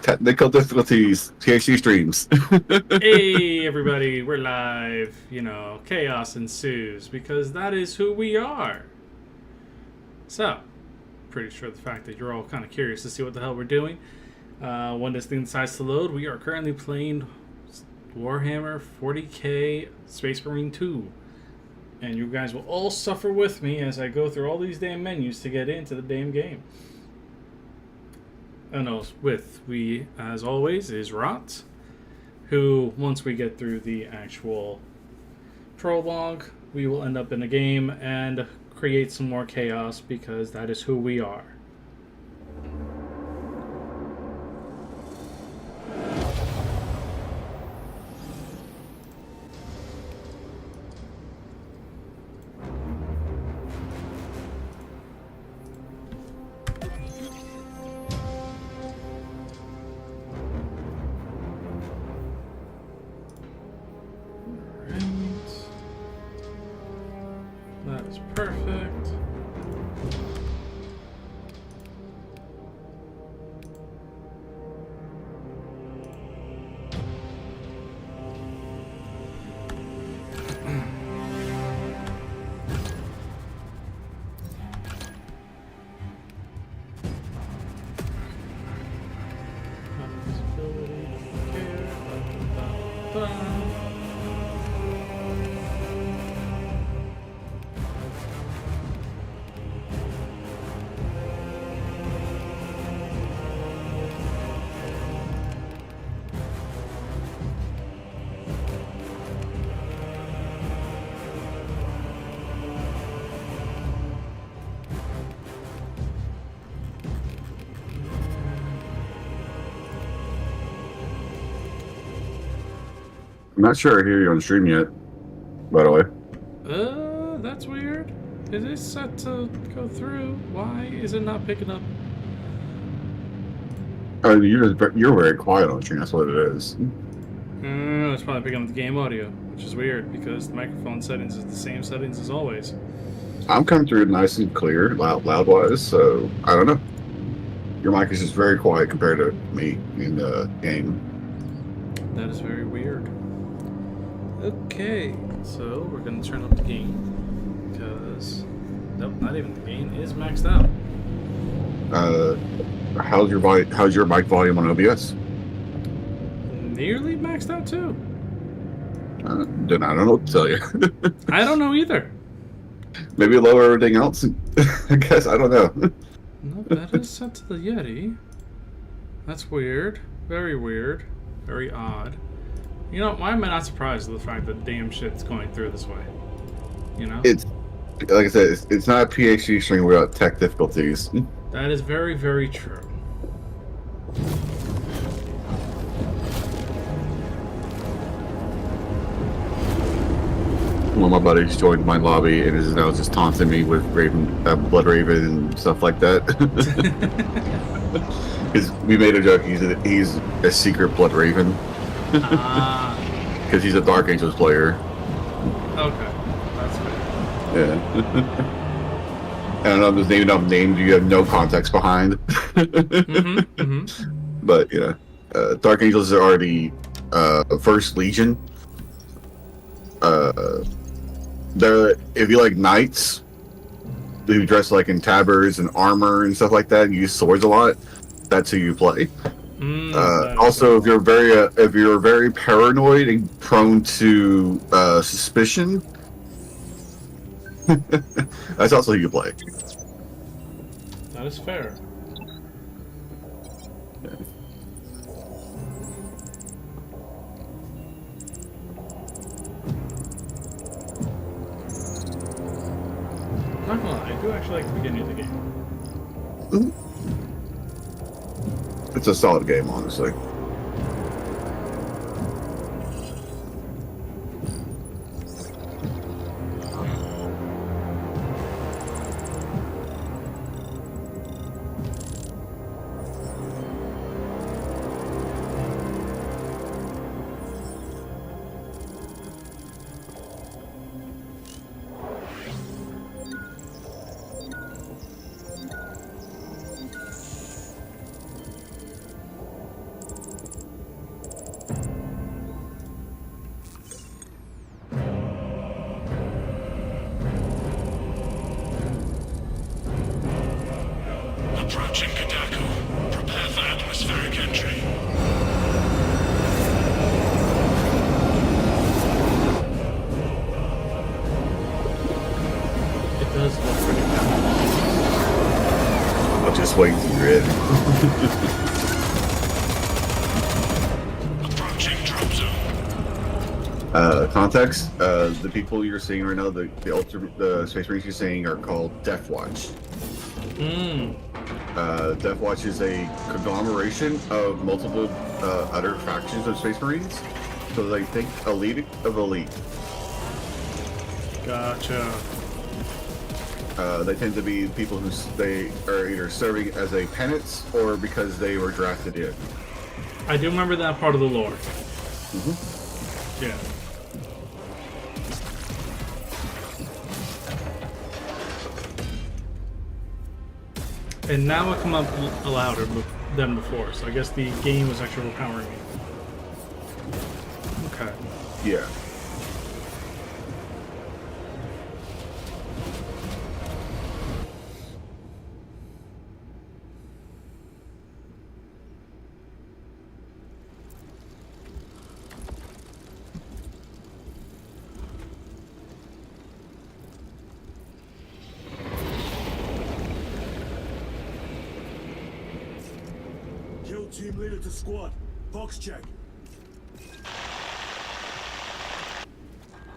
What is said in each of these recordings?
Technical difficulties. PHG streams. Hey, everybody, we're live. You know, chaos ensues because that is who we are. So, pretty sure the fact that you're all kind of curious to see what the hell we're doing. When this thing decides to load, we are currently playing Warhammer 40k Space Marine 2. And you guys will all suffer with me as I go through all these damn menus to get into the damn game. And with we, as always, is Rott, who, once we get through the actual prologue, we will end up in a game and create some more chaos because that is who we are. That is perfect. I'm not sure I hear you on stream yet, by the way. That's weird. It is set to go through. Why is it not picking up? You're very quiet on stream, that's what it is. It's probably picking up the game audio, which is weird because the microphone settings is the same settings as always. I'm coming through nice and clear, loud-wise, so I don't know. Your mic is just very quiet compared to me in the game. That is very weird. Okay, so we're gonna turn up the gain because nope, not even the gain is maxed out. How's your mic volume on OBS? Nearly maxed out too. Then I don't know what to tell you. I don't know either. Maybe lower everything else. I guess I don't know. No, that is set to the Yeti. That's weird. Very weird. Very odd. You know, why am I not surprised at the fact that damn shit's going through this way? You know? It's, like I said, it's not a PHG string without tech difficulties. That is very, very true. One of my buddies joined my lobby and is now just taunting me with Blood Raven and stuff like that. Because we made a joke, he's a secret Blood Raven. Because he's a Dark Angels player. Okay, that's fair. Yeah. I don't know, I'm just naming off names you have no context behind. But, yeah. Dark Angels are already First Legion. If you like knights who dress like in tabards and armor and stuff like that and use swords a lot, that's who you play. Also, if you're very paranoid and prone to suspicion, that's also who you play. That is fair. Not gonna lie, I do actually like the beginning of the game. It's a solid game, honestly. Atmospheric entry. It does look pretty bad. I'll just wait till you're in. Approaching drop zone. Context, the people you're seeing right now, the Space Marines you're seeing are called Death Watch. Death Watch is a conglomeration of multiple other factions of Space Marines. So they think elite of elite. Gotcha. They tend to be people who they are either serving as a penance or because they were drafted in. I do remember that part of the lore. Mm-hmm. Yeah. And now I come up louder than before, so I guess the game was actually overpowering me. Okay. Yeah. Kill team leader to squad. Box check.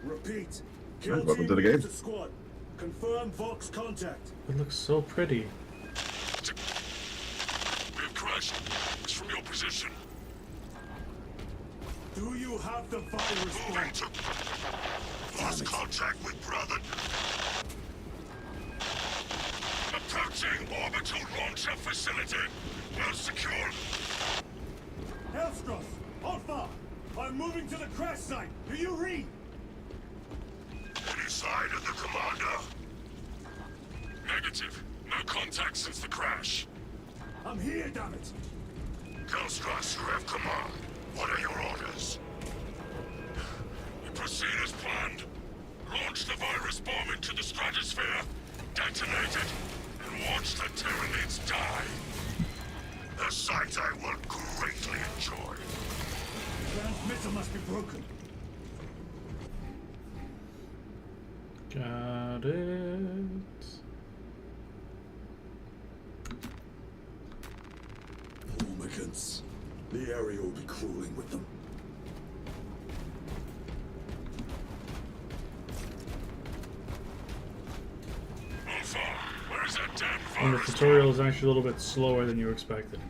Repeat. Kill Welcome team to the leader game. to squad. Confirm Vox contact. It looks so pretty. We have crashed. It's from your position. Do you have the virus? Moving to... Lost contact with brother. Approaching orbital launcher facility. Well secured. Hellstross, Alpha. I'm moving to the crash site. Do you read? Any sign of the commander? Negative. No contact since the crash. I'm here, damn it. Hellstross, you have command. What are your orders? You proceed as planned. Launch the virus bomb into the stratosphere. Detonate it. And watch the Tyranids die. A sight I will greatly enjoy. Transmitter must be broken. Got it. Fumigants. The area will be crawling with them. Alpha, where is that damn And the virus? tutorial is actually a little bit slower than you expected.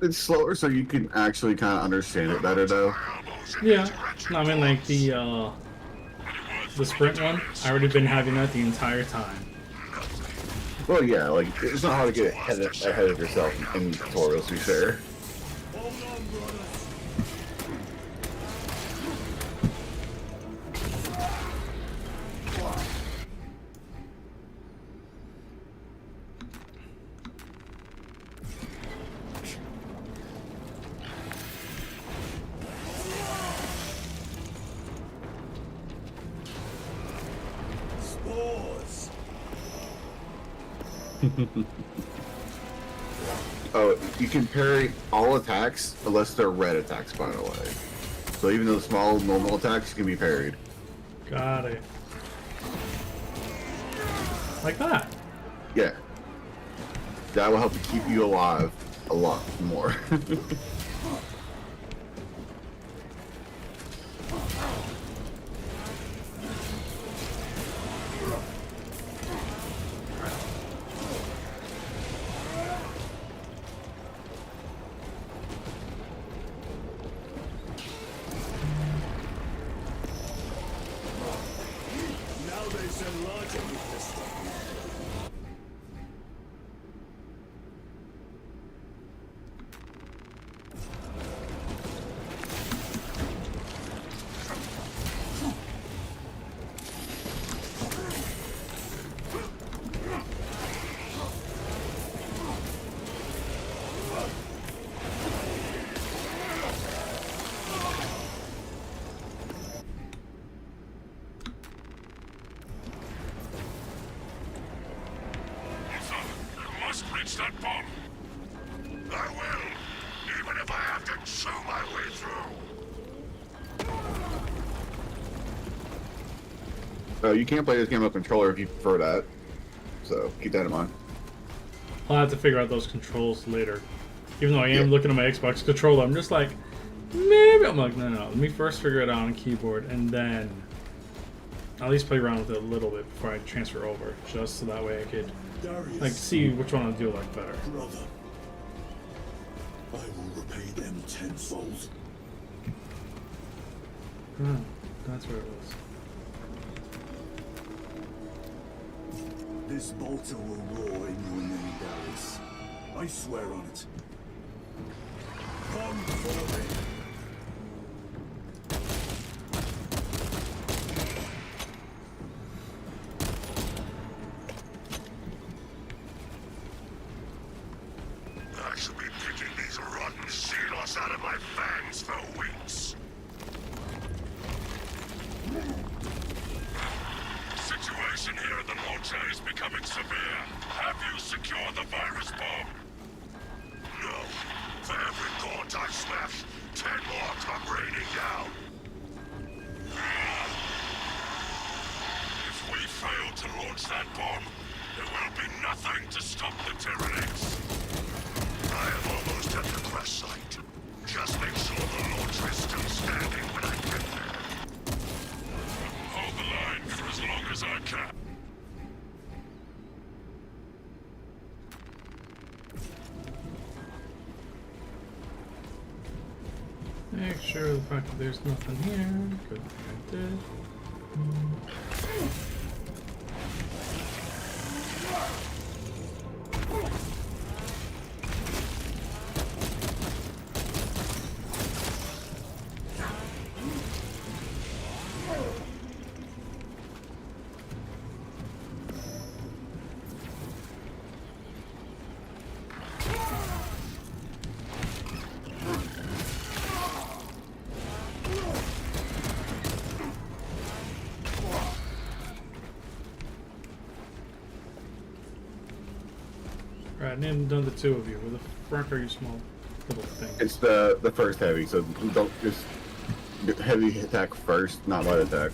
It's slower so you can actually kind of understand it better, though. Yeah. No, I mean like the sprint one. I already been having that the entire time. Well, yeah, like, it's not hard to get ahead of yourself in tutorials, to be fair. Hold on, brothers. Spores. Oh, you can parry all attacks unless they're red attacks, by the way. So even those small, normal attacks can be parried. Got it. Like that. Yeah. That will help keep you alive a lot more. Now they send larger with this stuff. You can't play this game with controller if you prefer that. So keep that in mind. I'll have to figure out those controls later. Even though I am looking at my Xbox controller, I'm just like, maybe. I'm like, no. Let me first figure it out on keyboard, and then at least play around with it a little bit before I transfer over, just so that way I could like see which one I do like better. Brother, I will repay them tenfold. Oh, that's where it was. This bolter will roar in your name, Darius. I swear on it. Come for me. I shall be picking these rotten seals out of my fangs for weeks. The situation here at the launcher is becoming severe. Have you secured the virus bomb? No. For every gaunt I smash, 10 more come raining down. If we fail to launch that bomb, there will be nothing to stop the Tyranids. I am almost at the crash site. Just make sure the launcher is still standing when I get there. Hold the line for as long as I can. Make sure the fact that there's nothing here. Good thing I did. Alright, name done the two of you. Where the front are you small little thing? It's the first heavy, so don't just get heavy attack first, not light attack.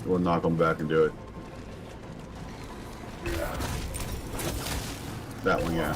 We'll knock them back and do it. That one, yeah.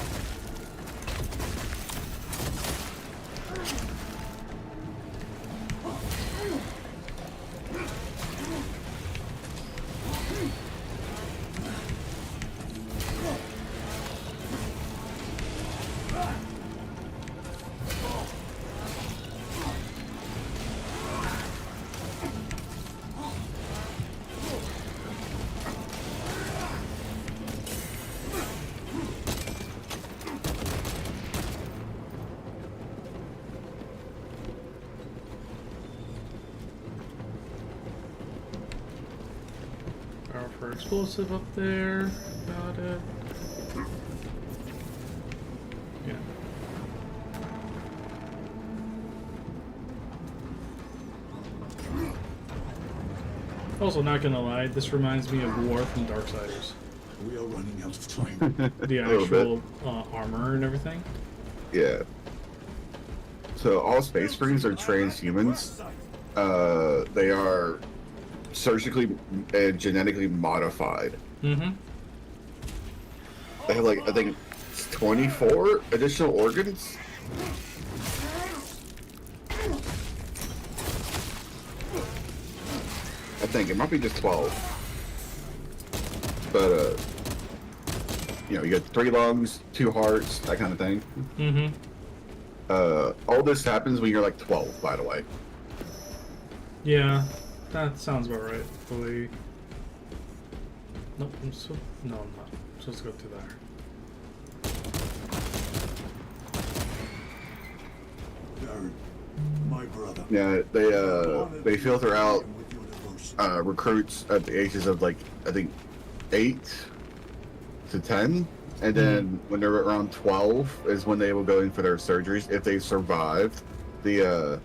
For explosive up there. Got it. Yeah. Also, not gonna lie, this reminds me of War from Darksiders. We are running out of time. The actual armor and everything. Yeah. So all SpaceMarines are transhumans. They are surgically and genetically modified. Mm-hmm. They have like, I think, 24 additional organs. I think it might be just 12. But you know, you got 3 lungs, 2 hearts, that kind of thing. Mm-hmm. All this happens when you're like 12, by the way. Yeah, that sounds about right. Fully. Nope. I'm so no, I'm not. I'm supposed to go through there. Darren, my brother. Yeah, they filter out recruits at the ages of like, I think, 8 to 10, and then when they're around 12 is when they will go in for their surgeries if they survived the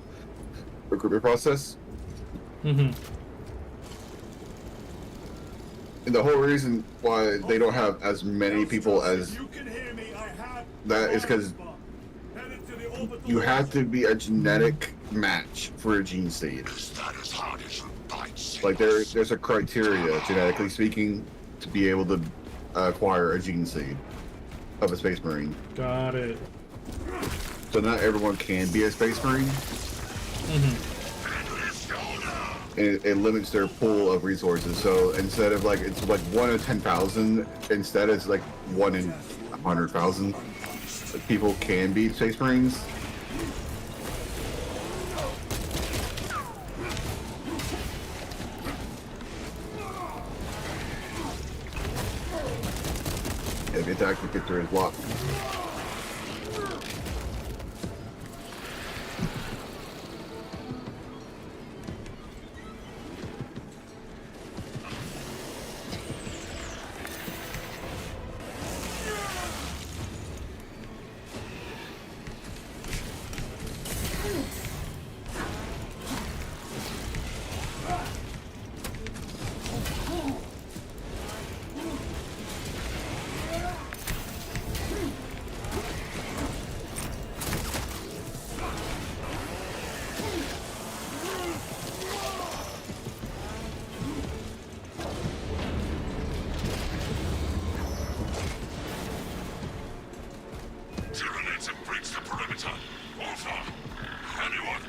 recruitment process. Mm-hmm. And the whole reason why they don't have as many people as that is because you have to be a genetic match for a gene seed. Is that as hard as you bite? Like there's a criteria, genetically speaking, to be able to acquire a gene seed of a Space Marine. Got it. So not everyone can be a Space Marine. It limits their pool of resources. So instead of like it's like 1 in 10,000, instead it's like 1 in 100,000 people can be Space Marines. Yeah, the attack would get through his block. Tyranids have breached the perimeter. Alpha! Anyone?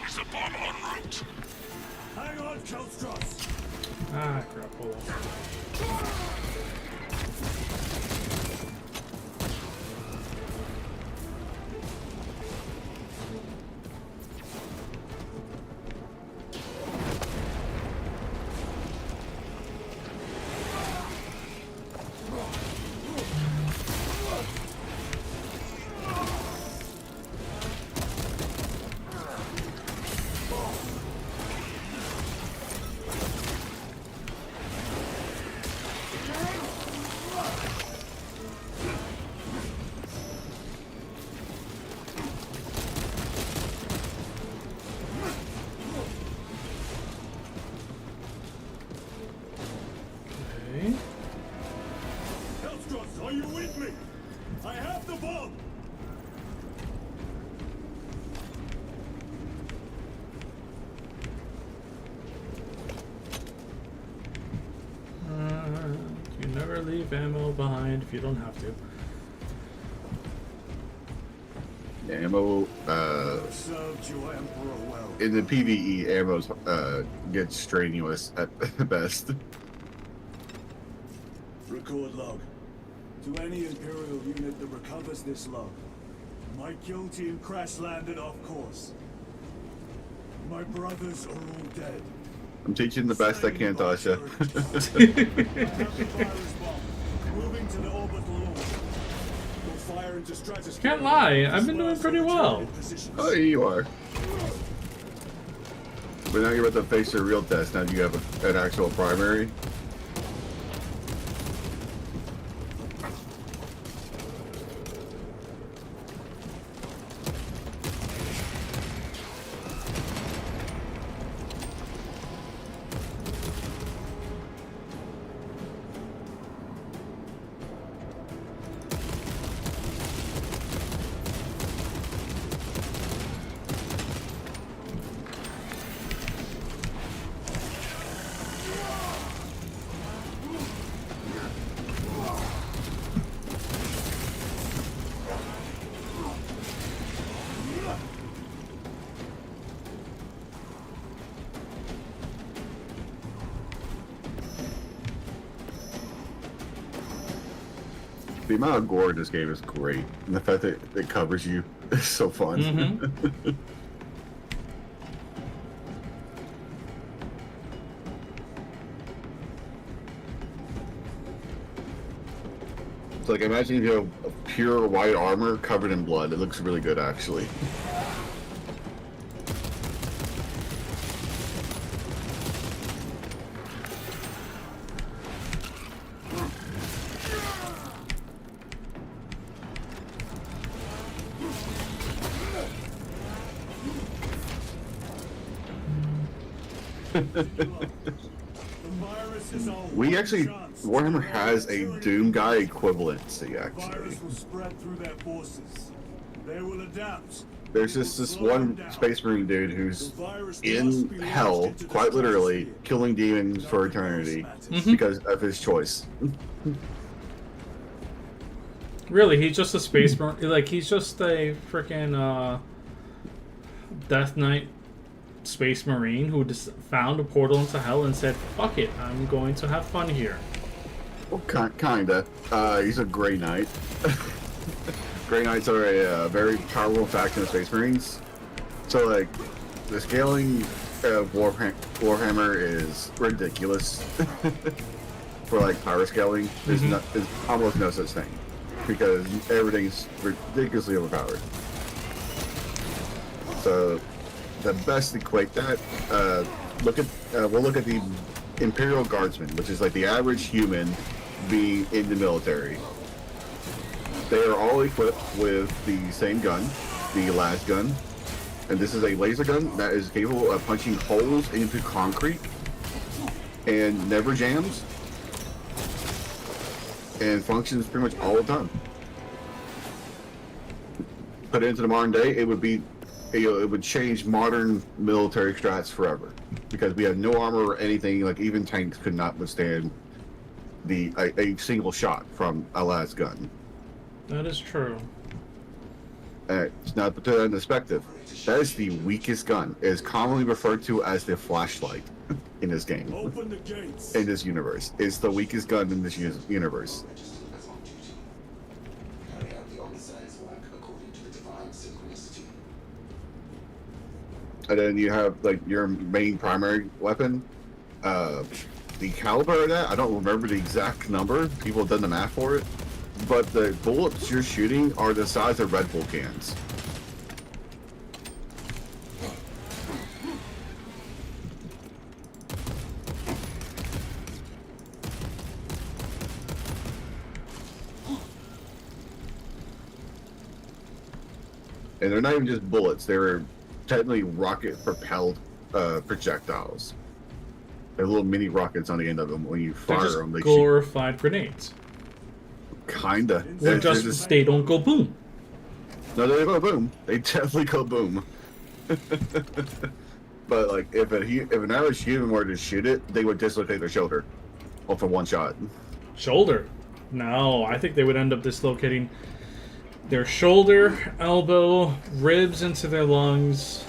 Is the bomb en route? Hang on, Kelstros! Ah, crap. Hold on. Okay. Kelstros, are you with me? I have the bomb! You never leave ammo behind if you don't have to. Ammo, Served your Emperor well. in the PvE, ammo gets strenuous at best. Record log. To any Imperial unit that recovers this log, my kill team crash landed off course. My brothers are all dead. I'm teaching the best I can, Tasha. I have the virus bomb. Moving to the orbital launch. We'll fire into stratosphere. Can't lie, I've been doing pretty well. Oh, here you are. But now you're about to face your real test. Now you have an actual primary. The amount of gore in this game is great, and the fact that it covers you is so fun. It's like, imagine if you have a pure white armor covered in blood. It looks really good, actually. We actually, Warhammer has a Doom guy equivalency, actually. Virus will spread through their forces. They will adapt. There's just this one Space Marine dude who's in hell, quite literally, killing demons for eternity because of his choice. Really, he's just a space marine. Like, he's just a freaking Death Knight space marine who just found a portal into hell and said, "Fuck it, I'm going to have fun here." Well, kinda. He's a Grey Knight. Grey Knights are a very powerful faction of Space Marines. So, like, the scaling of Warhammer is ridiculous. For, like, power scaling, there's almost no such thing. Because everything's ridiculously overpowered. So, the best to equate that, we'll look at the Imperial Guardsmen, which is like the average human being in the military. They are all equipped with the same gun, the las gun, and this is a laser gun that is capable of punching holes into concrete and never jams and functions pretty much all the time. Put it into the modern day, it would be, it would change modern military strats forever because we have no armor or anything. Like even tanks could not withstand a single shot from a las gun. That is true. It's not to put that in perspective. That is the weakest gun. It is commonly referred to as the flashlight in this game. Open the gates. In this universe. It's the weakest gun in this universe. And then you have like your main primary weapon. The caliber of that, I don't remember the exact number. People have done the math for it. But the bullets you're shooting are the size of Red Bull cans. And they're not even just bullets, they're technically rocket-propelled projectiles. They're little mini rockets on the end of them. When you fire them, they glorified grenades. Kinda. Or just they don't go boom. No, they go boom. They definitely go boom. But like, if an average human were to shoot it, they would dislocate their shoulder, all for one shot. Shoulder? No, I think they would end up dislocating their shoulder, elbow, ribs into their lungs.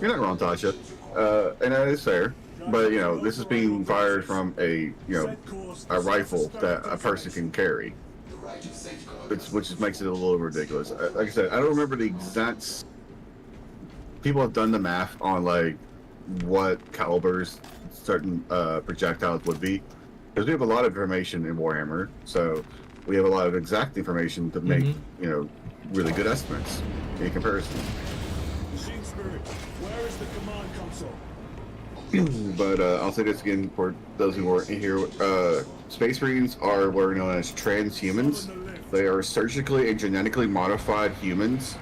You're not wrong, Tasha. And that is fair. But, you know, this is being fired from a rifle that a person can carry. Which makes it a little ridiculous. Like I said, I don't remember the exact... People have done the math on, like, what calibers certain projectiles would be. Because we have a lot of information in Warhammer, so we have a lot of exact information to make, you know, really good estimates in comparison. Machine Spirit, where is the command console? But I'll say this again for those who weren't here. Space Marines are what are known as transhumans. They are surgically and genetically modified humans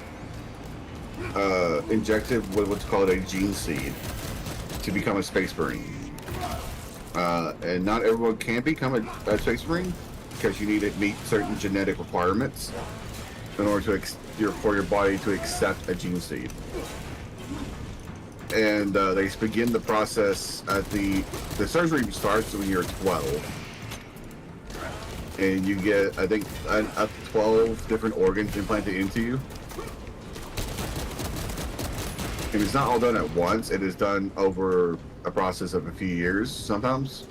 injected with what's called a gene seed to become a Space Marine. And not everyone can become a Space Marine because you need to meet certain genetic requirements in order to for your body to accept a gene seed. And they begin the process at the surgery starts when you're 12. And you get, I think, up to 12 different organs implanted into you. And it's not all done at once. It is done over a process of a few years, sometimes.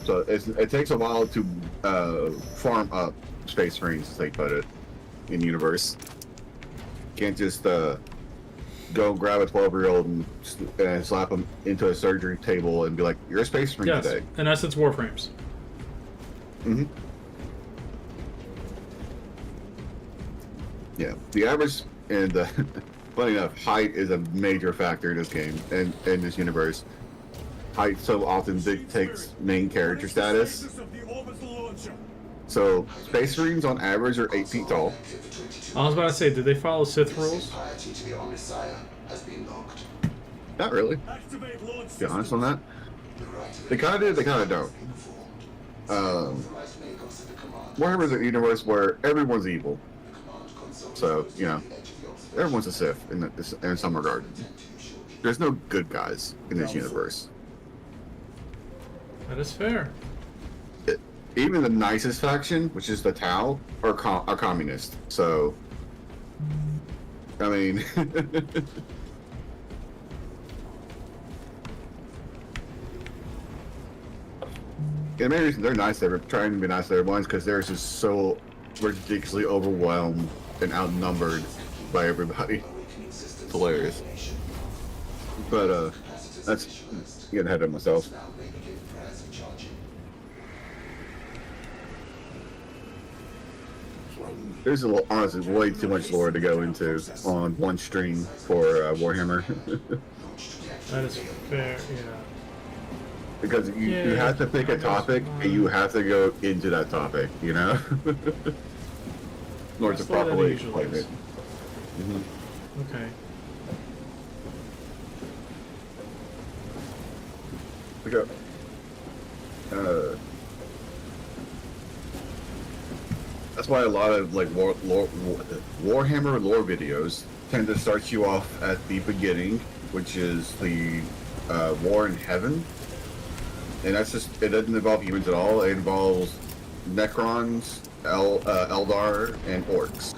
So it takes a while to farm up Space Marines, as they put it, in the universe. Can't just go grab a 12-year-old and slap them into a surgery table and be like, "You're a Space Marine today." In essence, Warframes. Mm-hmm. Yeah, the average and funny enough, height is a major factor in this game and in this universe. Height so often dictates main character status. So Space Marines on average are 8 feet tall. I was about to say, did they follow Sith rules? Not really. Activate launch To be honest on systems. that. They kind of do, they kind of don't. Warhammer's a universe where everyone's evil. So, you know, everyone's a Sith in some regard. There's no good guys in this universe. That is fair. Even the nicest faction, which is the Tau, are communist. So, I mean, the main reason they're nice, they're trying to be nice to everyone, because they're just so ridiculously overwhelmed and outnumbered by everybody. It's hilarious. But that's getting ahead of myself. There's honestly way too much lore to go into on one stream for Warhammer. That is fair, yeah. Because you have to pick a topic and you have to go into that topic, you know? In order to properly explain it. Okay. That's why a lot of like Warhammer lore videos tend to start you off at the beginning, which is the War in Heaven, and that's just, it doesn't involve humans at all. It involves Necrons, Eldar, and Orcs.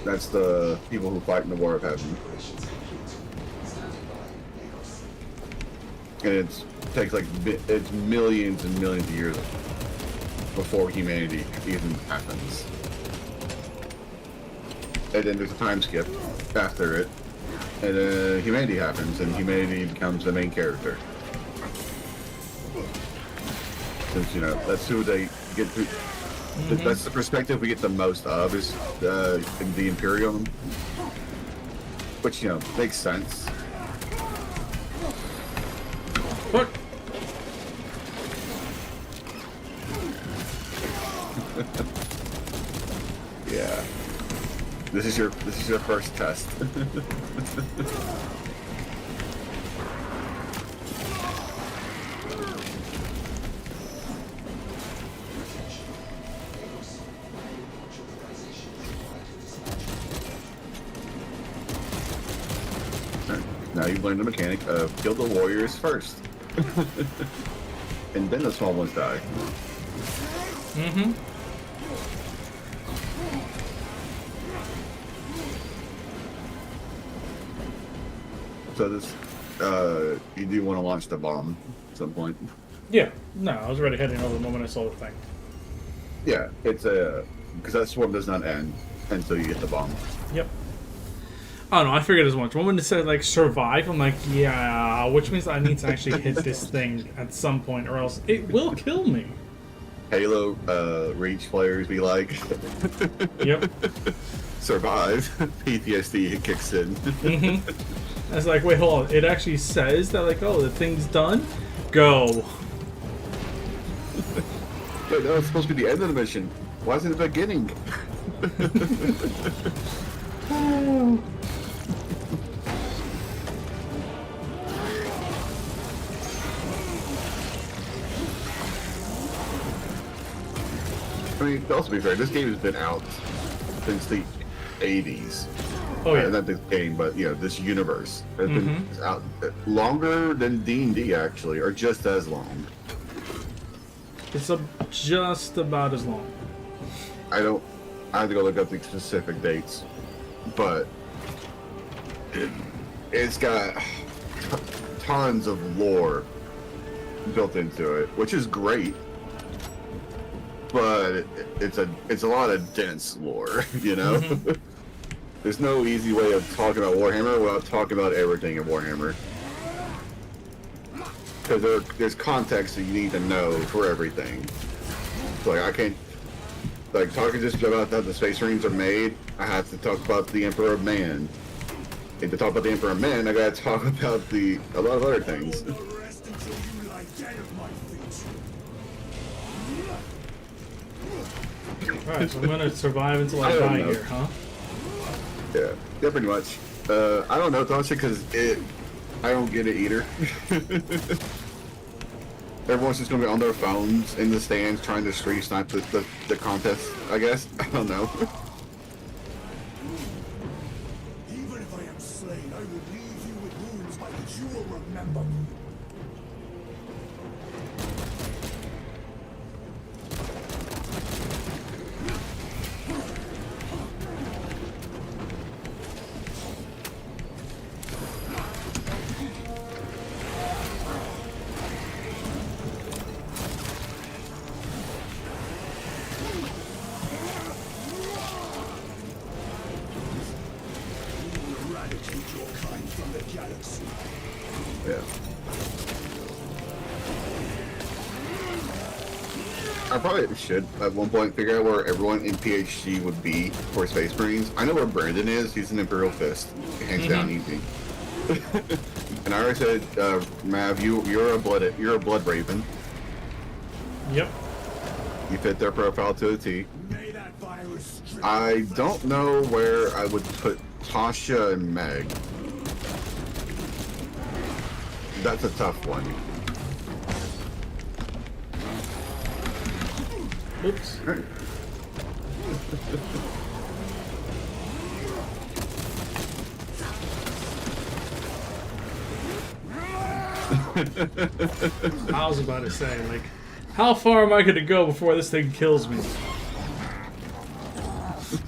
That's the people who fight in the War of Heaven. And it takes like it's millions and millions of years before humanity even happens. And then there's a time skip after it, and humanity happens, and humanity becomes the main character. Since, you know, that's who they get to. That's the perspective we get the most of, is the Imperium, which, you know, makes sense. What? Yeah. This is your first test. Now you've learned the mechanic of kill the warriors first. And then the small ones die. So this, you do want to launch the bomb at some point. Yeah. No, I was already heading over the moment I saw the thing. Yeah, it's because that swarm does not end until you get the bomb. Yep. I don't know, I figured as much. When it said, like, survive, I'm like, yeah, which means I need to actually hit this thing at some point, or else it will kill me. Halo Reach players be like, Yep. survive. PTSD kicks in. I was like, wait, hold on. It actually says that, like, oh, the thing's done? Go. But no, it's supposed to be the end of the mission. Why is it the beginning? I mean, to also be fair, this game has been out since the 80s. Oh, yeah. Not this game, but, you know, this universe has been out longer than D&D, actually, or just as long. It's just about as long. I have to go look up the specific dates, but it's got tons of lore built into it, which is great. But it's a lot of dense lore, you know. There's no easy way of talking about Warhammer without talking about everything in Warhammer, because there's context that you need to know for everything. So, like, I can't, like, talking just about how the SpaceMarines are made. I have to talk about the Emperor of Man. And to talk about the Emperor of Man, I gotta talk about a lot of other things. Rest until you lie dead at my feet. Alright, so I'm gonna survive until I I don't die know. here, huh? Yeah, pretty much. I don't know, Tasha, because I don't get it either. Everyone's just gonna be on their phones in the stands trying to stream snipe the contest, I guess. I don't know. Even if I am slain, I will leave you with wounds by which you will remember me. Eradicate your kind from the galaxy. Yeah. I probably should at one point figure out where everyone in PHG would be for Space Marines. I know where Brandon is. He's an Imperial Fist, hands down, easy. And I already said, Mav, you're a blood raven. Yep. You fit their profile to a T. May that virus strip I don't know where I would put Tasha and Meg. That's a tough one. Oops. Alright. I was about to say, like, how far am I going to go before this thing kills me?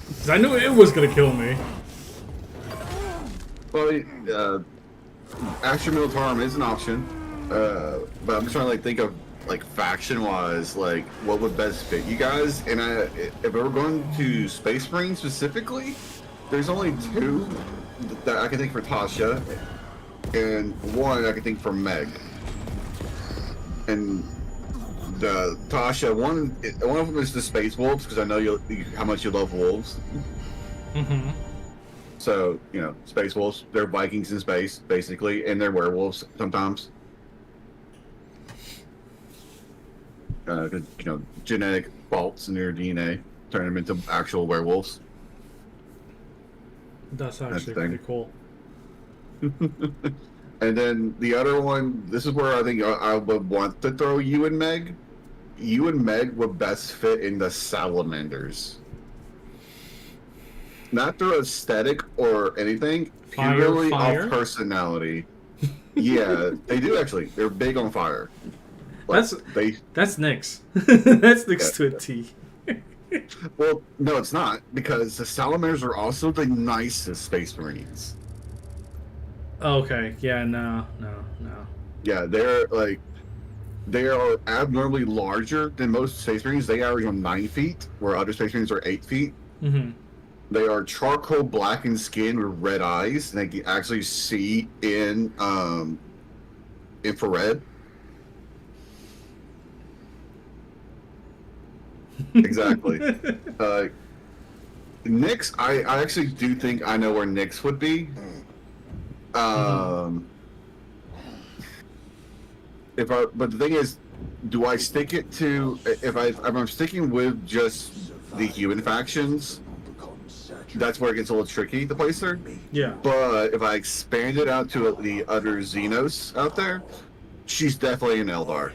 Because I knew it was going to kill me. Well, Extra Militarum is an option, but I'm just trying to think of faction-wise, what would best fit you guys. And if we're going to Space Marines specifically, there's only two that I can think for Tasha, and one I can think for Meg. And the Tasha, one of them is the Space Wolves, because I know how much you love wolves. Mm-hmm. So, Space Wolves, they're Vikings in space, basically, and they're werewolves sometimes. Genetic faults in their DNA turn them into actual werewolves. That's actually pretty cool. And then the other one, this is where I think I would want to throw you and Meg. You and Meg would best fit in the Salamanders. Not through aesthetic or anything, purely off personality. Yeah, they do actually. They're big on fire. That's Nyx. That's Nyx to a T. Well, no, it's not, because the Salamanders are also the nicest Space Marines. Okay, yeah, no. Yeah, they are abnormally larger than most Space Marines. They average on 9 feet, where other Space Marines are 8 feet. Mm-hmm. They are charcoal blackened skin with red eyes, and they can actually see in infrared. Exactly. Nyx, I actually do think I know where Nyx would be. But the thing is, do I stick it to if I'm sticking with just the human factions? That's where it gets a little tricky to place her. Yeah. But if I expand it out to the other Xenos out there, she's definitely an Eldar.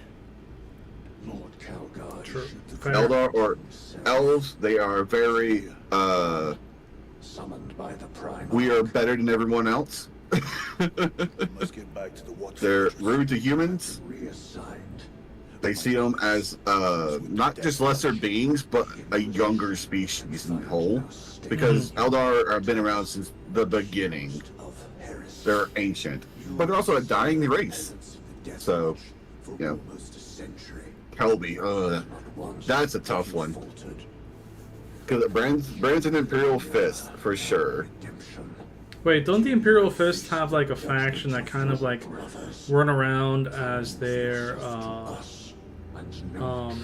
True. Eldar or elves, they are very summoned by the prime. we are better than everyone else. Must get back to the watch. They're rude to humans. Reassigned. They see them as not just lesser beings, but a younger species in whole. Because Eldar have been around since the beginning. They're ancient, but they're also a dying race. So, Kelby, that's a tough one. Because Brand's an Imperial Fist for sure. Wait, don't the Imperial Fist have a faction that kind of run around as their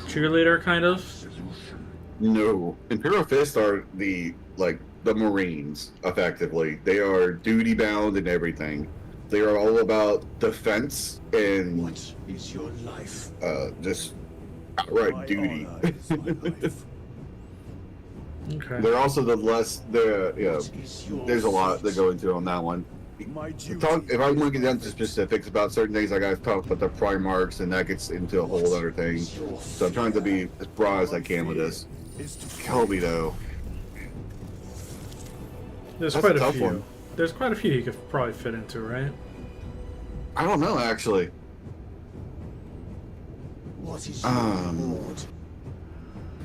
cheerleader kind of? No, Imperial Fist are the Marines, effectively. They are duty bound and everything. They are all about defense and What is your life? just outright duty. Okay. They're also the less the there's a lot that go into on that one. My duty. If I want to get down to specifics about certain things, I gotta talk about the Primarchs, and that gets into a whole other thing. So I'm trying to be as broad as I can with this. Kelby, though. There's That's quite a a tough few. one. There's quite a few you could probably fit into, right? I don't know, actually. What is I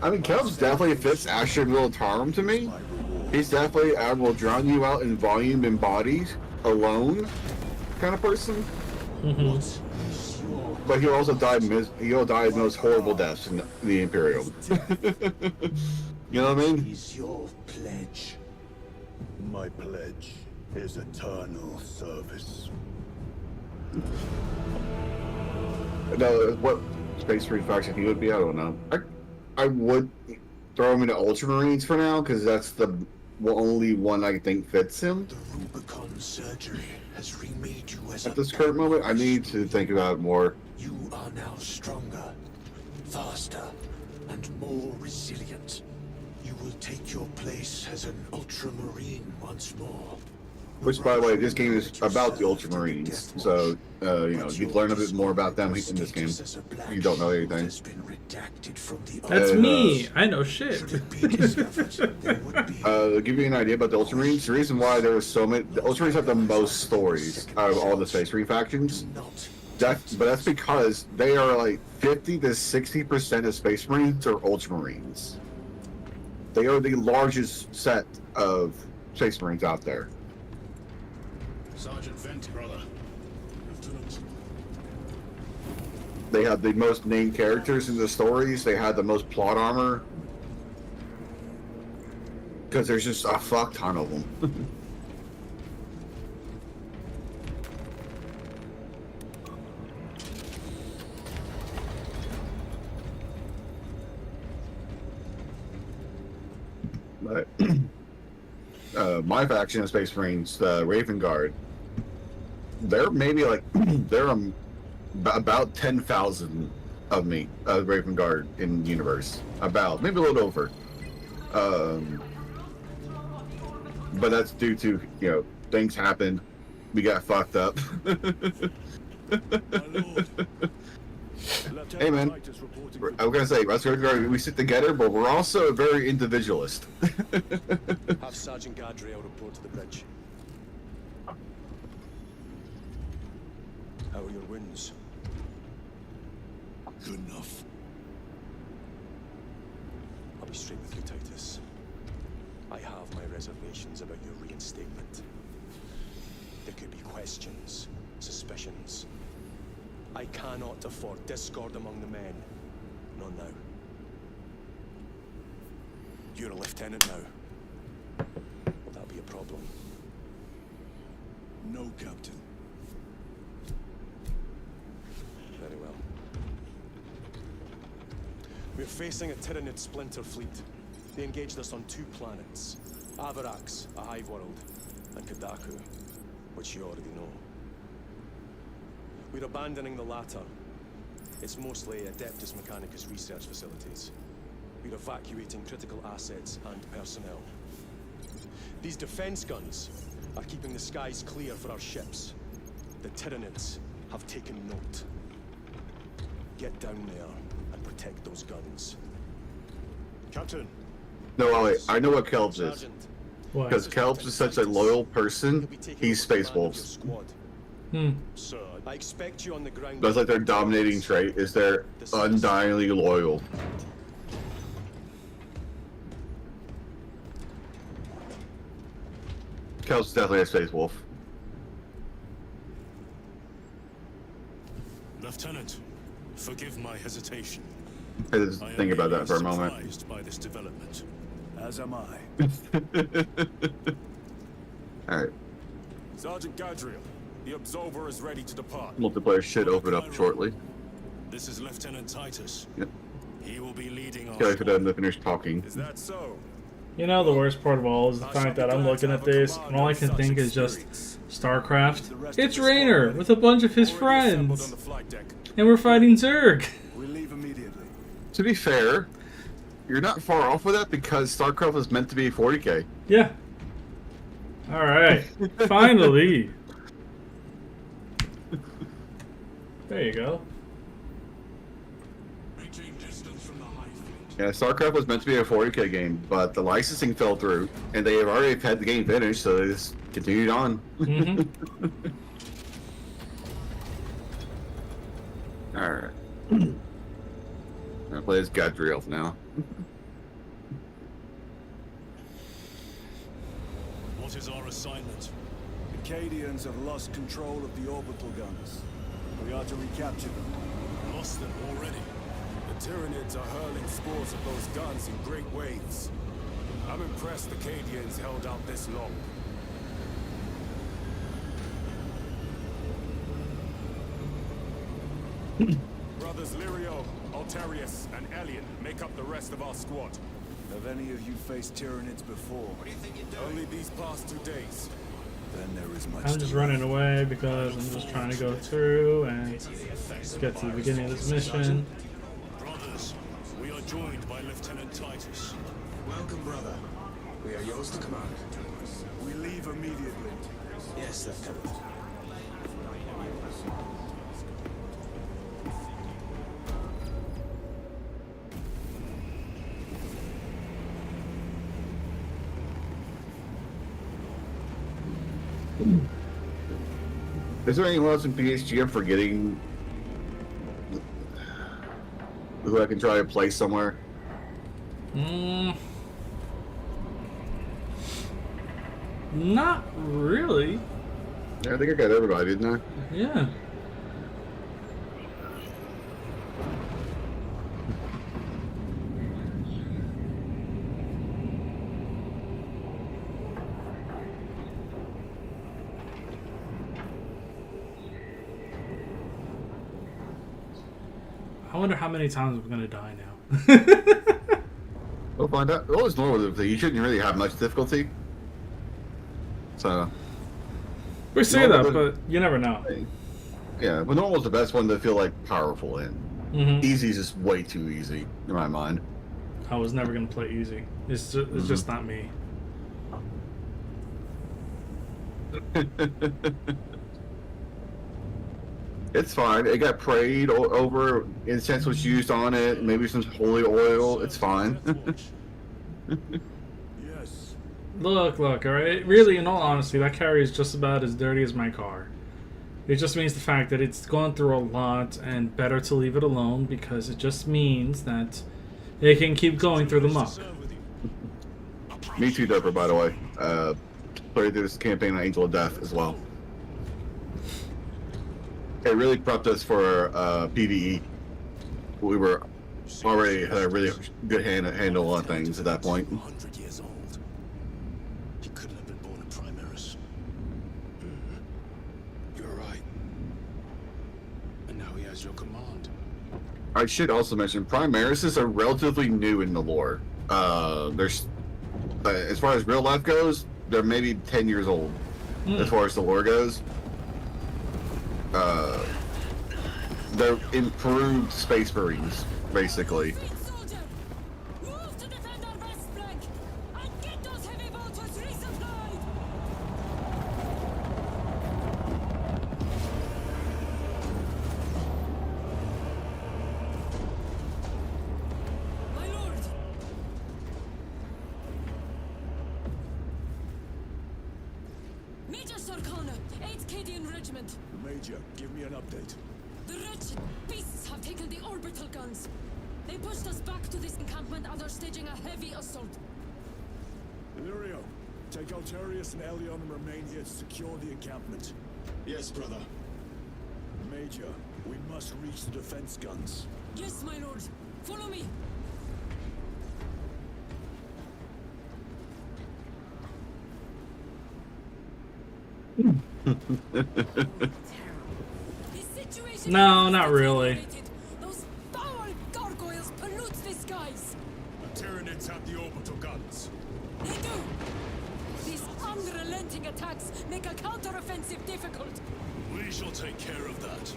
mean, Kelb's definitely fits Asher Militarum to me. He's definitely will drown you out in volume and bodies alone kind of person. Mm-hmm. But he'll also die. He'll die the most horrible deaths in the Imperium. You know what I mean? is your pledge? My pledge is eternal service. No, what Space Marine faction he would be, I don't know. I would throw him into Ultramarines for now because that's the only one I think fits him. The Rubicon surgery has remade you as At this current moment, I need to think about it more. You are now stronger, faster, and more resilient. You will take your place as an Ultramarine once more. Which, by the way, this game is about the Ultramarines, so you know you learn a bit more about them in this game. You don't know anything. That's me. I know shit. To give you an idea about the Ultramarines, the reason why there was so many, the Ultramarines have the most stories out of all the Space Marine factions. But that's because they are like 50 to 60% of Space Marines are Ultramarines. They are the largest set of Space Marines out there. Sergeant Vent, brother. Lieutenant. They have the most named characters in the stories. They have the most plot armor. Because there's just a fuck ton of them. But my faction of Space Marines, the Raven Guard, they're maybe like they're about 10,000 of me, Raven Guard in the universe. About maybe a little over. But that's due to things happened. We got fucked up. Hey man, I was gonna say, we sit together, but we're also very individualist. Have Sergeant Gadriel report to the bridge. How are your wounds? Good enough. I'll be straight with you, Titus. I have my reservations about your reinstatement. There could be questions, suspicions. I cannot afford discord among the men. Not now. You're a lieutenant now. Will that be a problem? No, Captain. Very well. We're facing a Tyranid splinter fleet. They engaged us on 2 planets. Avarax, a hive world, and Kadaku, which you already know. We're abandoning the latter. It's mostly Adeptus Mechanicus research facilities. We're evacuating critical assets and personnel. These defense guns are keeping the skies clear for our ships. The Tyranids have taken note. Get down there and protect those guns. Captain. No, wait, I know what Kelps is. Sergeant, What? Because Kelps is such a loyal person, he's Space Wolves. Sir, I expect you on the ground. That's like their dominating trait, is they're undyingly loyal. Kelps is definitely a Space Wolf. Lieutenant, forgive my hesitation. I just think about that for a moment. Surprised by this development. As am I. Alright, Sergeant Gadriel, the Absolver is ready to depart. multiplayer should open up shortly. This is Lieutenant Titus. Yep. He will be leading our Kelly for them to squad. finish talking. Is that so? You know, the worst part of all is the fact that I'm looking at this, and all I can think is just StarCraft. It's Raynor with a bunch of his Already assembled on friends, the flight deck. and we're fighting Zerg. We leave immediately. To be fair, You're not far off with that because StarCraft was meant to be 40K. Yeah. All right. Finally. There you go. Maintain distance from the high fleet. Yeah, StarCraft was meant to be a 40K game, but the licensing fell through, and they have already had the game finished, so they just continued on. Mm-hmm. Alright. I'm gonna play as Gadriel now. What is our assignment? The Cadians have lost control of the orbital guns. We are to recapture them. Lost them already. The Tyranids are hurling spores of those guns in great waves. I'm impressed the Cadians held out this long. Brothers Lirio, Altarius, and Elian make up the rest of our squad. Have any of you faced Tyranids before? Only these past 2 days. Then there is much I'm to just learn. running away because I'm just trying to go through and get to the beginning of this mission. Brothers, we are joined by Lieutenant Titus. Welcome, brother. We are yours to command. We leave immediately. Yes, Lieutenant. Is there anyone else in PHG I'm forgetting who I can try to play somewhere? Not really. Yeah, I think I got everybody, didn't I? Yeah. I wonder how many times we're gonna die now. We'll find out. Well, it's normal. You shouldn't really have much difficulty. So. We say that, Normal- but you never know. Yeah, but normal's the best one to feel like powerful in. Mm-hmm. Easy is just way too easy in my mind. I was never gonna play easy. It's just not me. It's fine. It got prayed over. Incense was used on it. Maybe some holy oil. It's fine. Yes. Look, alright? Really, in all honesty, that carry is just about as dirty as my car. It just means the fact that it's gone through a lot and better to leave it alone because it just means that it can keep going through the muck. Me too, Doper, by the way. Played this campaign on Angel of Death as well. It really prepped us for PvE. We were already had a really good handle on things at that point. 100 years old. He couldn't have been born in Primaris. You're right. And now he has your command. I should also mention Primaris are relatively new in the lore. There's as far as real life goes, they're maybe 10 years old. As far as the lore goes. They're improved SpaceMarines, basically. Soldier, move to defend our west flank and get those heavy bolters resupplied. My lord. Major Sarkana, 8th Cadian Regiment. Major, give me an update. The wretched beasts have taken the orbital guns. They pushed us back to this encampment and are staging a heavy assault. Illyrio, take Altarius and Elion and remain here to secure the encampment. Yes, brother. Major, we must reach the defense guns. Yes, my lord. Follow me. This situation No, is not really. saturated. Those foul gargoyles pollute the skies. The Tyranids have the orbital guns. They do. These unrelenting attacks make a counteroffensive difficult. We shall take care of that.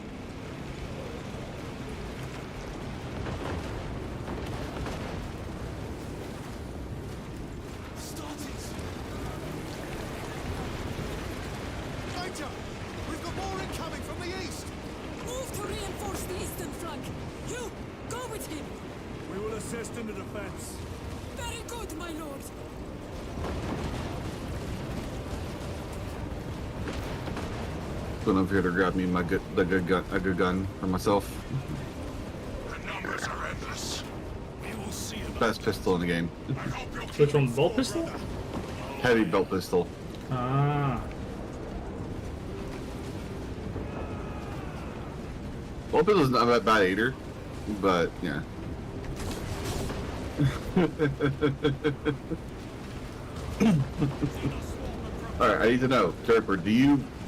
eastern flank. You, go with him. We will assist in the defense. Very good, my lord. Going over here to grab me a good gun for myself. The numbers are endless. We will see about Best pistol in the game. I hope you'll keep Which one? your Bolt focus. pistol? Heavy belt pistol. Ah. Bolt pistol's not that bad either, but yeah. All right, I need to know, Turper.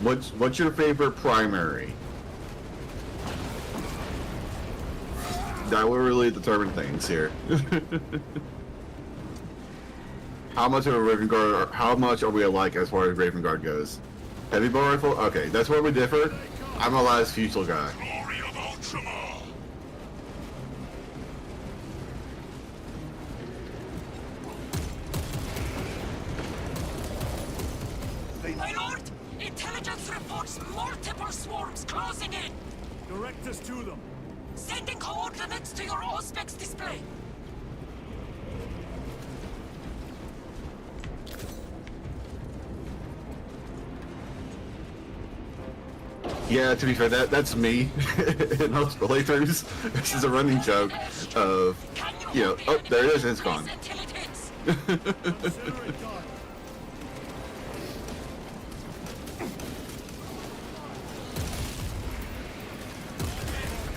What's your favorite primary? That will really determine things here. How much of a Raven Guard, or how much are we alike as far as Raven Guard goes? Heavy bow rifle? Okay, that's where we differ. I'm a last Fusil guy. Glory of Ultramar. My lord, intelligence reports multiple swarms closing in. Direct us to them. Sending coordinates to your Auspex display. Yeah, to be fair, that's me in most playthroughs. This is a running joke of, you know, oh, there it is, it's gone. Until it hits. Consider it done.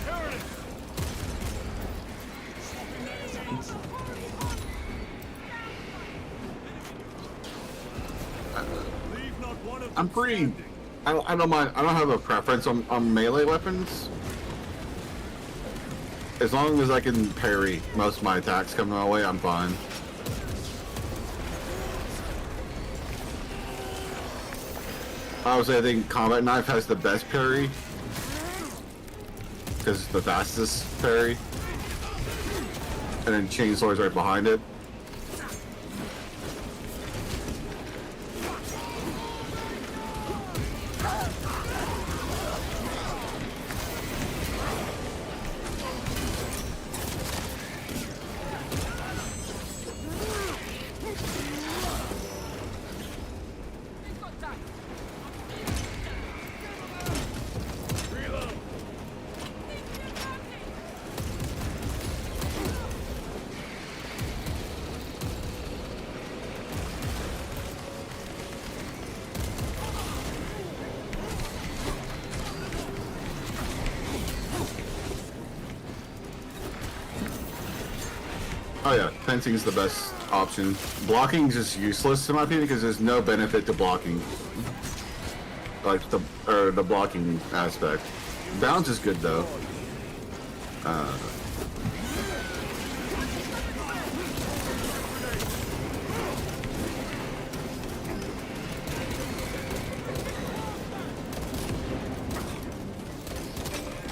Here it is. Leave not one of them I'm pretty. standing. I don't mind. I don't have a preference on melee weapons. As long as I can parry most of my attacks coming my way, I'm fine. Obviously, I think combat knife has the best parry because it's the fastest parry, and then chainsaw's right behind it. Oh yeah, fencing is the best option. Blocking is just useless in my opinion because there's no benefit to blocking. Like the blocking aspect. Balance is good though.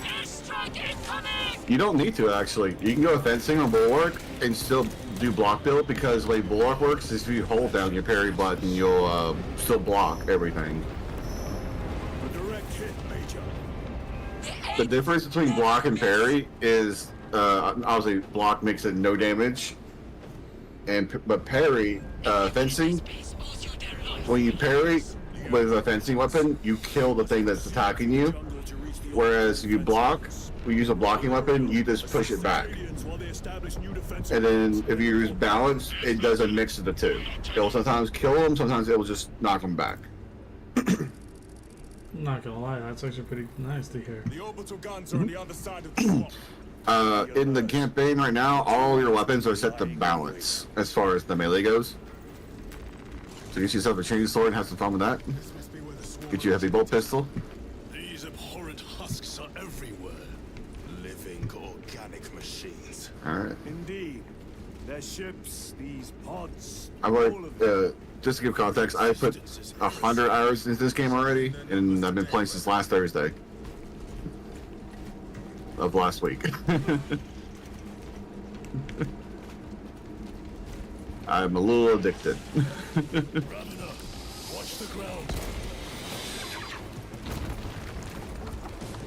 Airstrike incoming! You don't need to actually. You can go fencing on Bulwark and still do block build because the way Bulwark works is if you hold down your parry button, you'll still block everything. A direct hit, Major. The difference between block and parry is obviously block makes it no damage, but parry fencing. When you parry with a fencing weapon, you kill the thing that's attacking you. Whereas if you block, we use a blocking weapon, you just push it back. And then if you use balance, it does a mix of the two. It'll sometimes kill them, sometimes it will just knock them back. I'm not gonna lie, that's actually pretty nice to hear. The orbital guns are on the other side of the swamp. In the campaign right now, all your weapons are set to balance as far as the melee goes. So you get yourself a chainsaw and have some fun with that. Get you a heavy bolt pistol. These abhorrent husks are everywhere. Living organic machines. Alright. Indeed. Their ships, these pods, I've all already, of them. just to give context, I put 100 hours into this game already, and I've been playing since last Thursday of last week. I'm a little addicted. Round up. Watch the ground.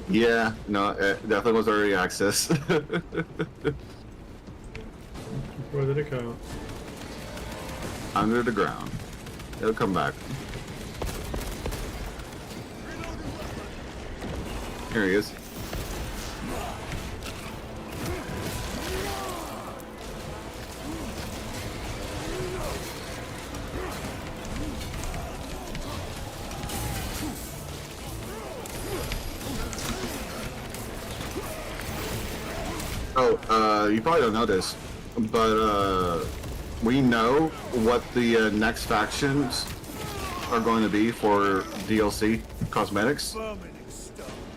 Yeah, no, it definitely was early access. Where did it go? Under the ground. It'll come back. Here he is. Oh, you probably don't know this, but we know what the next factions are going to be for DLC cosmetics.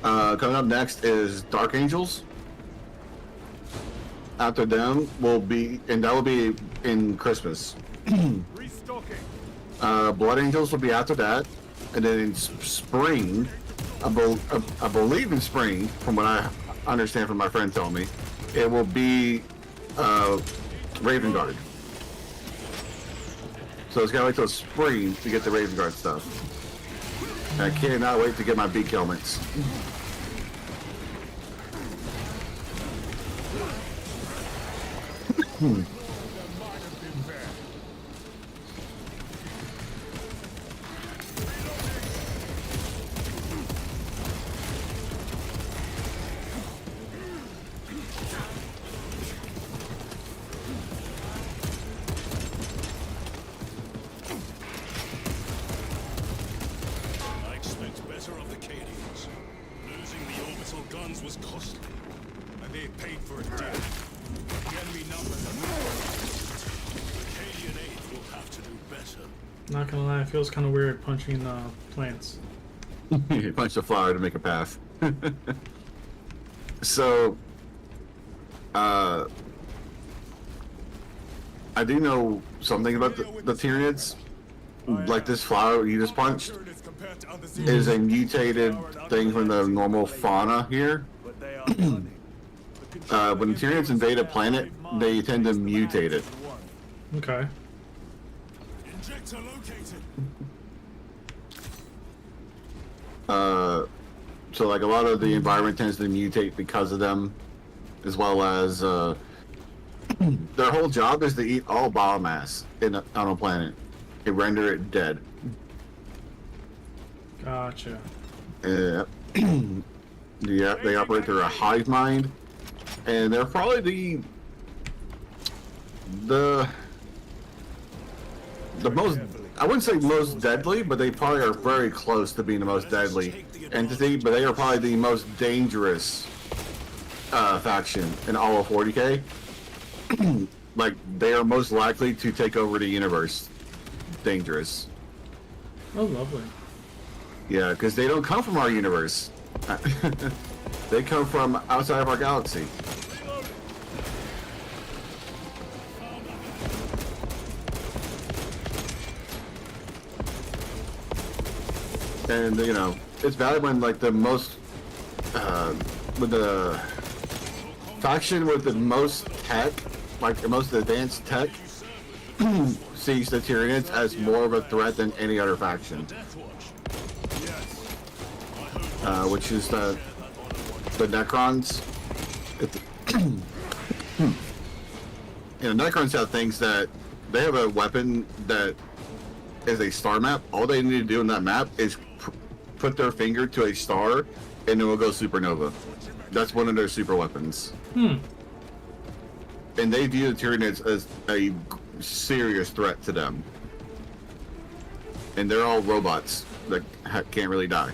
Coming up next is Dark Angels. After them will be, and that will be in Christmas. Blood Angels will be after that, and then in spring, I believe in spring, from what I understand from my friend telling me, it will be Raven Guard. So it's gotta wait till spring to get the Raven Guard stuff. And I cannot wait to get my beak helmets. I expect better of the Cadians. Losing the orbital guns was costly, and they paid for it dear. The enemy numbers are Cadian aid will have to do better. Not gonna lie, it feels kind of weird punching plants. You punch the flower to make a path. So, I do know something about the Tyranids. Like this flower you just punched is a mutated thing from the normal fauna here. When the Tyranids invade a planet, they tend to mutate it. Okay. Injector located. So like a lot of the environment tends to mutate because of them, as well as their whole job is to eat all biomass on a planet and render it dead. Gotcha. Yeah, they operate through a hive mind, and they're probably the most, I wouldn't say most deadly, but they probably are very close to being the most deadly entity, but they are probably the most dangerous faction in all of 40k. Like, they are most likely to take over the universe. Dangerous. Oh, lovely. Yeah, because they don't come from our universe. They come from outside of our galaxy. And, you know, it's valid when, like, the most, with the faction with the most tech, like, the most advanced tech, sees the Tyranids as more of a threat than any other faction. Which is the Necrons. You know, Necrons have things that, they have a weapon that is a star map. All they need to do in that map is put their finger to a star, and it will go supernova. That's one of their super weapons. And they view the Tyranids as a serious threat to them. And they're all robots that can't really die.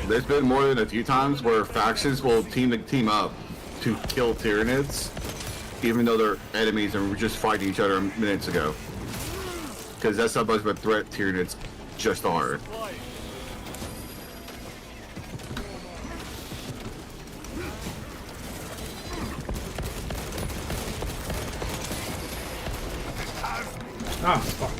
There's been more than a few times where factions will team up to kill Tyranids, even though they're enemies and were just fighting each other minutes ago. Because that's how much of a threat Tyranids just are. Ah, fuck.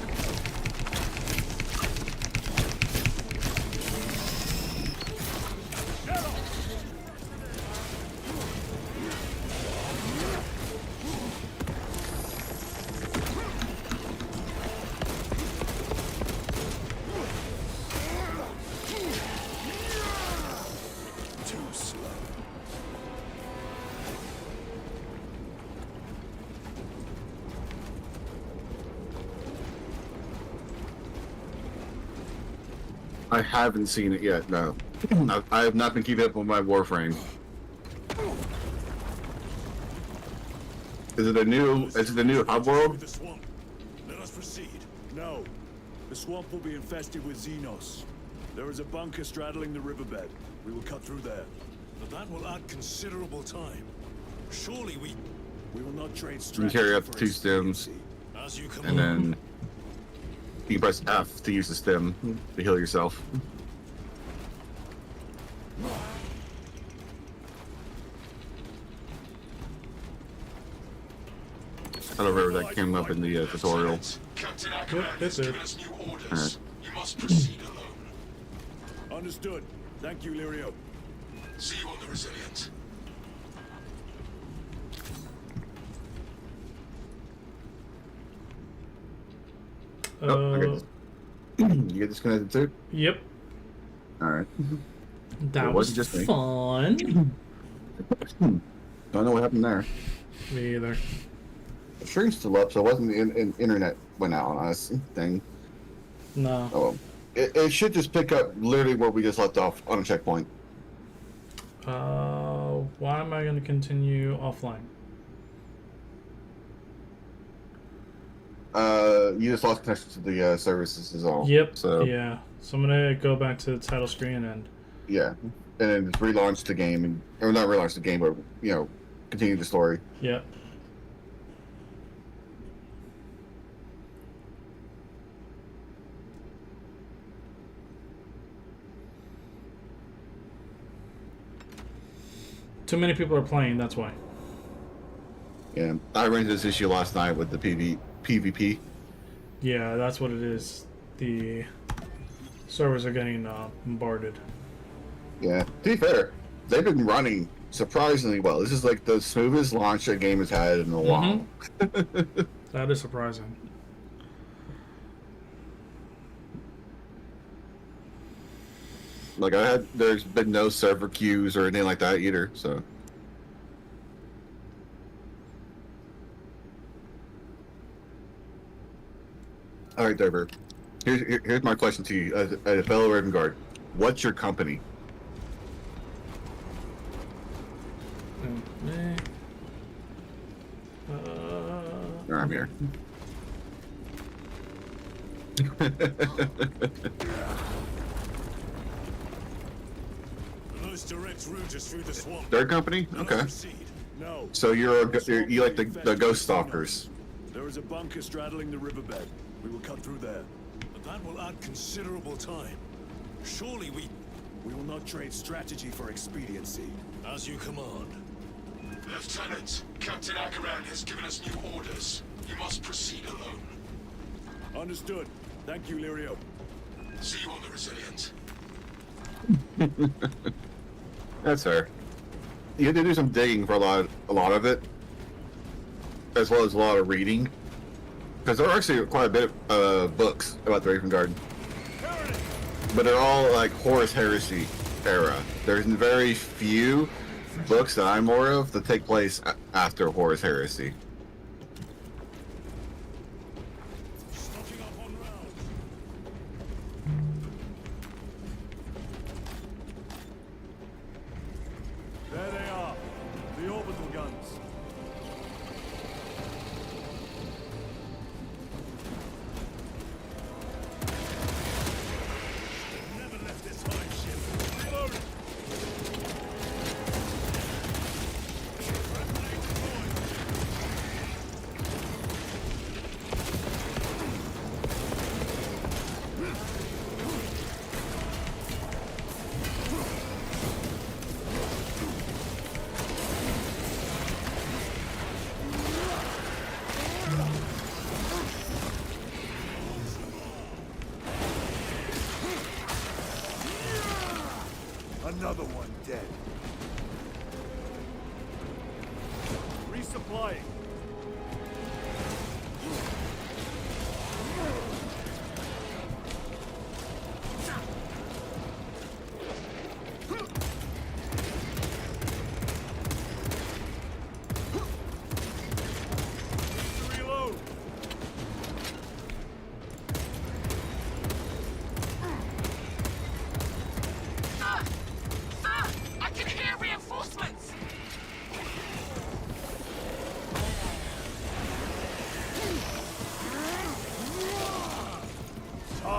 I haven't seen it yet. No, I have not been keeping up with my Warframe. Is it a new? Is it a new hub world? The swamp. Let us proceed. No. The swamp will be infested with Xenos. There is a bunker straddling the riverbed. We will cut through there. But that will add considerable time. Surely we... We will not trade You can strategy carry up for to 2 stems, expediency. As you come and then you can press F to use the stem to heal yourself. I don't remember that came up in the tutorial. Captain Yep, Ackerman that's has it. given us new orders. Alright. You must proceed alone. Understood. Thank you, Lirio. See you on the Resilient. Oh, I got you get disconnected too? Yep. Alright. That It was wasn't just me. fun. Don't know what happened there. Me either. The stream's still up, so it wasn't in internet went out on us thing. No. Oh, well. It should just pick up literally where we just left off on a checkpoint. Why am I going to continue offline? You just lost connection to the services is all. Yep. So Yeah. So I'm going to go back to the title screen and... yeah, and then just relaunch the game, and or not relaunch the game, but you know, continue the story. Yep. Too many people are playing, that's why. Yeah, I ran into this issue last night with the PvP. Yeah, that's what it is. The servers are getting bombarded. Yeah, to be fair, they've been running surprisingly well. This is like the smoothest launch a game has had in a while. That is surprising. Like there's been no server queues or anything like that either. So. All right, Dover. Here's my question to you, as a fellow Raven Guard. What's your company? I'm here. The most direct route is through the swamp. Third company? Let us Okay. proceed. No. So you like the Infested Ghost with Stalkers. Xenos. There is a bunker straddling the riverbed. We will cut through there. But that will add considerable time. Surely we... We will not trade strategy for expediency. As you command. Lieutenant, Captain Ackerman has given us new orders. You must proceed alone. Understood. Thank you, Lirio. See you on the Resilient. That's fair. You had to do some digging for a lot of it, as well as a lot of reading, because there are actually quite a bit of books about the Raven Guard, but they're all like Horus Heresy era. There's very few books that I'm aware of that take place after Horus Heresy. Stocking up on rounds. There they are. The orbital guns. Never left this hive ship. Reloading. Another one dead. Resupplying. Reload.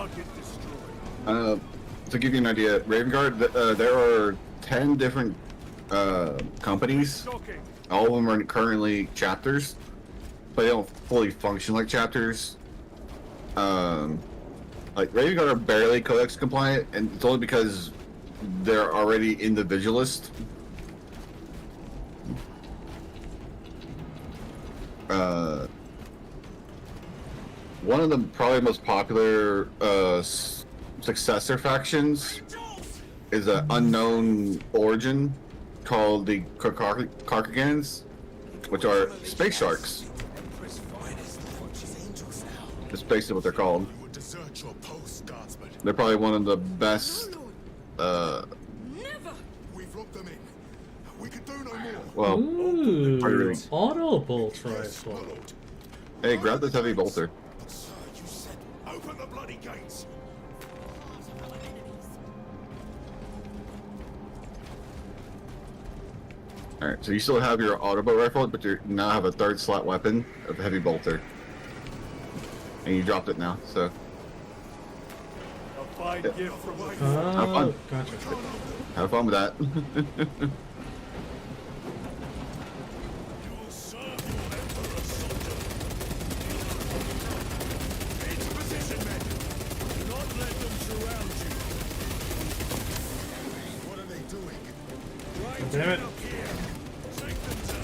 Target destroyed. To give you an idea, Raven Guard, there are 10 different companies. Shocking. All of them are currently chapters, but they don't fully function like chapters. Like Raven Guard are barely Codex compliant, and it's only because they're already individualist. One of the probably most popular successor factions is an unknown origin called the Karkagans, which are space sharks. That's basically what they're called. They're probably one of the best. Never. We've locked them in. We can do no more. Well, Ooh, really. auto bolt rifle. Hey, grab this heavy bolter. Sir, you said open the bloody gates. Alright, so you still have your auto bolt rifle, but you now have a third slot weapon of heavy bolter. And you dropped it now, so. A fine gift from my Have fun. Gotcha. Have fun with that. You'll serve your emperor, soldier. Into position, men. Do not let them surround you. What are they doing? Right Damn it. up here. Take them down.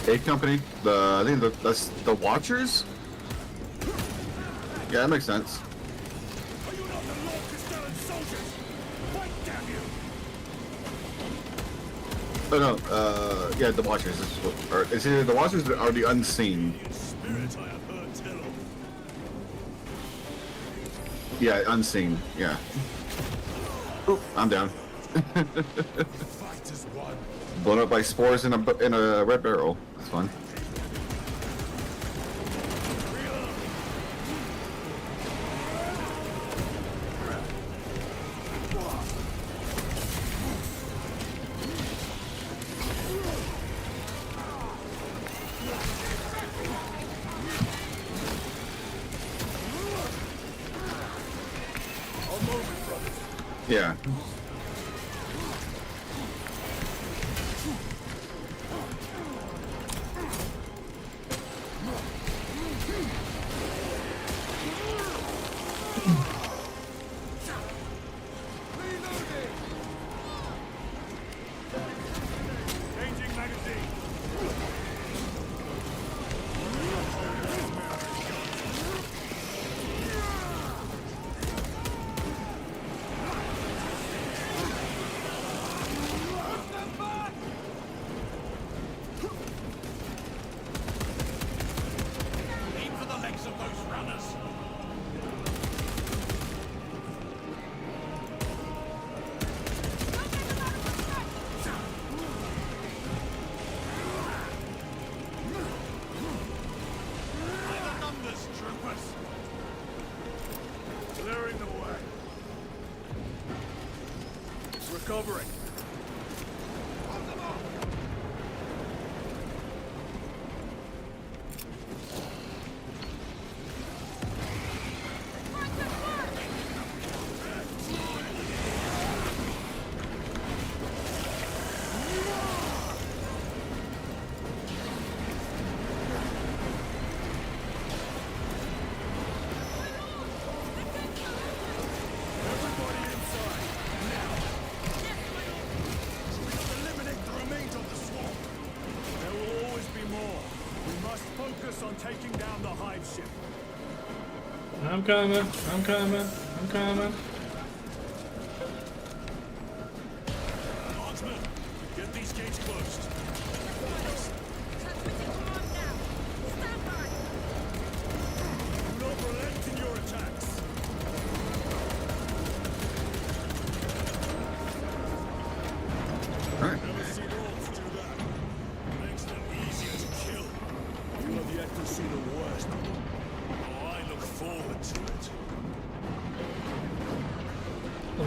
Eighth Company, I think that's the Watchers? Yeah, that makes sense. Are you not the Lord Castellan soldiers? Fight, damn you! Oh no, yeah, the Watchers. It's either the Watchers or the Unseen. In spirit, I have heard tell of. Yeah, Unseen, yeah. Oop, I'm down. Fight as one. Blown up by spores in a red barrel. That's fun. Yeah. Changing magazine. Aim for the legs of those runners. By the numbers, troopers. Clearing the way. Recovering. Everybody inside, now! We must eliminate the remains of the swamp! There will always be more. We must focus on taking down the hive ship. I'm coming. I'm coming. I'm coming. Marksman, get these gates closed. Transmitting command now. Stand by. Do not relent in your attacks. Alright. Never seen orcs do that. Makes them easier to kill. You have yet to see the worst. Oh, I look forward to it.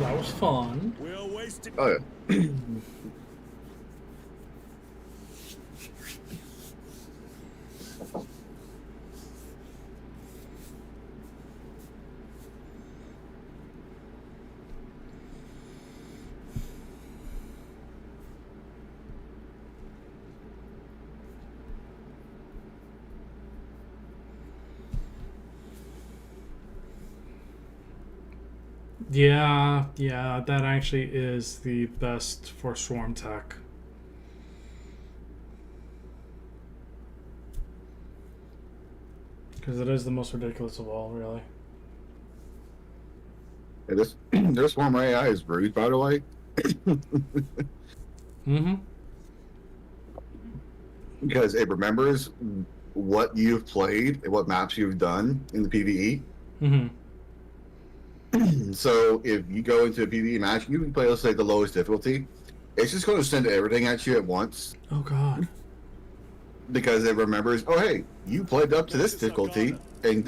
That was fun. We're wasting. Oh yeah. Yeah, that actually is the best for swarm tech. Because it is the most ridiculous of all, really. Hey, this Swarm AI is bruised, by the way. Mm-hmm. Because it remembers what you've played and what maps you've done in the PvE. Mm-hmm. So if you go into a PvE match, you can play, let's say, the lowest difficulty. It's just going to send everything at you at once. Oh god. Because it remembers, oh hey, you played up to this difficulty and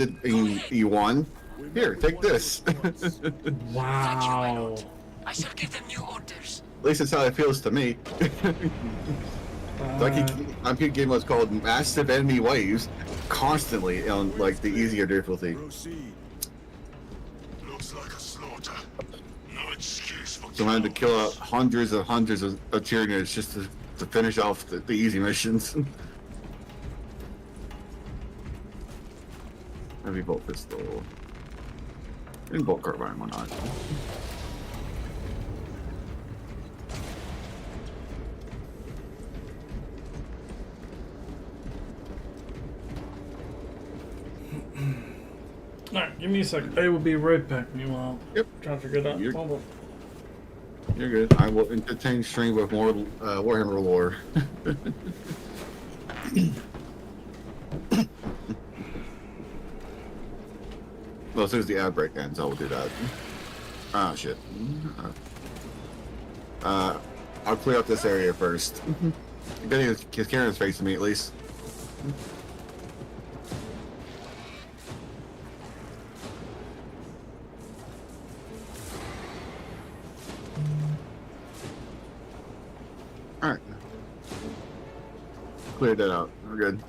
you won. Here, take this. Wow. I shall give them new orders. At least that's how it feels to me. So I keep getting what's called massive enemy waves constantly on like the easier difficulty. Proceed. Looks like a slaughter. No excuse for So I had to kill out hundreds of Tyranids just to finish off the easy missions. Heavy bolt pistol. And bolt carbine, why not? Alright, give me a second. I will be right back. Meanwhile, Yep. trying to figure it out. You're- Hold on. You're good. I will entertain stream with more Warhammer lore. Well, as soon as the ad break ends, I will do that. Ah, shit. I'll clear up this area first. Good thing Karen's facing me, at least. Alright. Cleared that out. We're good.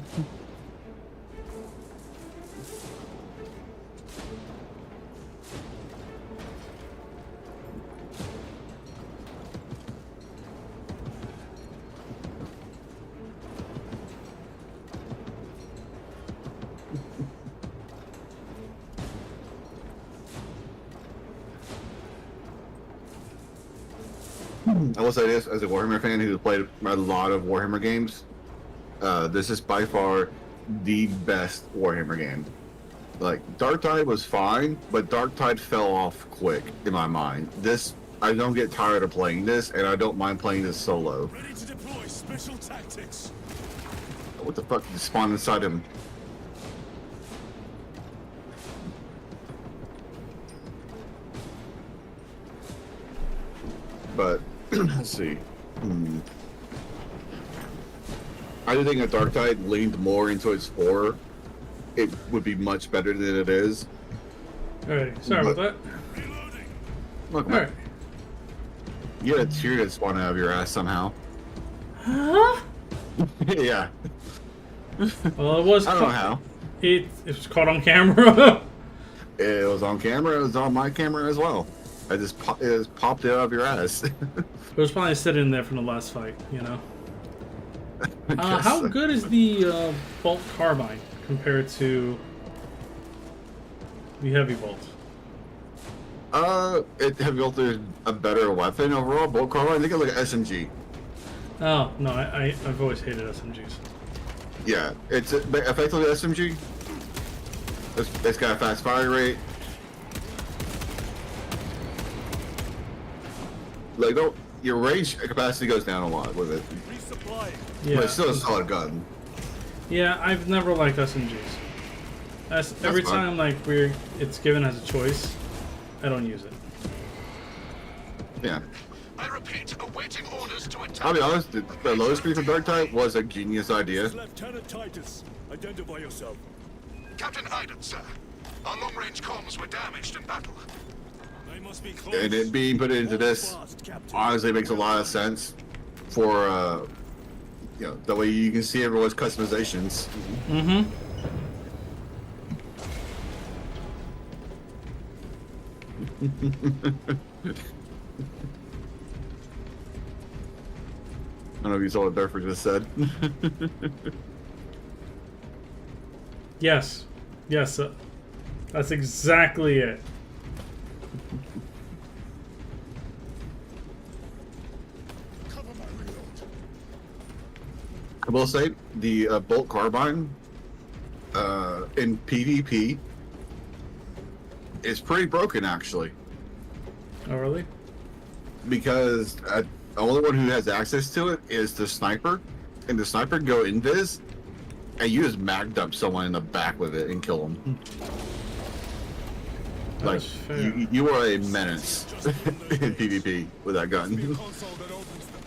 I will say this, as a Warhammer fan who's played a lot of Warhammer games, this is by far the best Warhammer game. Like, Darktide was fine, but Darktide fell off quick in my mind. This, I don't get tired of playing this, and I don't mind playing this solo. Ready to deploy special tactics. What the fuck just spawned inside him? But, let's see. I do think if Darktide leaned more into its core, it would be much better than it is. Alright, sorry about that. Look, Alright. you had a tear that spawned out of your ass somehow. Huh? Yeah. Well, it was. I don't know how. It was caught on camera. It was on camera. It was on my camera as well. It just popped it out of your ass. It was probably sitting there from the last fight, you know. I guess How so. good is the bolt carbine compared to the heavy bolt? Heavy bolt is a better weapon overall. Bolt carbine, I think it's like an SMG. Oh no, I've always hated SMGs. Yeah, it's effectively SMG. It's got a fast fire rate. Like, your range capacity goes down a lot with it, Resupply. Yeah. but it's still a solid gun. Yeah, I've never liked SMGs. Every fine. time like it's given as a choice, I don't use it. Yeah. I repeat, awaiting orders to attack. I'll be honest, the low speed for Darktide was a genius idea. Lieutenant Titus, identify yourself. Captain Iden, sir. Our long-range comms were damaged in battle. They must be close. And it being put into this honestly makes a lot of sense for you know, that way you can see everyone's customizations. Mm-hmm. I don't know if you saw what Durford just said. Yes. Yes. That's exactly it. Cover my reload. I will say the bolt carbine in PvP is pretty broken actually, Oh, really? because the only one who has access to it is the sniper, and the sniper can go invis, and you just mag dump someone in the back with it and kill them. Like That's fair. you are a menace in PvP with that gun. Console that opens them.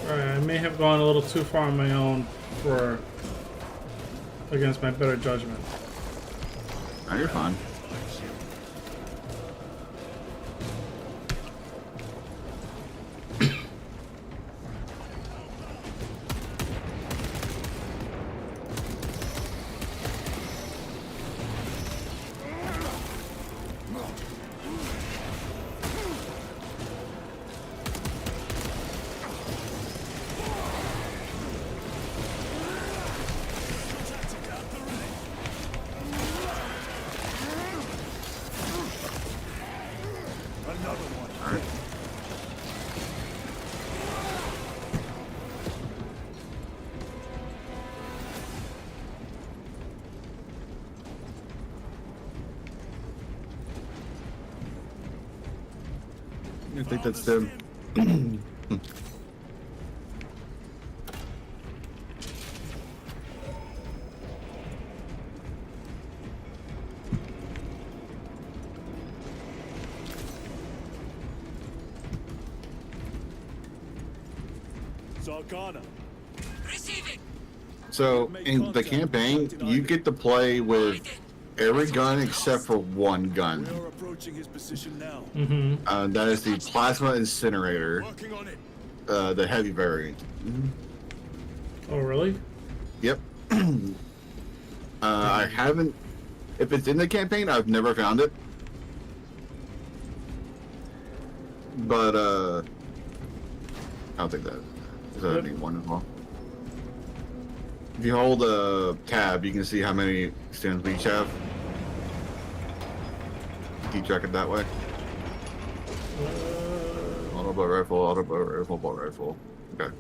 Alright, I may have gone a little too far on my own for against my better judgment. Oh, you're fine. Another one. All right. I think that's them. Zarkana. Receiving. So in the campaign, you get to play with every gun except for one gun. We are approaching his position now. Mm-hmm. That is the plasma incinerator, Working on it. the heavy variant. Oh, really? Yep. I haven't. If it's in the campaign, I've never found it. But I don't think that is that any one as well. If you hold a tab, you can see how many stands we each have. Keep track it that way. Auto bolt rifle. Okay.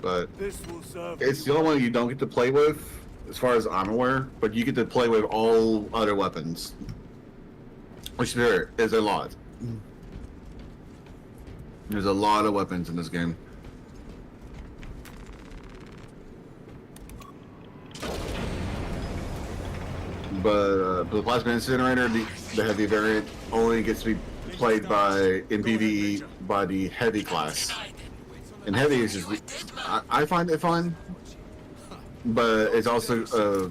But This will serve. it's the only one you don't get to play with, as far as I'm aware, but you get to play with all other weapons. Which there is a lot. There's a lot of weapons in this game. But the plasma incinerator, the heavy variant, only gets to be played by in PvE by the heavy class. And heavy is just, I find it fun, but it's also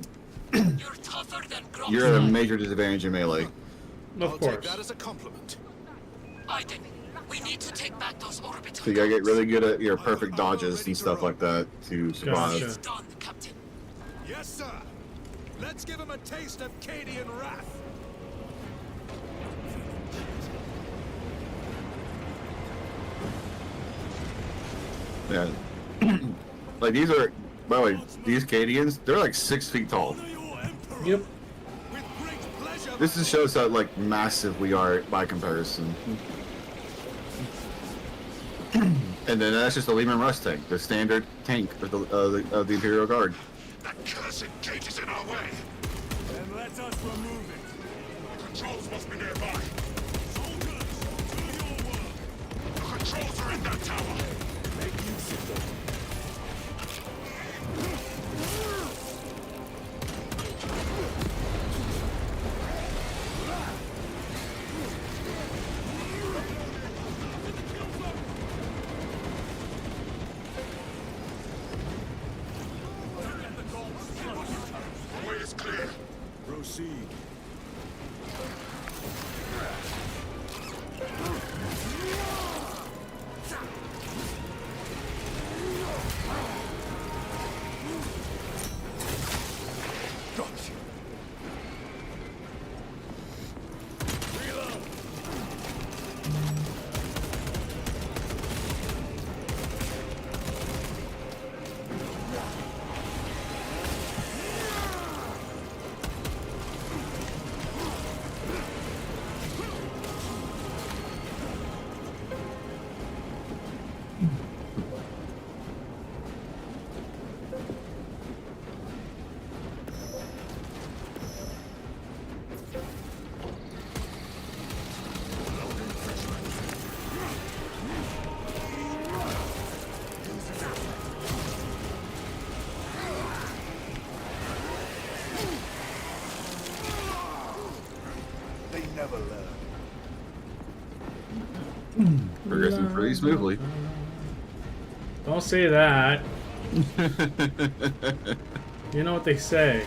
you're at a major disadvantage in melee. Of course. That as a compliment. Aiden, we need to take back those orbital So you gotta get really good at your perfect dodges and stuff like that to survive. Gotcha. done, Captain. Yes, sir. Let's give him a taste of Cadian wrath. Yeah. Like these are By the way, these Cadians, they're like 6 feet tall. Yep. This just shows how like massive we are by comparison. And then that's just the Lehman Russ tank, the standard tank of the Imperial Guard. That cursed gate is in our way. Then let us remove it. The controls must be nearby. Soldiers, do your work. The controls are in that tower. Make use of them. The way is clear. Proceed. They never learn. Progressing pretty smoothly. Don't say that. You know what they say.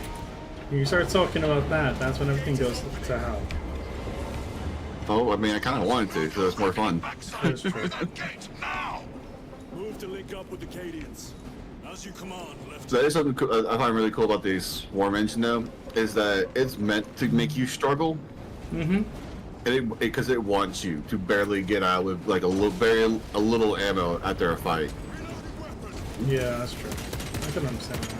You start talking about that, that's when everything goes to hell. Oh, I mean, I kind of wanted to, so it's more fun. That's true. That gate now. Move to link up with the Cadians. As you command, Lieutenant. So that is something I find really cool about the Swarm engine, though, is that it's meant to make you struggle. Mm-hmm. And because it wants you to barely get out with like a little ammo after a fight. Yeah, that's true. I can understand that.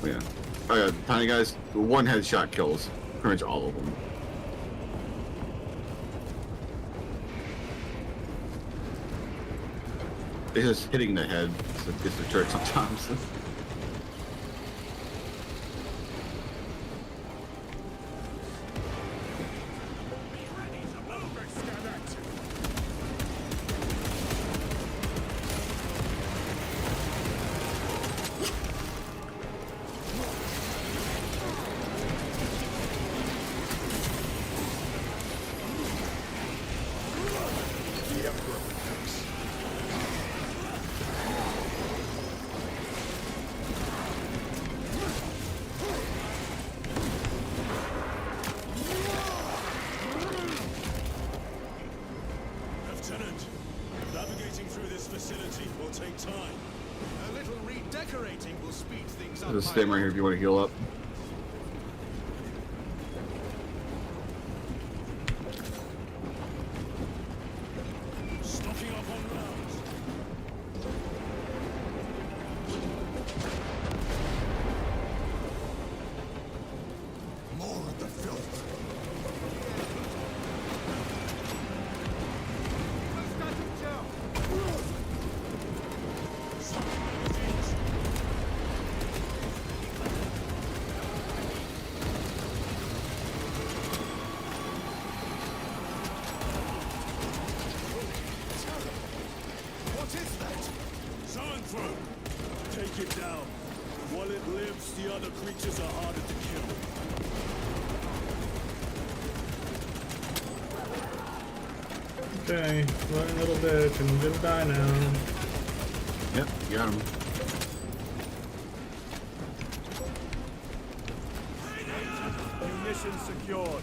Yeah. Oh yeah, tiny guys, one headshot kills pretty much all of them. It's just hitting the head. It's the trick sometimes. Lieutenant, navigating through this facility will take time. A little redecorating will speed things up. There's a stem right here if you want to heal up. Stocking up on rounds. More of the filth. What is that? Zoanthrope! Take it down. While it lives, the other creatures are harder to kill. Okay, run a little bit and it'll die now. Yep, you got him. Munitions secured.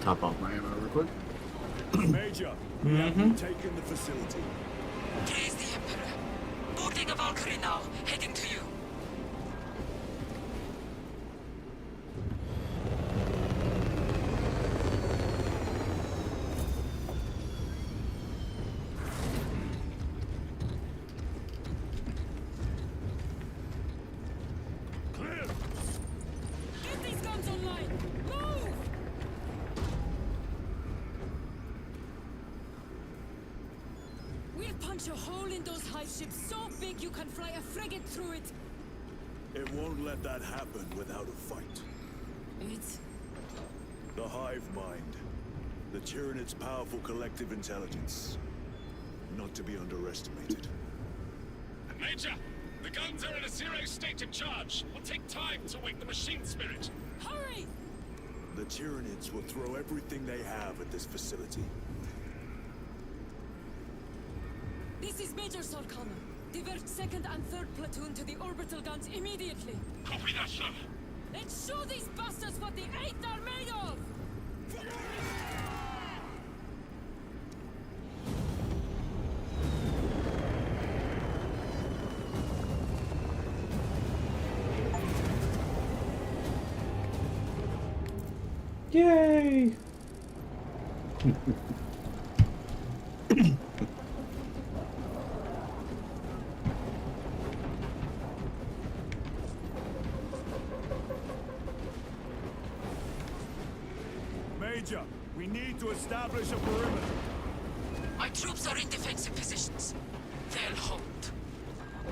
top off my ammo real quick. Major, we have taken the facility. Praise the Emperor. Boarding a Valkyrie now, heading to you. Clear! Get these guns online! Move! We'll punch a hole in those hive ships so big you can fly a frigate through it. It won't let that happen without a fight. It's... The hive mind. The Tyranid's powerful collective intelligence. Not to be underestimated. Major, the guns are in a zero state of charge. It will take time to wake the machine spirit. Hurry! The Tyranids will throw everything they have at this facility. This is Major Solcana. Divert 2nd and 3rd platoon to the orbital guns immediately. Copy that, sir. Let's show these bastards what the 8th are made of! Yay! Major, we need to establish a perimeter. My troops are in defensive positions. They'll hold.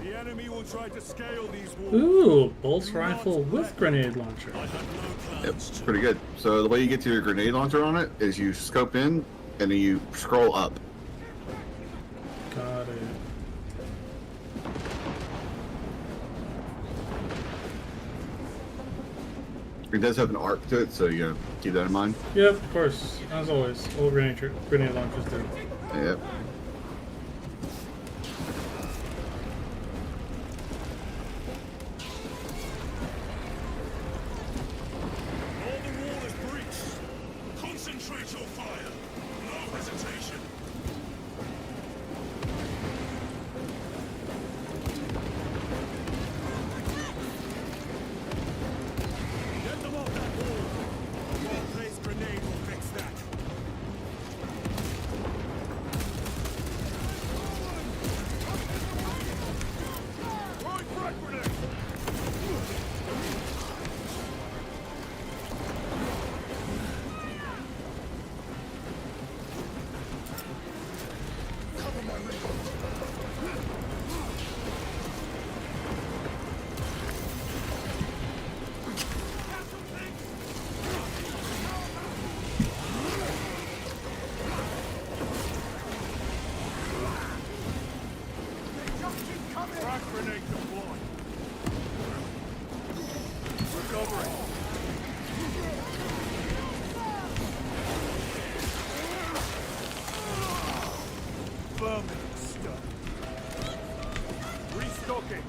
The enemy will try to scale these walls. Ooh, bolt rifle with grenade launcher. I have no Yep, plans to. pretty good. So the way you get to your grenade launcher on it is you scope in and then you scroll up. Got it. It does have an arc to it, so you know, keep that in mind. Yep, of course. As always, all grenade launchers do. Yep. All the wall is breached. Concentrate your fire. No hesitation. Get them off that wall. A well-placed grenade will fix that. Throwing frag grenade. Frag grenade deployed. Recovering. Vermin stuff. Restocking.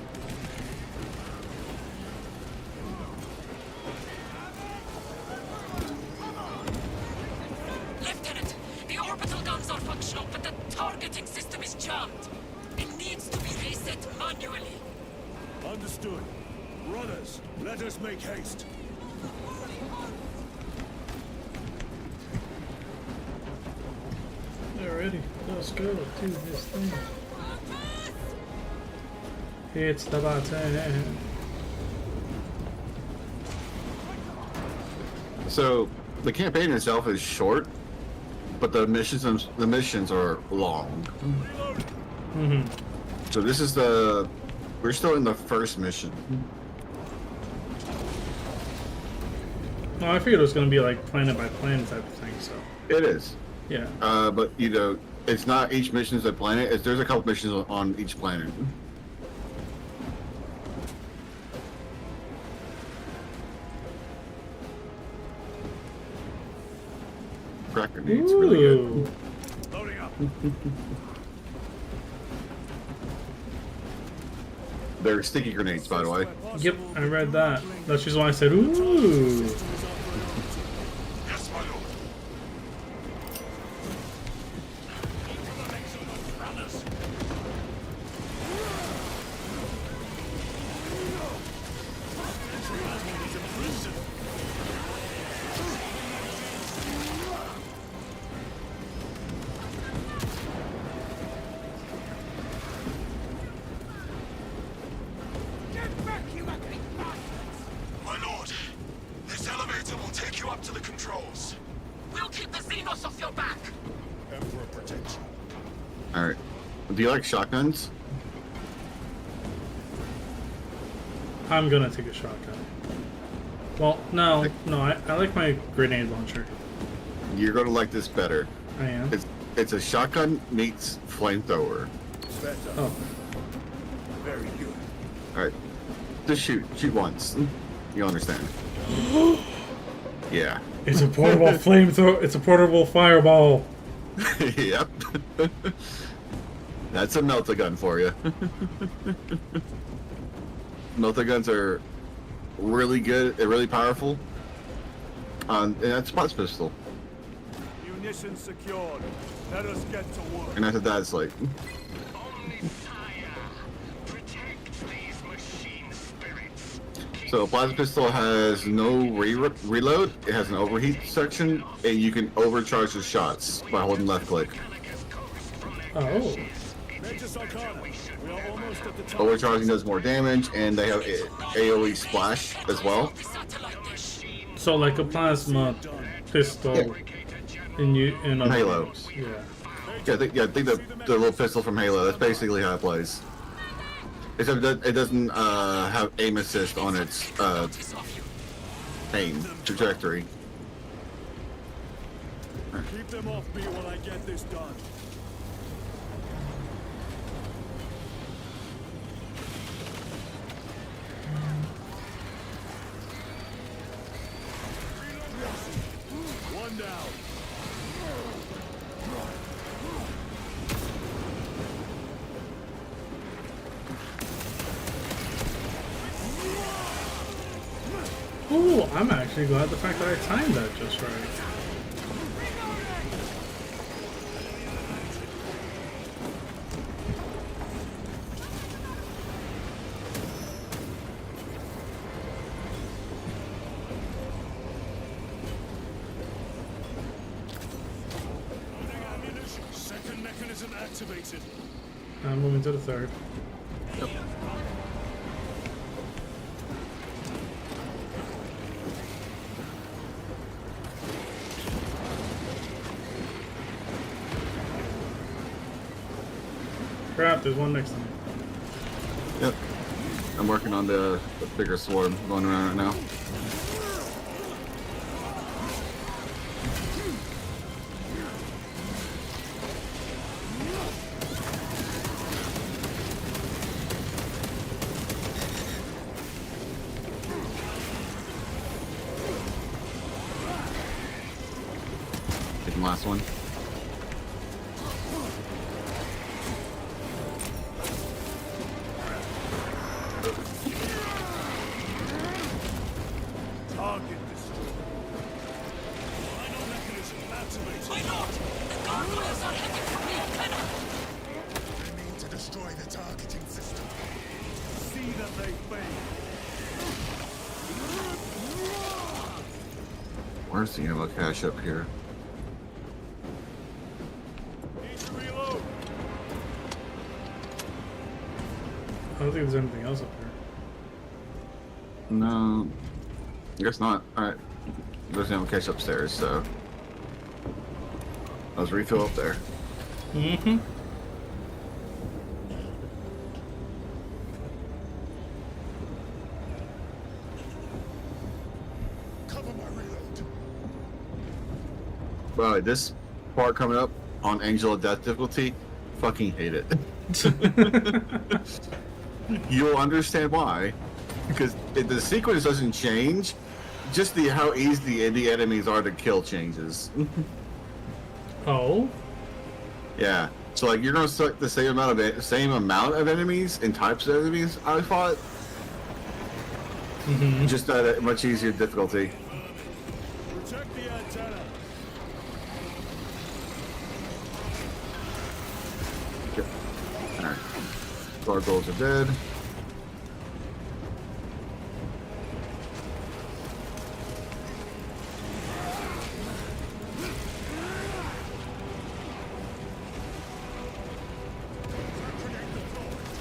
Lieutenant, the orbital guns are functional, but the targeting system is jammed. It needs to be reset manually. Understood. Brothers, let us make haste. Alrighty, let's go do this thing. It's the button. So the campaign itself is short, but the missions are long. Mm-hmm. So this is we're still in the first mission. No, I figured it was gonna be like planet by planet type of thing. So It is. yeah. But you know, it's not each mission is a planet. There's a couple missions on each planet. Crack grenades, really good. Ooh. Loading up. They're sticky grenades, by the way. Yep, I read that. That's just why I said ooh. Yes, my lord. you up to the controls. We'll keep the Xenos off your back. Emperor protect you. Alright. Do you like shotguns? I'm gonna take a shotgun. Well, no, I like my grenade launcher. You're gonna like this better. I am. It's a shotgun meets flamethrower. Better. Oh, Very good. Alright. Just shoot once. You understand. Yeah. it's a portable flamethrower. It's a portable fireball. Yep. That's a melt-a-gun for you. Melt-a-guns are really good, really powerful. And that's Pulse Pistol. Munitions secured. Let us get to work. And after that, it's like... So, a plasma pistol has no reload. It has an overheat section, and you can overcharge your shots by holding left click. Oh. Overcharging does more damage, and they have AoE splash as well. So like a plasma pistol in Halo. Yeah. Yeah, I think the little pistol from Halo. That's basically how it plays. Except that it doesn't have aim assist on its aim trajectory. Keep them off me while I get this done. One down. Oh, I'm actually glad the fact that I timed that just right. Second mechanism activated. I'm moving to the third. Yep. Crap, there's one next to me. Yep. I'm working on the bigger sword going around right now. Taking the last one. Target destroyed. Final mechanism activated. My lord! The gargoyles are heading for the antenna! I need to destroy the targeting system. See that they fail. Where's the ammo cache up here? Need to reload. I don't think there's anything else up here. No. I guess not. Alright. There's no cache upstairs, so. Let's refill up there. Mm-hmm. Cover my reload. Wow, this part coming up on Angel of Death difficulty, fucking hate it. You'll understand why. Because the sequence doesn't change, just how easy the enemies are to kill changes. Oh? Yeah. So like you're gonna select the same amount of enemies and types of enemies I fought. Mm-hmm. Just at a much easier difficulty. Protect the antenna. Alright. Gargoyles are dead.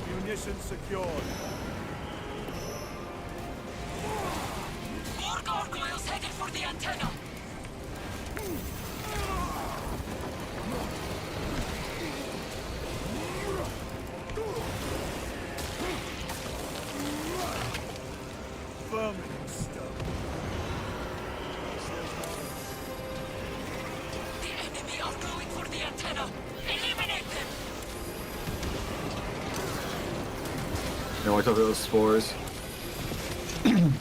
Munitions secured. More gargoyles headed for the antenna! the antenna! Eliminate them! Now watch out for those spores. The enemy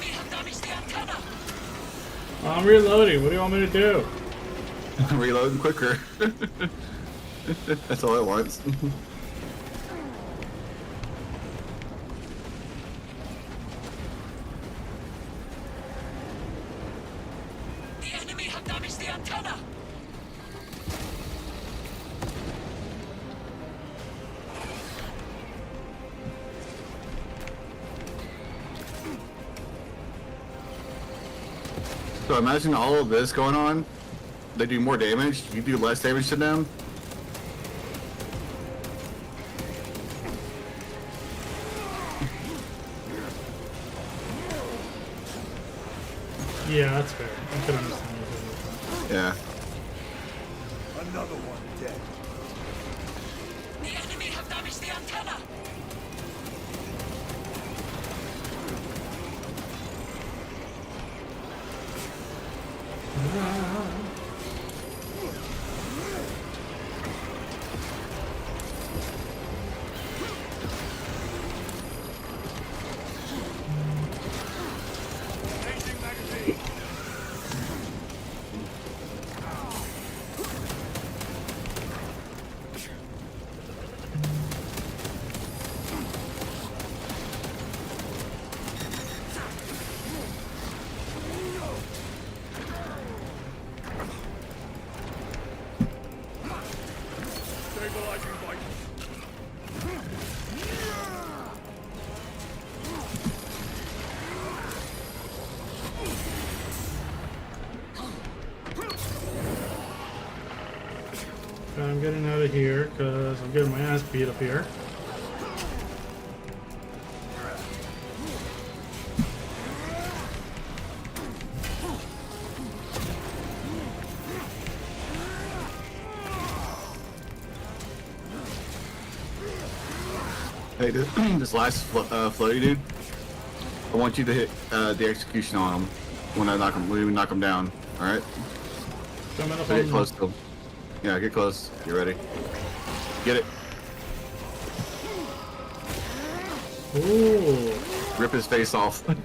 have damaged the antenna! I'm reloading. What do you want me to do? Reloading quicker. That's all it wants. The enemy have damaged the antenna! So imagine all of this going on. They do more damage. You do less damage to them. Yeah, that's fair. I can understand what you're Yeah. Another one dead. The enemy have damaged the antenna! I'm getting out of here because I'm getting my ass beat up here. Hey, this last floaty dude, I want you to hit the execution on him when we knock him down. All right? Coming up So on get close to him. Yeah, get close. Get ready. Get it. Ooh. Rip his face off. I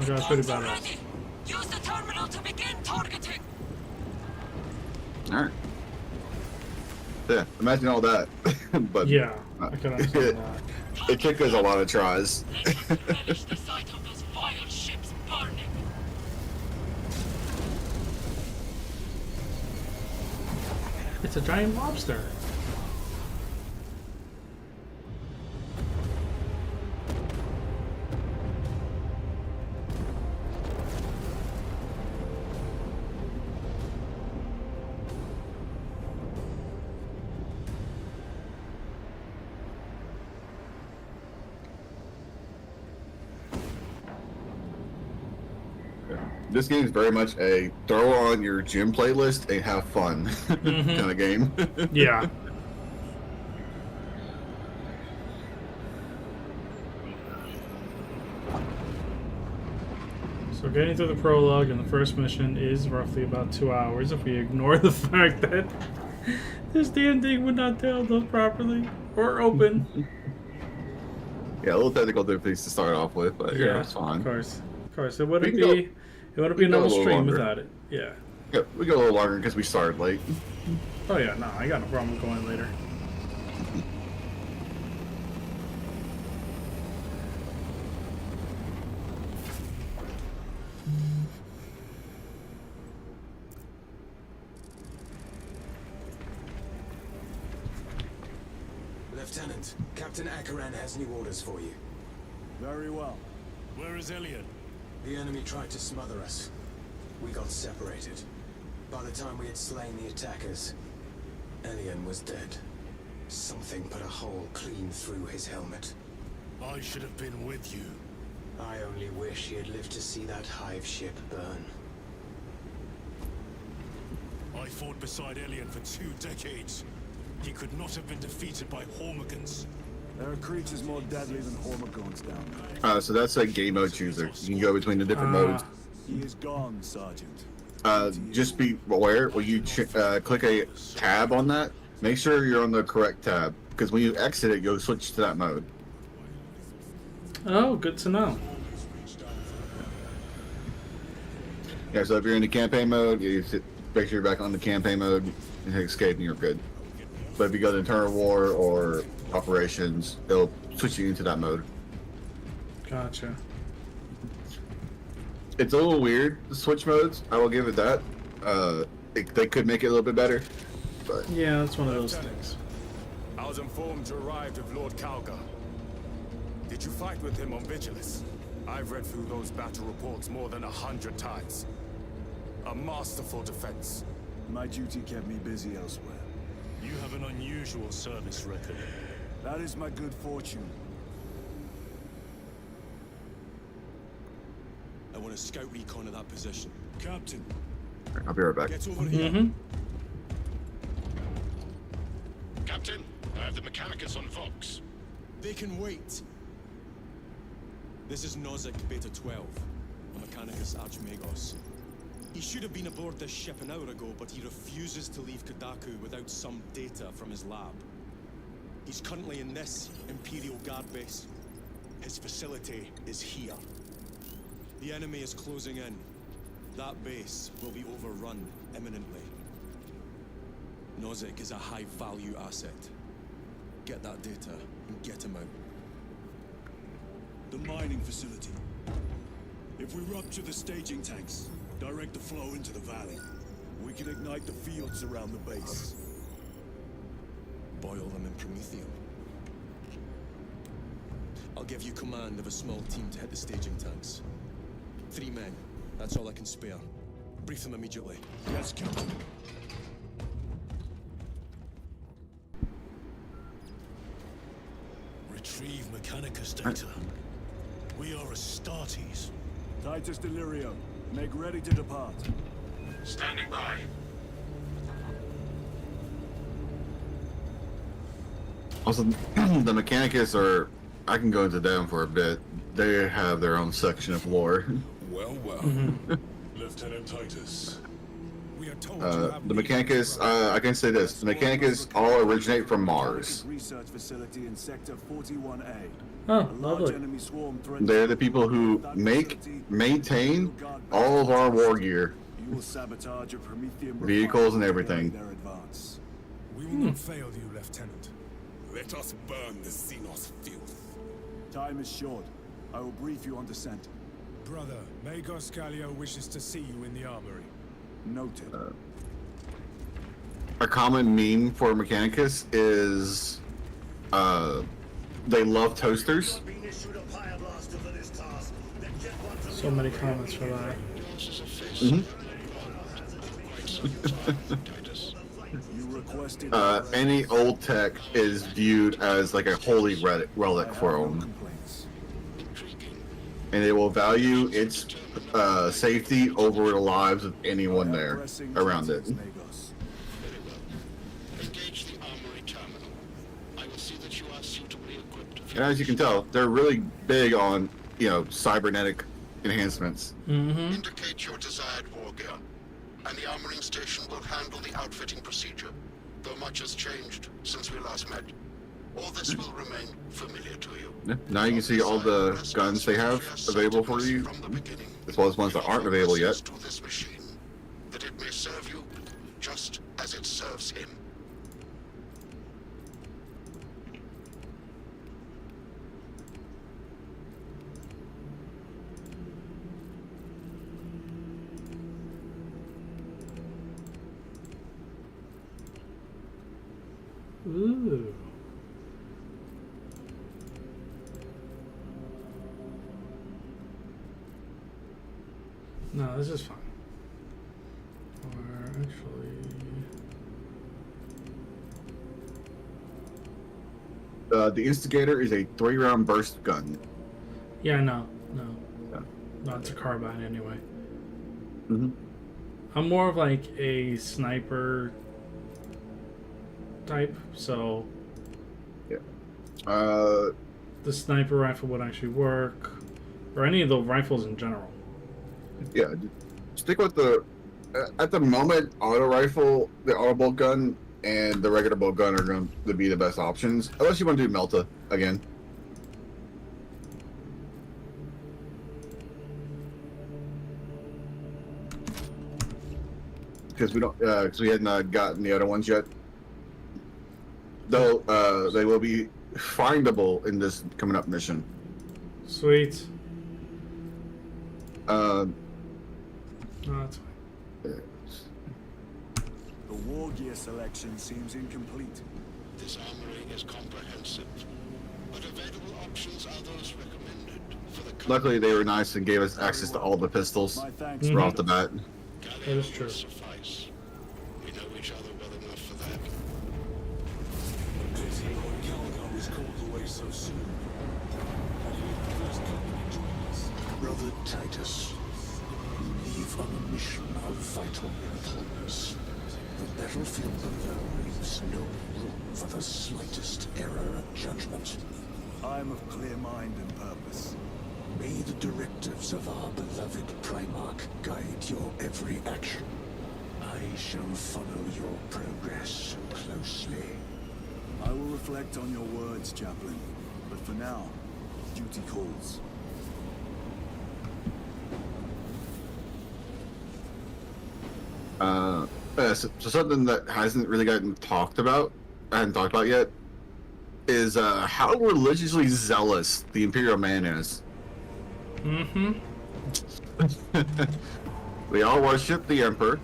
got pretty Guns are badass. ready! Use the terminal to begin targeting! All right. Yeah, imagine all that. But Yeah, I can understand that. it took us a lot of tries. Let's relish the sight of those vile ships burning! It's a giant lobster. This game is very much a throw on your gym playlist and have fun kind of game. Yeah. So getting through the prologue and the first mission is roughly about 2 hours if we ignore the fact that this damn thing would not download properly or open. Yeah, a little technical difficulties to start off with, but yeah, it's fine. Of course, it wouldn't We can be a normal little stream longer. without it. Yeah. Yeah, we go a little longer because we started late. Oh yeah, no, I got no problem with going later. Lieutenant, Captain Akaran has new orders for you. Very well. Where is Elliot? The enemy tried to smother us. We got separated. By the time we had slain the attackers, Elian was dead. Something put a hole clean through his helmet. I should have been with you. I only wish he had lived to see that hive ship burn. I fought beside Elian for 2 decades. He could not have been defeated by Hormigans. There are creatures more deadly than Hormigons down there. So that's a game mode chooser. You can go between the different modes. He is gone, Sergeant. Just be aware when you click a tab on that, make sure you're on the correct tab, because when you exit it, you'll switch to that mode. Oh, good to know. Yeah, so if you're in the campaign mode, you make sure you're back on the campaign mode and hit escape and you're good. But if you go to internal war or operations, it'll switch you into that mode. Gotcha. It's a little weird, the switch modes. I will give it that. They could make it a little bit better. But Yeah, that's one of those things. I was informed you arrived with Lord Calgar. Did you fight with him on Vigilus? I've read through those battle reports more than 100 times. A masterful defense. My duty kept me busy elsewhere. You have an unusual service record. That is my good fortune. I want a scout recon of that position. Captain, I'll be right back. get over here. Mm-hmm. Captain, I have the Mechanicus on Vox. They can wait. This is Nozick Beta 12, a Mechanicus Archmagos. He should have been aboard this ship an hour ago, but he refuses to leave Kadaku without some data from his lab. He's currently in this Imperial Guard base. His facility is here. The enemy is closing in. That base will be overrun imminently. Nozick is a high-value asset. Get that data and get him out. The mining facility. If we rupture the staging tanks, direct the flow into the valley, we can ignite the fields around the base. Boil them in Promethium. I'll give you command of a small team to hit the staging tanks. 3 men. That's all I can spare. Brief them immediately. Yes, Captain. Retrieve Mechanicus data. We are Astartes. Titus Delirio, make ready to depart. Standing by. Also, the Mechanicus are... I can go into them for a bit. They have their own section of lore. Well, well. Lieutenant Titus. We are told The Mechanicus, I can say this. The Mechanicus all originate from Mars. Research facility in Sector 41A. Oh, A large lovely. enemy swarm threatens They're the people who maintain all of our war gear, You will sabotage your Promethium vehicles and refinery everything. during their advance. We will not fail you, Lieutenant. Let us burn the Xenos filth. Time is short. I will brief you on descent. Brother, Magos Scalio wishes to see you in the armory. Noted. A common meme for Mechanicus is, they love toasters. So many comments for that. You requested Any old tech is viewed as like a holy relic for them, complaints. and they will value its safety over the lives of anyone there Pressing around it. Titus Magos. Engage the armory terminal. I will see that you are suitably equipped. And as you can tell, they're really big on, cybernetic enhancements. Indicate your desired war gear, and the armoring station will handle the outfitting procedure, though much has changed since we last met. All this will remain familiar to you. Yeah. Now you can see all the guns they have available for you, From the beginning, as well as ones that aren't available yet. to this machine, that it may serve you just as it serves him. Ooh. No, this is fine. Or actually... The Instigator is a 3-round burst gun. Yeah, no. Yeah. No, it's a carbine anyway. Mm-hmm. I'm more of like a sniper type, so Yeah. the sniper rifle would actually work, or any of the rifles in general. Yeah, stick with the. At the moment, auto rifle, the auto bolt gun, and the regular bolt gun are going to be the best options, unless you want to do Melta again. Because we don't, because we hadn't gotten the other ones yet. Though they will be findable in this coming up mission. Sweet. Uh, Oh, that's fine. The war gear selection seems incomplete. This armory is comprehensive, but available options are those recommended for the luckily, they were nice and gave us access to all the pistols My thanks. right off the bat. That is true. Suffice. We know each other well enough for that. Pity Lord Calgar was called away so soon. Had he been the first company joined us? Brother Titus, you leave on a mission of vital importance. The battlefield below leaves no room for the slightest error of judgment. I'm of clear mind and purpose. May the directives of our beloved Primarch guide your every action. I shall follow your progress closely. I will reflect on your words, Chaplain. But for now, duty calls. So something that hasn't really gotten talked about, I hadn't talked about yet, is how religiously zealous the Imperial Man is. Mm-hmm. They all worship the Emperor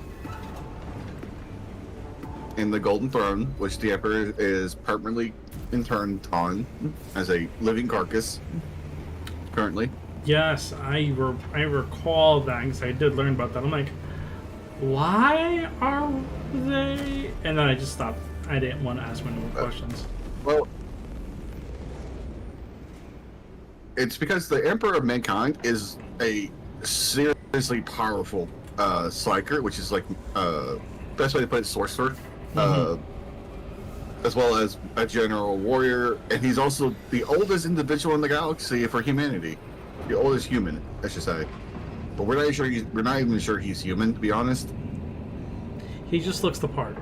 in the Golden Throne, which the Emperor is permanently interned on as a living carcass currently. Yes, I recall that because I did learn about that. I'm like, why are they? And then I just stopped. I didn't want to ask many more questions. Well, it's because the Emperor of Mankind is a seriously powerful psyker, which is like best way to put it, sorcerer, as well as a general warrior, and he's also the oldest individual in the galaxy for humanity, the oldest human, I should say. But we're not even sure he's human, to be honest. He just looks the part.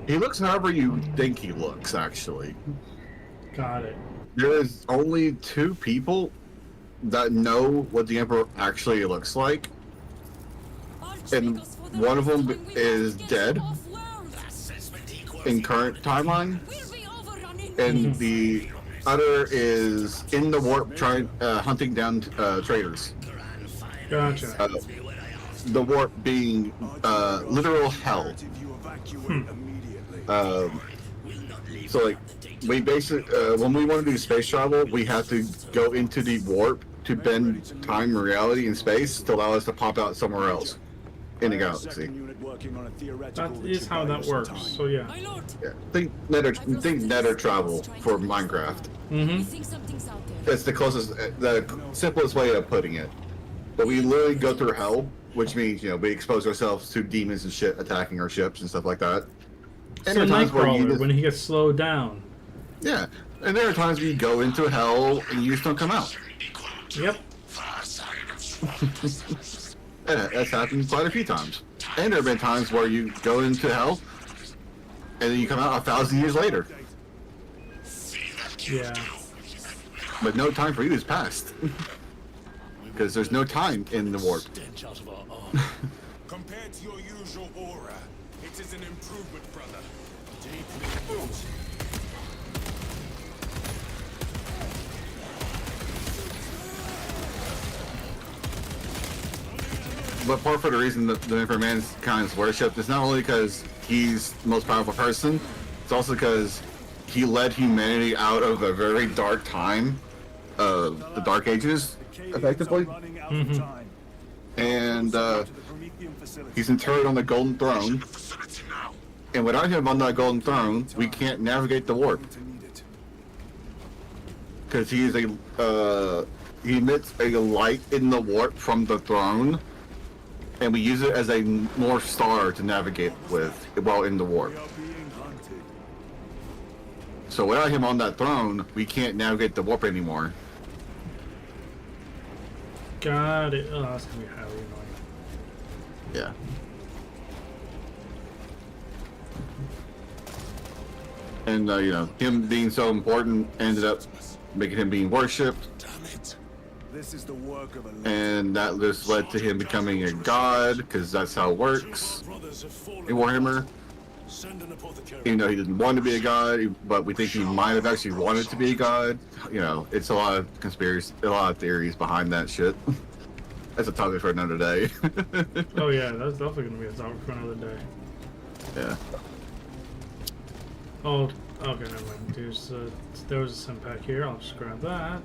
He looks however you think he looks, actually. Got it. There is only 2 people that know what the Emperor actually looks like, and one of them is dead in current timeline, and the other is in the warp trying hunting down traitors. Gotcha. The warp being literal hell. So like, we basically when we want to do space travel, we have to go into the warp to bend time and reality in space to allow us to pop out somewhere else in the galaxy. That is how that works. So yeah. Yeah. Think nether travel for Minecraft. Mm-hmm. That's the closest, the simplest way of putting it. But we literally go through hell, which means, we expose ourselves to demons and shit attacking our ships and stuff like that. And So there are times where Nightcrawler, when he gets slowed down. yeah, and there are times where you go into hell and you just don't come out. Yep. Yeah, that's happened quite a few times. And there have been times where you go into hell and then you come out 1,000 years later. Yeah. But no time for you is passed. Because there's no time in the warp. Compared to your usual aura, it is an improvement, brother. Deeply improved. But part for the reason that the Emperor Mankind is worshipped is not only because he's the most powerful person, it's also because he led humanity out of a very dark time of the Dark Ages, effectively. Mm-hmm. And he's interred on the Golden Throne. And without him on that Golden Throne, we can't navigate the warp. Because he emits a light in the warp from the throne, and we use it as a North Star to navigate with while in the warp. So without him on that throne, we can't navigate the warp anymore. Got it. Oh, that's gonna be highly annoying. Yeah. And you know, him being so important ended up making him being worshipped. Damn it. This is the work of a And that just led to him becoming a god, because that's how it works Brothers have fallen. in Warhammer. Send an apothecary. Even though he didn't want to be a god, but we think he might have actually wanted to be a god. You know, it's a lot of conspiracy, a lot of theories behind that shit. That's a topic for another day. Oh yeah, that's definitely gonna be a topic for another day. Yeah. Oh, okay, never mind. There was a sim pack here. I'll just grab that.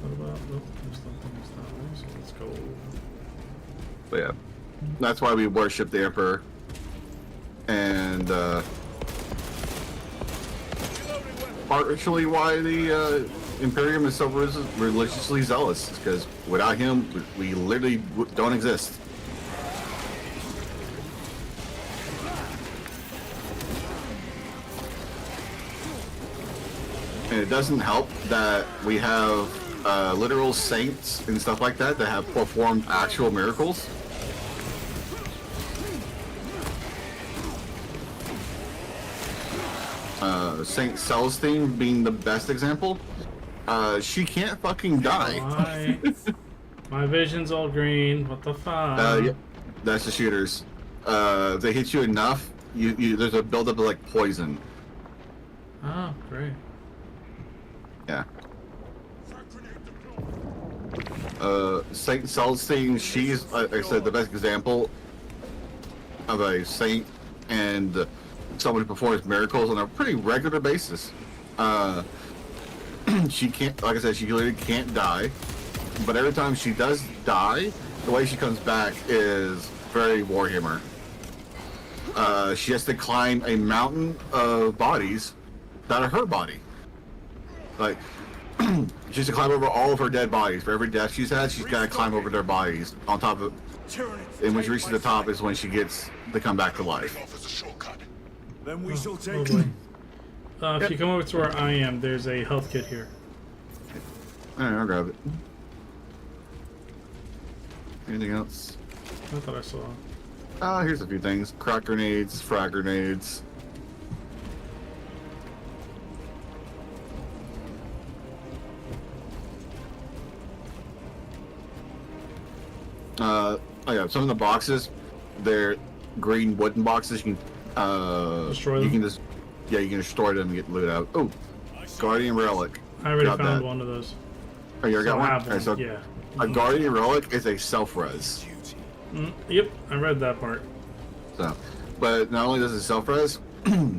What about? Nope, there's nothing else that way. So let's go. But yeah, that's why we worship the Emperor. And partially why the Imperium is so religiously zealous, because without him, we literally don't exist. And it doesn't help that we have literal saints and stuff like that have performed actual miracles. Saint Celestine being the best example. She can't fucking die. My vision's all green. What the fuck? Yeah, that's the shooters. If they hit you enough, there's a buildup of like poison. Oh, great. Yeah. Saint Celestine, she's, like I said, the best example of a saint and someone who performs miracles on a pretty regular basis. She can't, like I said, she literally can't die. But every time she does die, the way she comes back is very Warhammer. She has to climb a mountain of bodies that are her body. Like, she has to climb over all of her dead bodies. For every death she's had, she's got to climb over their bodies on top of. And when she reaches the top is when she gets to come back to life. Then we shall take boy. If you come over to where I am, there's a health kit here. Alright, I'll grab it. Anything else? I thought I saw. Here's a few things. Crack grenades, frag grenades. Oh yeah, some of the boxes, they're green wooden boxes. You can destroy them? You can just, yeah, you can destroy them and get loot out. Oh, Guardian Relic. I already Got found that. one of those. Oh, you already So got I one? have one, Alright, so yeah. a Guardian Relic is a self-res. Yep, I read that part. So, but not only does it self-res,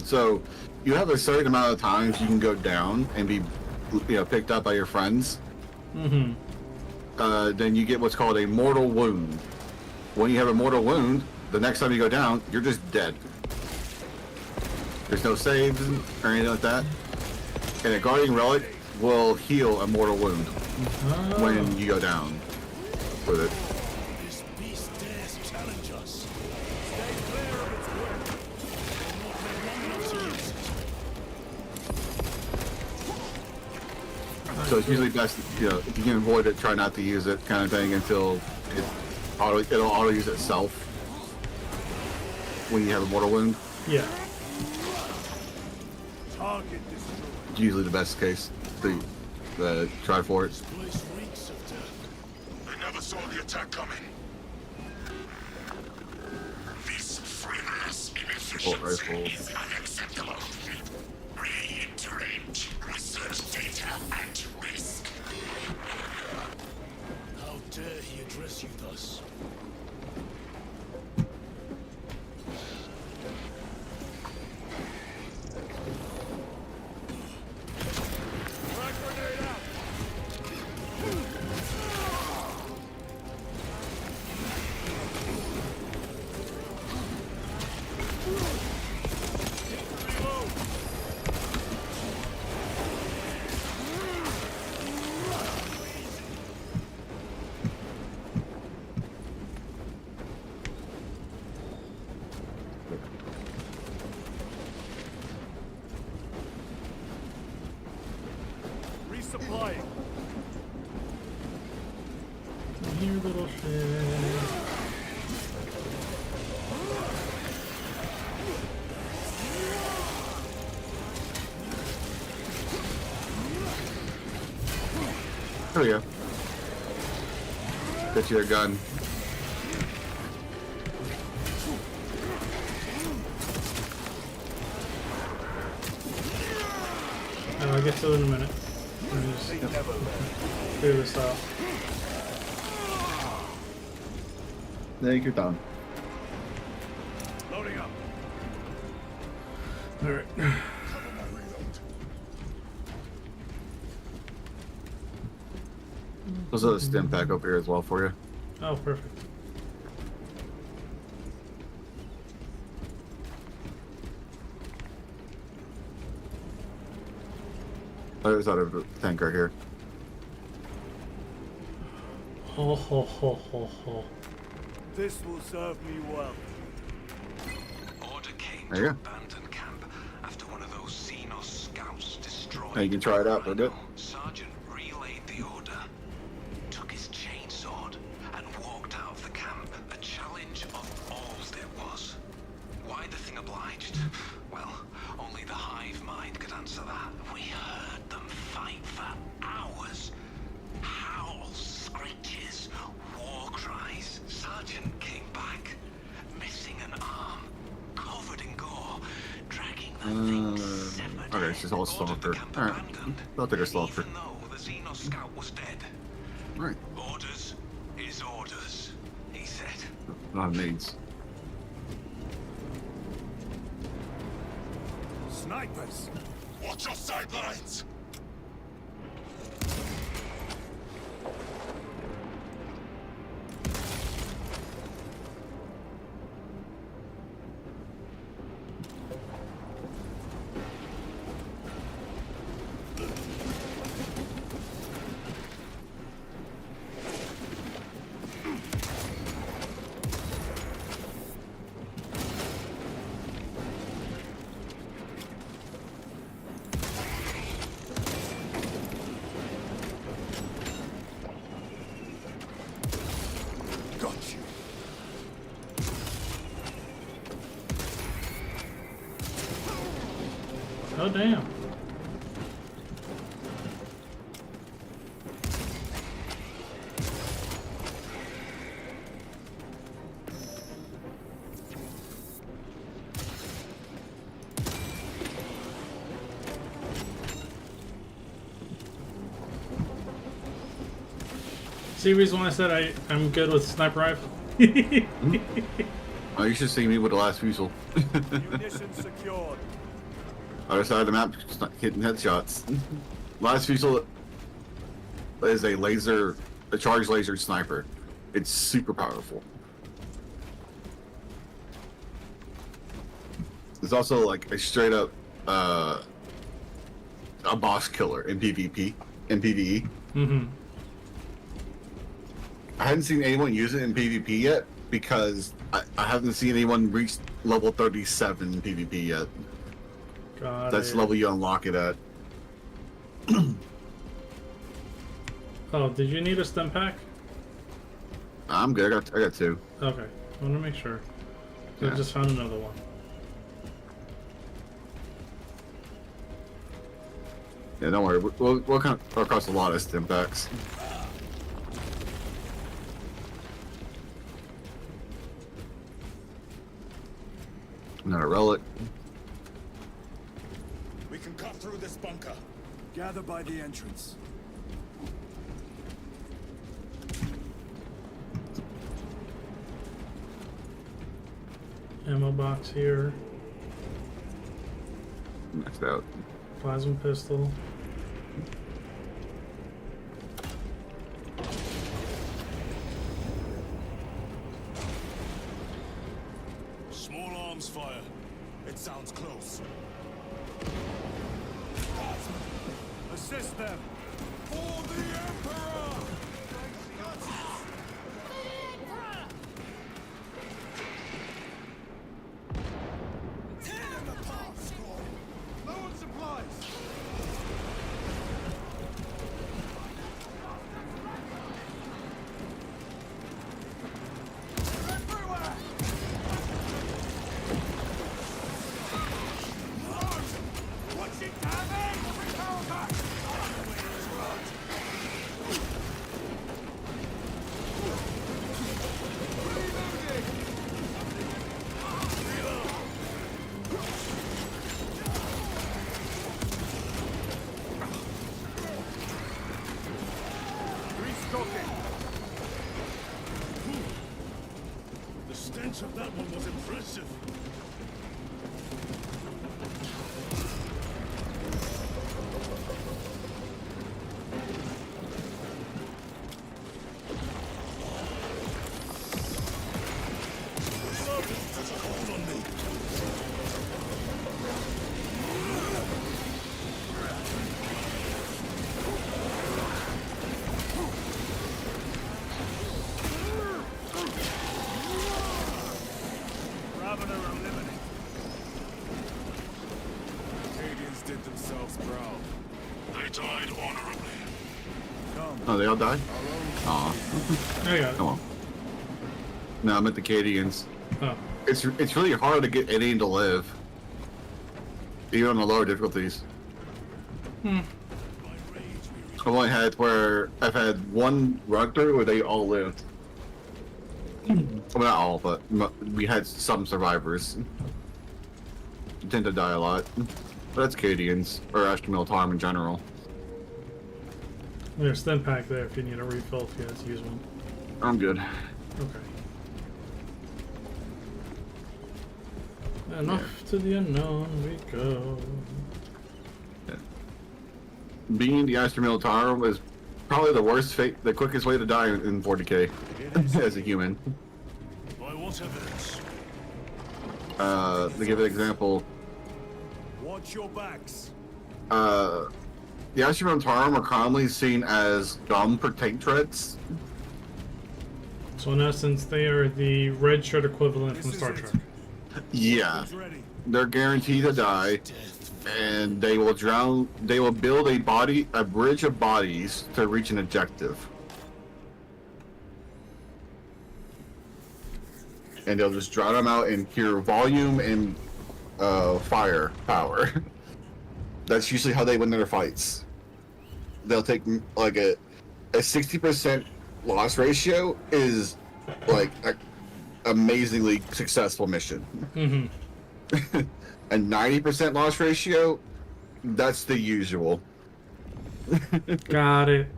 so you have a certain amount of times you can go down and be, picked up by your friends. Mm-hmm. Then you get what's called a mortal wound. When you have a mortal wound, the next time you go down, you're just dead. There's no saves or anything like that. And a Guardian Relic will heal a mortal wound when you go down with it. This beast dares challenge us. Stay clear of its work. We'll not live long enough to use it. So it's usually best, if you can avoid it, try not to use it, kind of thing, until it'll auto use itself when you have a mortal wound. Yeah. target destroyed. It's usually the best case to try for it. Place reeks of death. They never saw the attack coming. This frivolous inefficiency is unacceptable. Reiterate research data at risk. How dare he address you thus? Resupplying. Here, little shit. There we go. Get you a gun. I'll get to it in a minute. Let me just clear this off. Take your time. Loading up. Alright. There's a stim pack up here as well for you. Oh, perfect. There's another tank right here. Ho ho ho ho ho. This will serve me well. Order came There you to go. abandon camp after one of those Xenos scouts destroyed. Now you can try it out for a bit. Sergeant relayed the order, took his chainsword, and walked out of the camp. A challenge of all there was. Why the thing obliged? Well, only the hive mind could answer that. We heard them fight for hours. Howls, screeches, war cries. Sergeant came back, missing an arm, covered in gore, dragging the thing's severed Okay, she's all head. stalker. Ordered the camp Alright. abandoned. I'll take her stalker. Even though the Xenos scout was dead. Right. Orders is orders, he said. Not needs. Snipers. Watch your sidelines! Got you. Oh damn. See the reason why I said I'm good with sniper rifle? Oh, you should see me with the last fusil. Munitions secured. Other side of the map, just not hitting headshots. Last fusil is a charged laser sniper. It's super powerful. It's also like a straight up a boss killer in PvP, in PvE. Mm-hmm. I haven't seen anyone use it in PvP yet because I haven't seen anyone reach level 37 in PvP yet. That's the level you unlock it at. Oh, did you need a stim pack? I'm good. I got two. Okay, I want to make sure. I Yeah. just found another one. Yeah, don't worry. We'll come across a lot of stim packs. Another relic. We can cut through this bunker. Gather by the entrance. Ammo box here. Maxed out. Plasma pistol. Small arms fire. It sounds close. Assist them. For the Emperor! Load supplies. The stench of that one was impressive. Did themselves proud. They died honorably. Oh, they all died? Aw. I got it. Come on. No, I'm at the Cadians. Oh. It's really hard to get anyone to live. Even on the lower difficulties. I've only had one run through where they all lived. Well, not all, but we had some survivors. They tend to die a lot. But that's Cadians, or Astra Militarum in general. There's stim pack there if you need a refill if you have to use one. I'm good. Okay. And off to the unknown we go. Yeah. Being the Astra Militarum is probably the worst fate, the quickest way to die in 40k as a human. By what evidence? To give an example, Watch your backs. the Astra Militarum are commonly seen as gum for tank treads. So in essence, they are the red shirt equivalent from Star Trek. Yeah, they're guaranteed to die, and they will drown. They will build a bridge of bodies to reach an objective, and they'll just drown them out in pure volume and fire power. That's usually how they win their fights. They'll take like a 60% loss ratio is like a amazingly successful mission. Mm-hmm. A 90% loss ratio, that's the usual. Got it.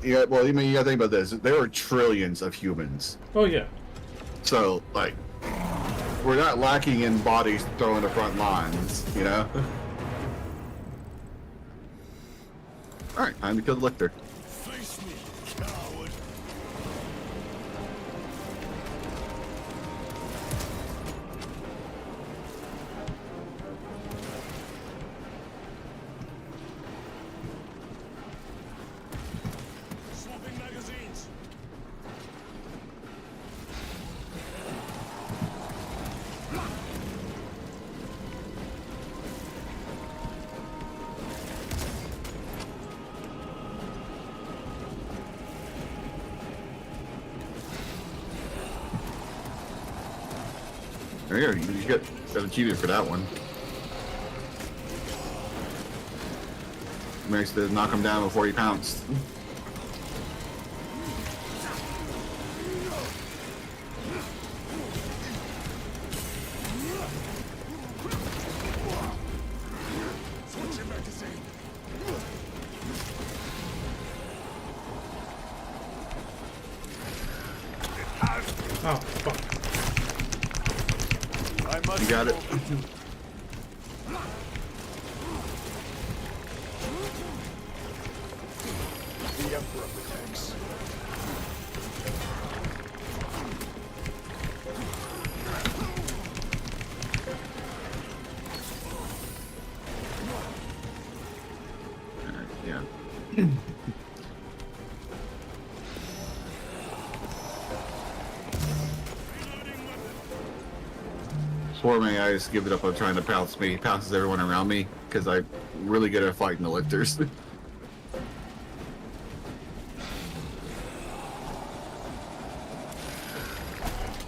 Yeah. Well, I mean, you gotta think about this. There are trillions of humans. Oh yeah. So, like, we're not lacking in bodies to throw in the front lines, you know? Alright, time to kill the Lictor. Face me, coward. Swapping magazines. There you go. You got achievement for that one. Managed to knock him down before he pounced. Switching magazine. Oh fuck. I must You got it. The Emperor protects. Yeah. Before me, I just give it up on trying to pounce me. He pounces everyone around me because I'm really good at fighting the lifters.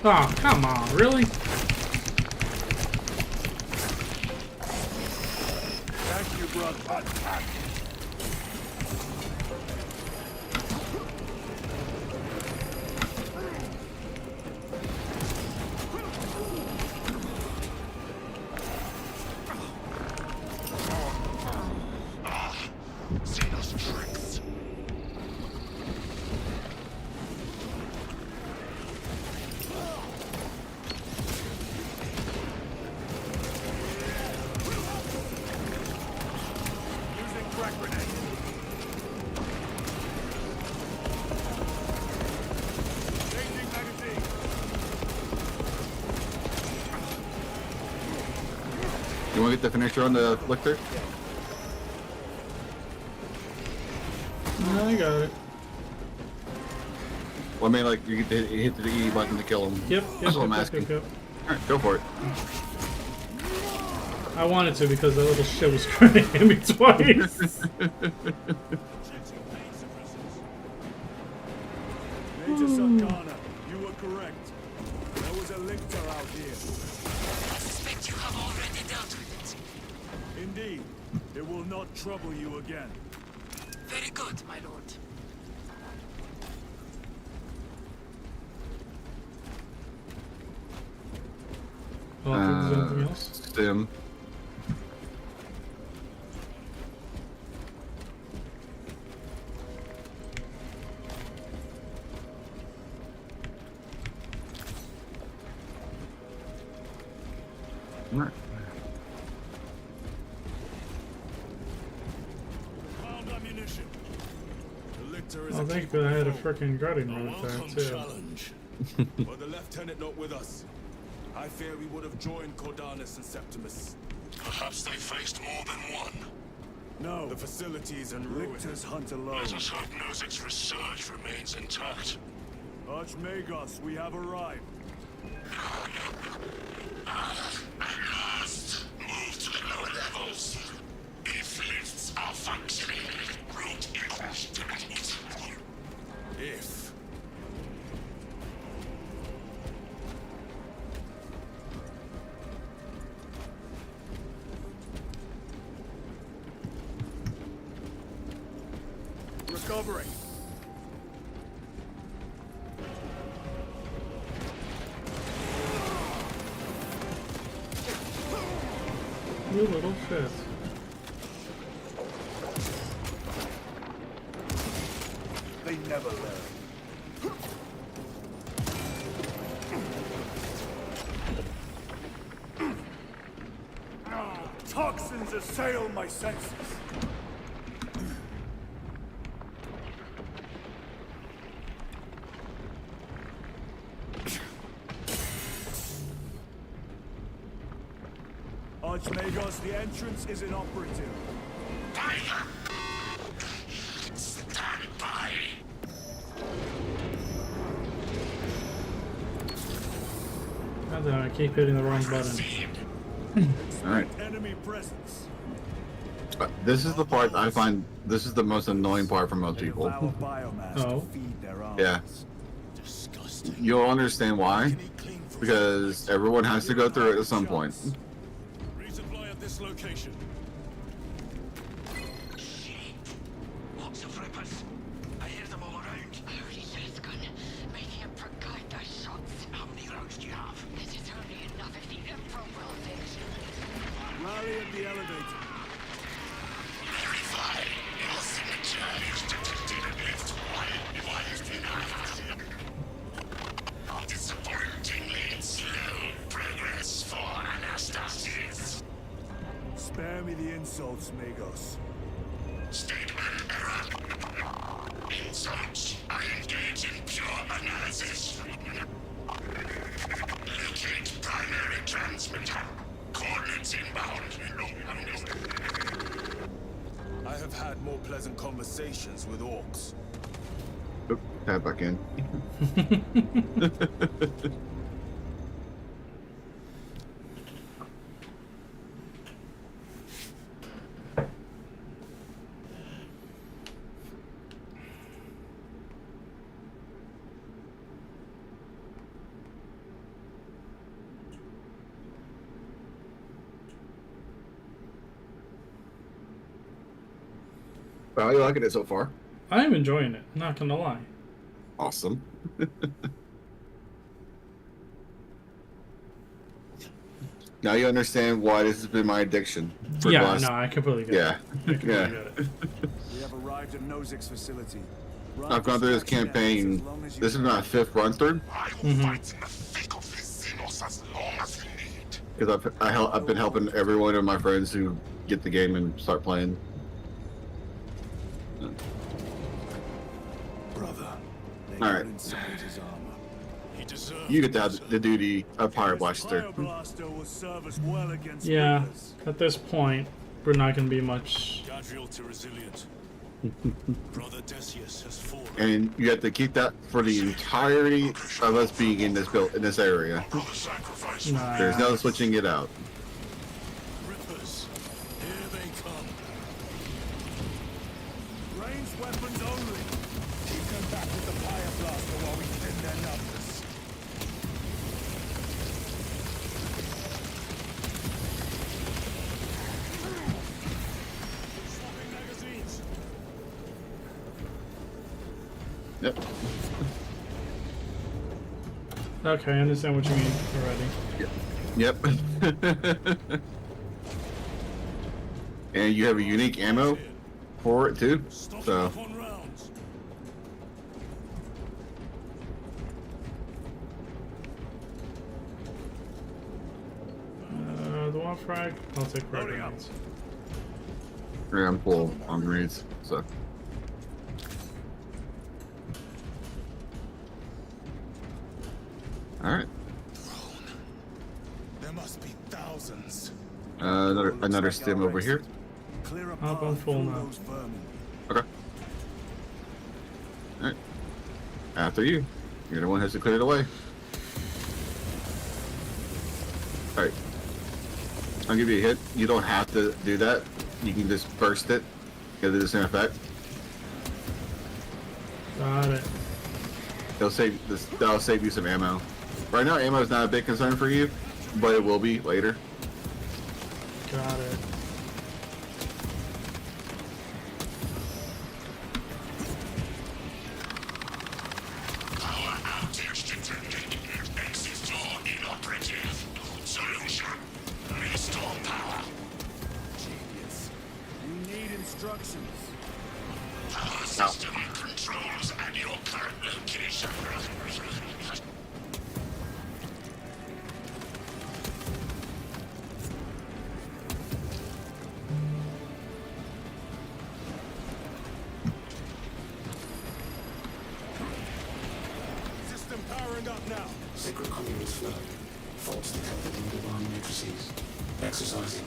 Oh, come on, really? Thank you, brother. See those tricks? frag grenade. Changing magazine. You want to get the finisher on the Lictor? I got it. Well, I mean, like, you get to hit the E button to kill him. Yep. That's what I'm asking. Alright, go for it. I wanted to because the little shit was trying to hit me twice. Major Sarkana, you were correct. There was a lictor out here. I suspect you have already dealt with it. Indeed, it will not trouble you again. Very good, my lord. Oh, I think there's anything else. Stim. Right. Found ammunition. The lictor is Oh, thank God I had a freaking guarding a run welcome attack too. challenge. Were the lieutenant not with us, I fear we would have joined Cordanus and Septimus. Perhaps they faced more than one. No, The facilities and ruins. lictors hunt alone. Let us hope Nozik's research remains intact. Archmagos, we have arrived. At last, move to the lower levels. If lifts are functioning, route equals to it. If. Recovering. You little shit. They never learn. Toxins assail my senses. Archmagos, the entrance is inoperative. Fire! Stand by! God damn, I keep hitting the wrong button. Alright. Enemy presence. This is the part I find, this is the most annoying part for most They people. devour biomass Oh. to feed their arms. Yeah. Disgusting. You'll understand why. Because everyone has to go through it at some point. Resupply at this location. Shit. Lots of rippers. I hear them all around. Holy Sescon, making a guide their shots. How many rounds do you have? This is only enough if the Emperor will fix. Rally at the elevator. Verify. Your signature is detected and left while denied. Disappointingly slow progress for Anastasis. Spare me the insults, Magos. Statement error. Insults. I engage in pure analysis. Locate primary transmitter. Coordinates inbound. I have had more pleasant conversations with orcs. Oop, tab back in. How are you liking it so far? I'm enjoying it, not gonna lie. Awesome. Now you understand why this has been my addiction. For the Yeah, last- no, I completely get Yeah. it. I completely Yeah. get it. We have arrived at Nozik's facility. I've gone through this campaign. This is my 5th run through. I will fight in the thick of this Xenos as long as you need. Because I've been helping every one of my friends who get the game and start playing. Brother, they All right. got inside his armor. He deserved You get the duty of Pyro Blaster. Pyro will serve us well against Yeah, Reapers. at this point, we're not going to be much. Gadriel to resilient. Brother Decius has fallen. And you have to keep that for the entirety of us being in this area. Nah. There's no switching it out. Rippers, here they come. Ranged weapons only. Keep them back with the Pyro Blaster while we thin their numbers. Swapping magazines. Yep. Okay, I understand what you mean already. Yep. And you have a unique ammo for it too. Stocking So up on rounds. The one frag, I'll take frag grenades. yeah, I'm full on grenades. So all right. There must be thousands. Another stim over here. Clear a Up on path full through now. those vermin. Okay. All right. After you. You're the one who has to clear the way. All right. I'll give you a hit. You don't have to do that. You can just burst it. It'll do the same effect. Got it. That'll save you some ammo. Right now, ammo is not a big concern for you, but it will be later. Got it. Power outage detected. Exit door inoperative. Solution. Restore power. Genius. We need instructions. Power system controls at your current location. System powering up now. Sacred conduits flow. Faults detected in divine matrices. Exercising.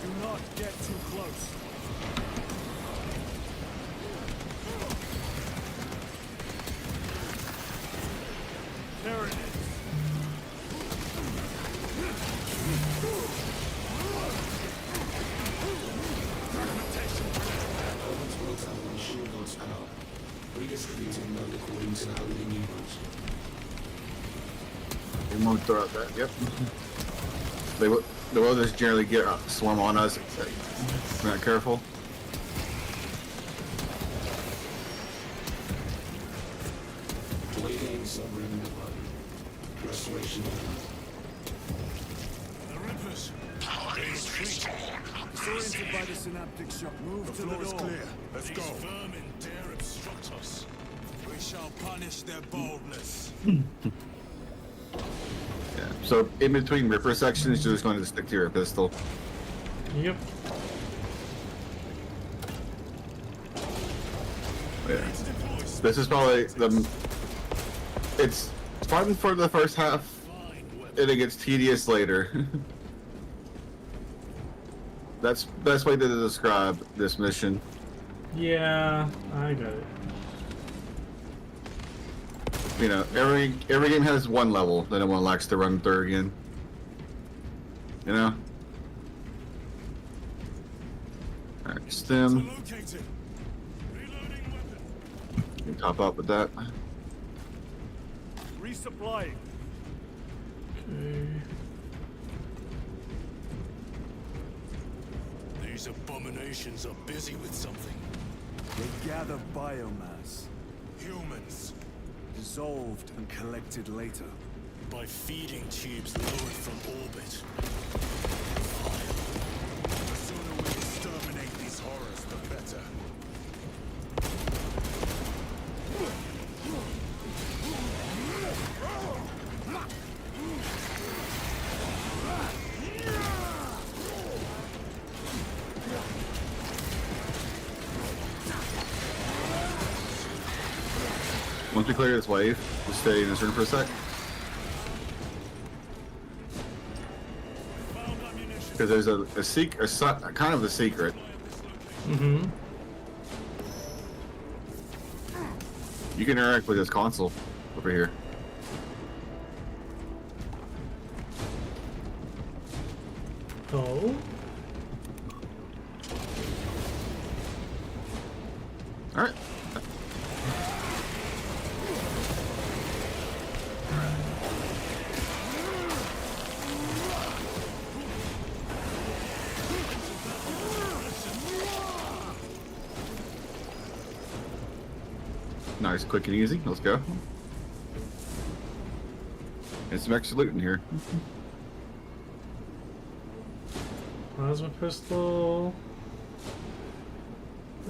Do not get too close. There it is. Elements will tell when shield loads power. Redistributing load according to the holy numerals. We won't throw out that. Yep. They will just generally get swarm on us if we're not careful. Waiting submarine blood. Restoration. The Rippers. Power is restored. Disoriented by the synaptic shock. Move The to floor the is door. clear. Let's These go. vermin dare obstruct us. We shall punish their boldness. Yeah. So in between Ripper sections, you're just going to stick to your pistol. Yep. Yeah. This is probably it's fun for the first half, and it gets tedious later. That's the best way to describe this mission. Yeah, I got it. You know, every game has one level that no one likes to run through again. You know? Alright, stem. Located. Reloading weapon. You can top up with that. Resupplying. Okay. These abominations are busy with something. They gather biomass, Humans. dissolved and collected later. By feeding tubes lowered from orbit. The sooner we exterminate these horrors, the better. Once we clear this wave, we'll stay in this room for a sec. Because there's a kind of a secret. Mm-hmm. You can interact with this console over here. Oh. All right. Nice, quick and easy. Let's go. There's some extra loot in here. Plasma pistol.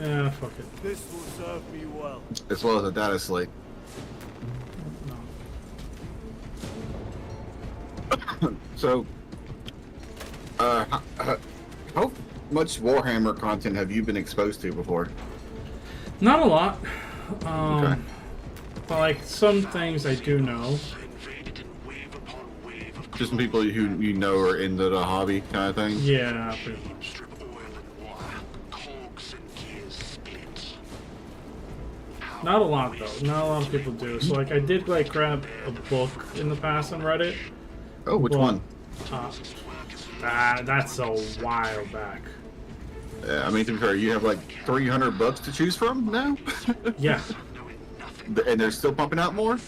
Yeah, fuck it. This will serve me well. As well as a data slate. No. So, how much Warhammer content have you been exposed to before? Not a lot. Okay. But like some things I do know. Just some people who you know are into the hobby kind of thing? Yeah, pretty much. Not a lot though. Not a lot of people do. So like I did like grab a book in the past on Reddit. Oh, which one? That's a while back. Yeah, I mean, to be fair, you have like 300 books to choose from now? Yeah. And they're still pumping out more?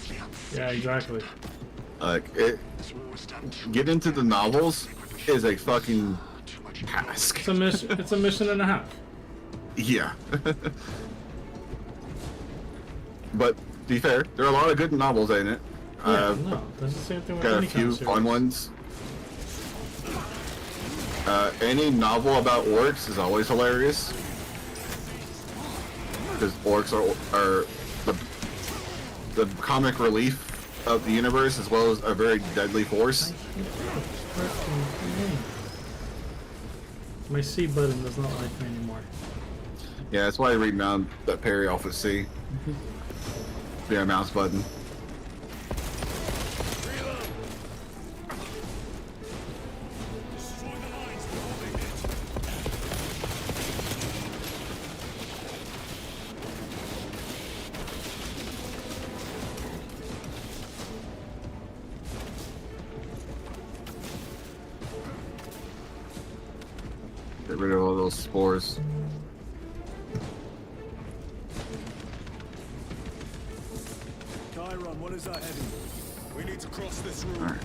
Yeah, exactly. Like, get into the novels is a fucking task. It's a mission and a half. Yeah. But, to be fair, there are a lot of good novels in it. Yeah, no, that's the same thing with got a any kind few of series. fun ones. Any novel about orcs is always hilarious. Because orcs are the comic relief of the universe, as well as a very deadly force. My C button does not like me anymore. Yeah, that's why I read down that parry off with C. Yeah, mouse button. Get rid of all those spores. Chiron, what is our heading? We need to cross this room. All right.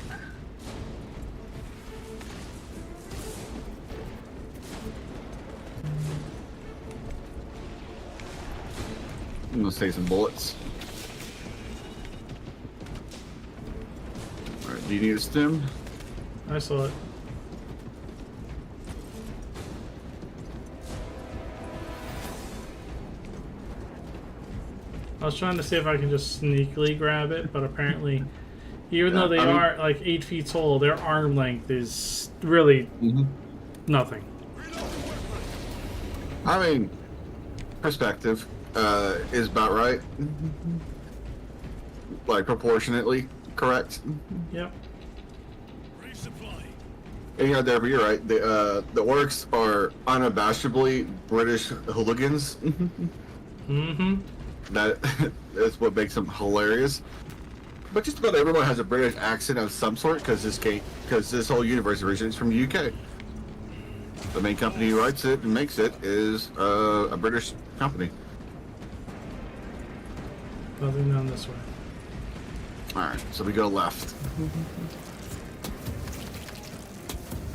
I'm gonna save some bullets. All right, do you need a stim? I saw it. I was trying to see if I can just sneakily grab it, but apparently, even though they are like 8 feet tall, their arm length is really nothing. I mean, perspective is about right. Like, proportionately correct. Yep. And yeah, there, you're right. The orcs are unabashedly British hooligans. Mm-hmm. That's what makes them hilarious. But just about everyone has a British accent of some sort, because this whole universe originates from the UK. The main company who writes it and makes it is a British company. Nothing down this way. Alright, so we go left.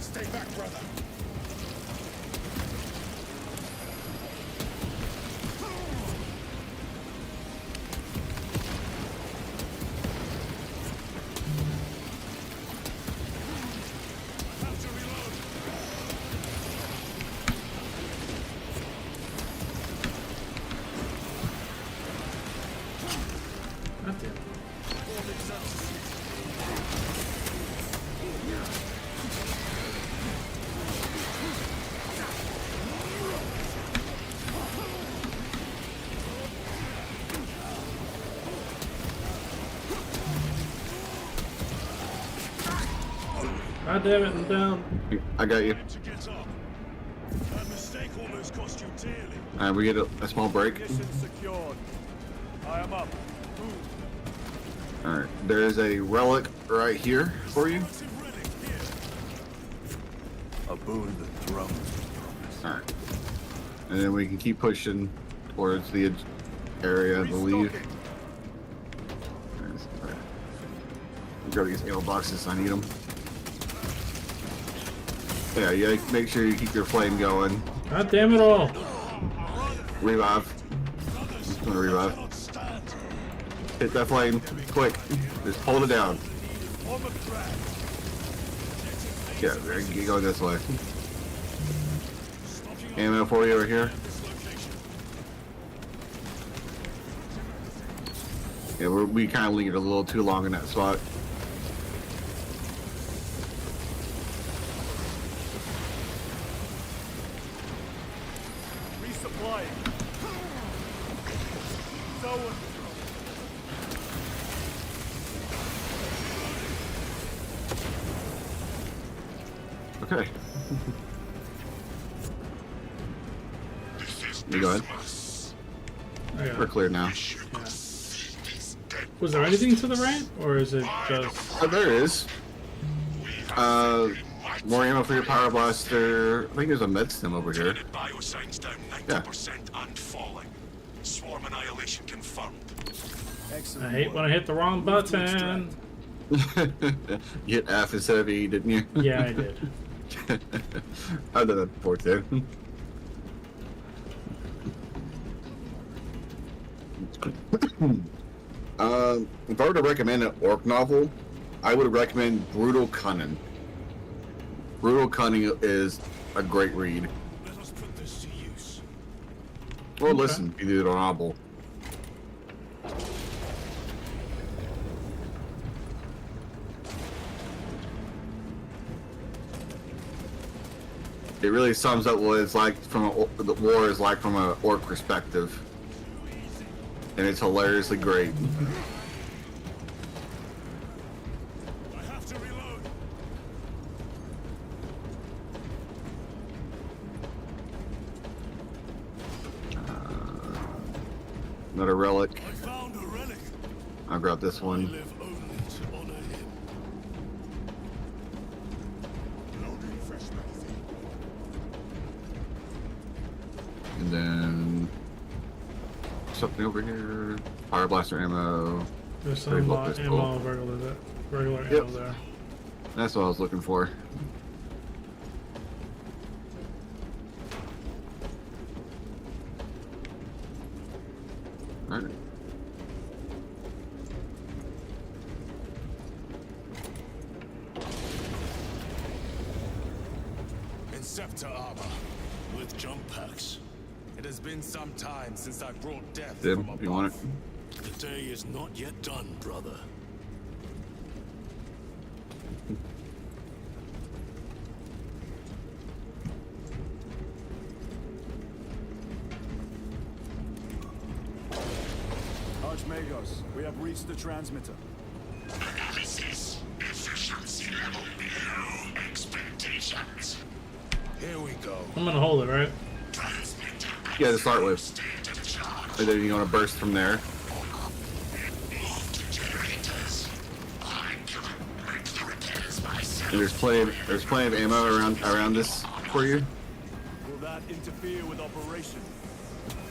Stay back, brother. God damn it. God damn it, I'm down. I got you. To get up. That mistake almost cost you dearly. Alright, we get a small break. Mission secured. I am up. Move. Alright, there's a relic right here for you. Relic here. A boon the throne. Alright. And then we can keep pushing towards the area, I believe. Grab these ammo boxes, I need them. Yeah, you make sure you keep your flame going. God damn it all. Revive. I'm gonna revive. Hit that flame, quick. Just hold it down. Yeah, there, you go this way. Ammo for you over here. Yeah, we kind of lingered a little too long in that spot. Resupplying. Okay. You go ahead. Okay. We're clear now. Was there anything to the right, or is it just... Oh, there is. More ammo for your power blaster. I think there's a med stem over here. Biosigns down 90% and falling. Swarm annihilation confirmed. I hate when I hit the wrong button. You hit F instead of E, didn't you? Yeah, I did. I've done that before too. If I were to recommend an orc novel, I would recommend Brutal Cunning. Brutal Cunning is a great read. Let us put this to use. Or listen, if you do the novel. It really sums up what it's like from the war is like from an orc perspective, and it's hilariously great. I have to reload. Another relic. I found a relic. I'll grab this I one. live only to honor him. Loading fresh magazine. And then something over here. Fire blaster ammo. There's Very some low pistol. ammo, regular Yep. ammo there. That's what I was looking for. Alright. Inceptor armor with jump packs. It has been some time since I brought death Dim, from above. you want it? The day is not yet done, brother. Archmagos, we have reached the transmitter. Analysis. Efficiency level below expectations. Here we go. I'm gonna hold it, right? Transmitter. Yeah, to start with. State of charge. And then you want to burst from there. Move to generators. I can make the repairs myself. And there's plenty of ammo around this for you. Will that interfere with operation?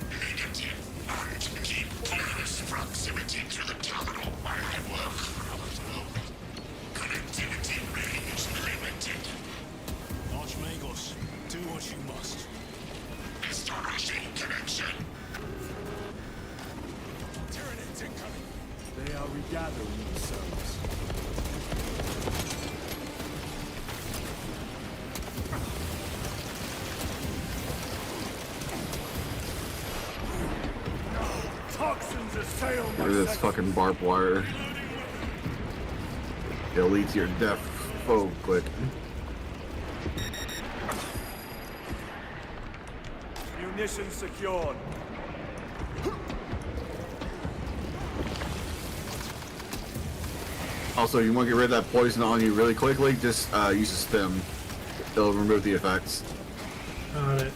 Negative. And keep close proximity to the terminal where I work. Connectivity range limited. Archmagos, do what you must. Establishing connection. Tyranids incoming. They are regathering themselves. Toxins assail my Look at this second. fucking barbed wire. It'll lead to your death so quick. Munitions secured. Also, you want to get rid of that poison on you really quickly, just use a stem. It'll remove the effects. Got it.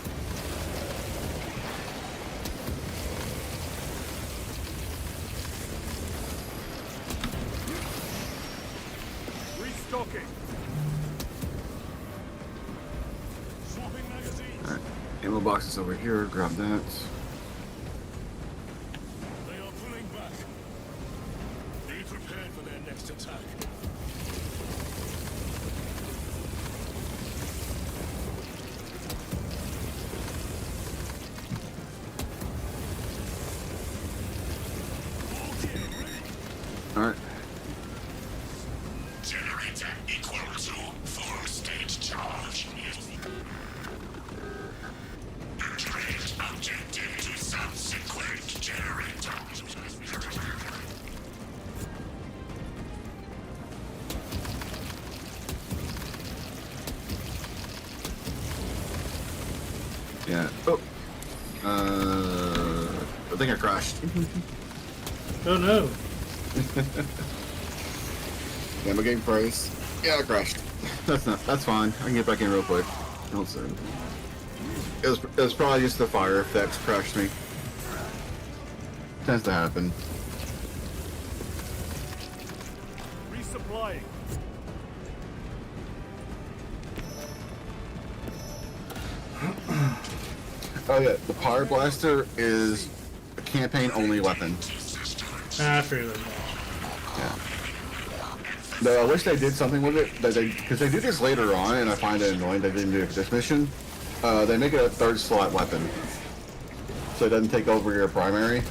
Restocking. Swapping magazines. Alright, ammo box is over here, grab that. They are pulling back. Be prepared for their next attack. Alright. Generator equal to full state charge. Trade objective to subsequent generator. Yeah. Oh. I think I crashed. Oh no. Yeah, my game froze. Yeah, I crashed. That's fine. I can get back in real quick. Don't say. It was probably just the fire effects crashed me. Tends to happen. Resupplying. Oh yeah, the Power Blaster is a campaign-only weapon. I figured that. Yeah. Though I wish they did something with it, because they do this later on, and I find it annoying they didn't do it for this mission. They make it a third slot weapon, so it doesn't take over your primary.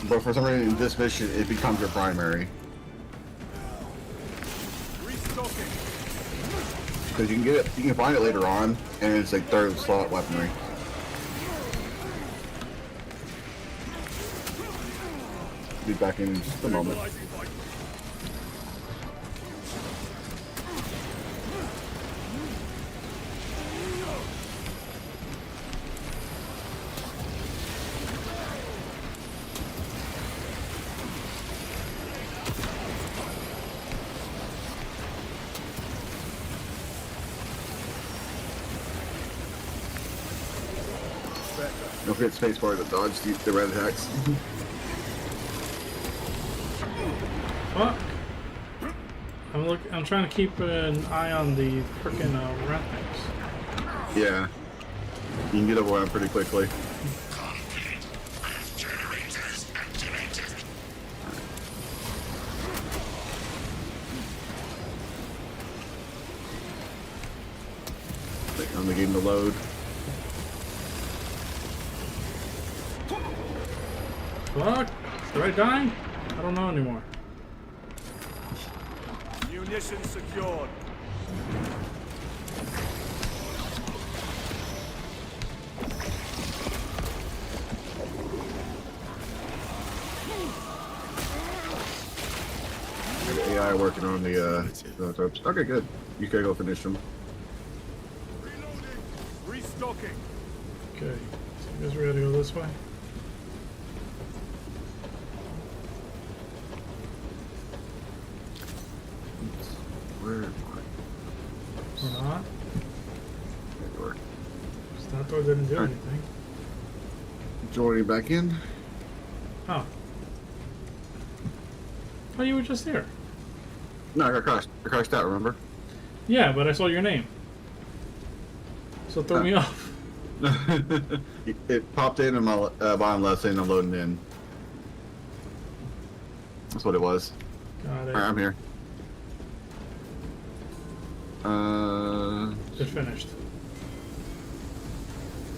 But for some reason in this mission, it becomes your primary. Restocking. Because you can get it, you can find it later on, and it's a third slot weaponry. Be back in just a moment. Don't forget spacebar to dodge the red attacks. Fuck. I'm trying to keep an eye on the frickin' rat things. Yeah. You can get over them pretty quickly. Generators activated. Wait on the game to load. Fuck. Did I die? I don't know anymore. Munitions secured. AI working on the okay, good. You can go finish them. Reloading. Restocking. Okay. So you guys ready to go this way? Where am I? Or not? That door. Because that door didn't do Alright. anything. Joining back in. Oh. Oh, you were just there. No, I got crashed. I crashed out, remember? Yeah, but I saw your name. So it threw me off. It popped in my bottom left saying I'm loading in. That's what it was. Got it. Alright, I'm here. It finished.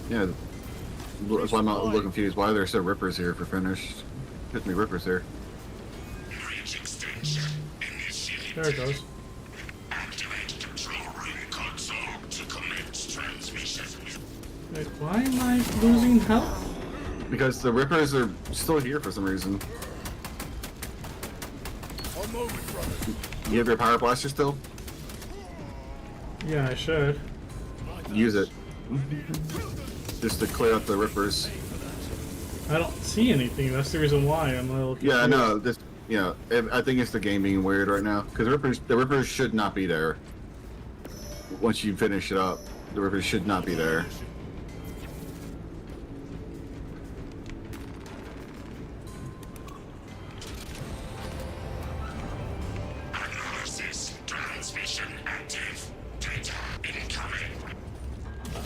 Yeah. That's why I'm a little confused. Why are there still rippers here for finished? Hit me rippers here. Bridge extension initiated. There it goes. Activate control room console to commence transmission. Wait, why am I losing health? Because the rippers are still here for some reason. One moment, brother. You have your power blaster still? Yeah, I should. Use it. Just to clear out the rippers. I don't see anything. That's the reason why I'm a little confused. Yeah, I know. you know, I think it's the game being weird right now because the Rippers should not be there. Once you finish it up, the Rippers should not be there. Analysis transmission active. Data incoming.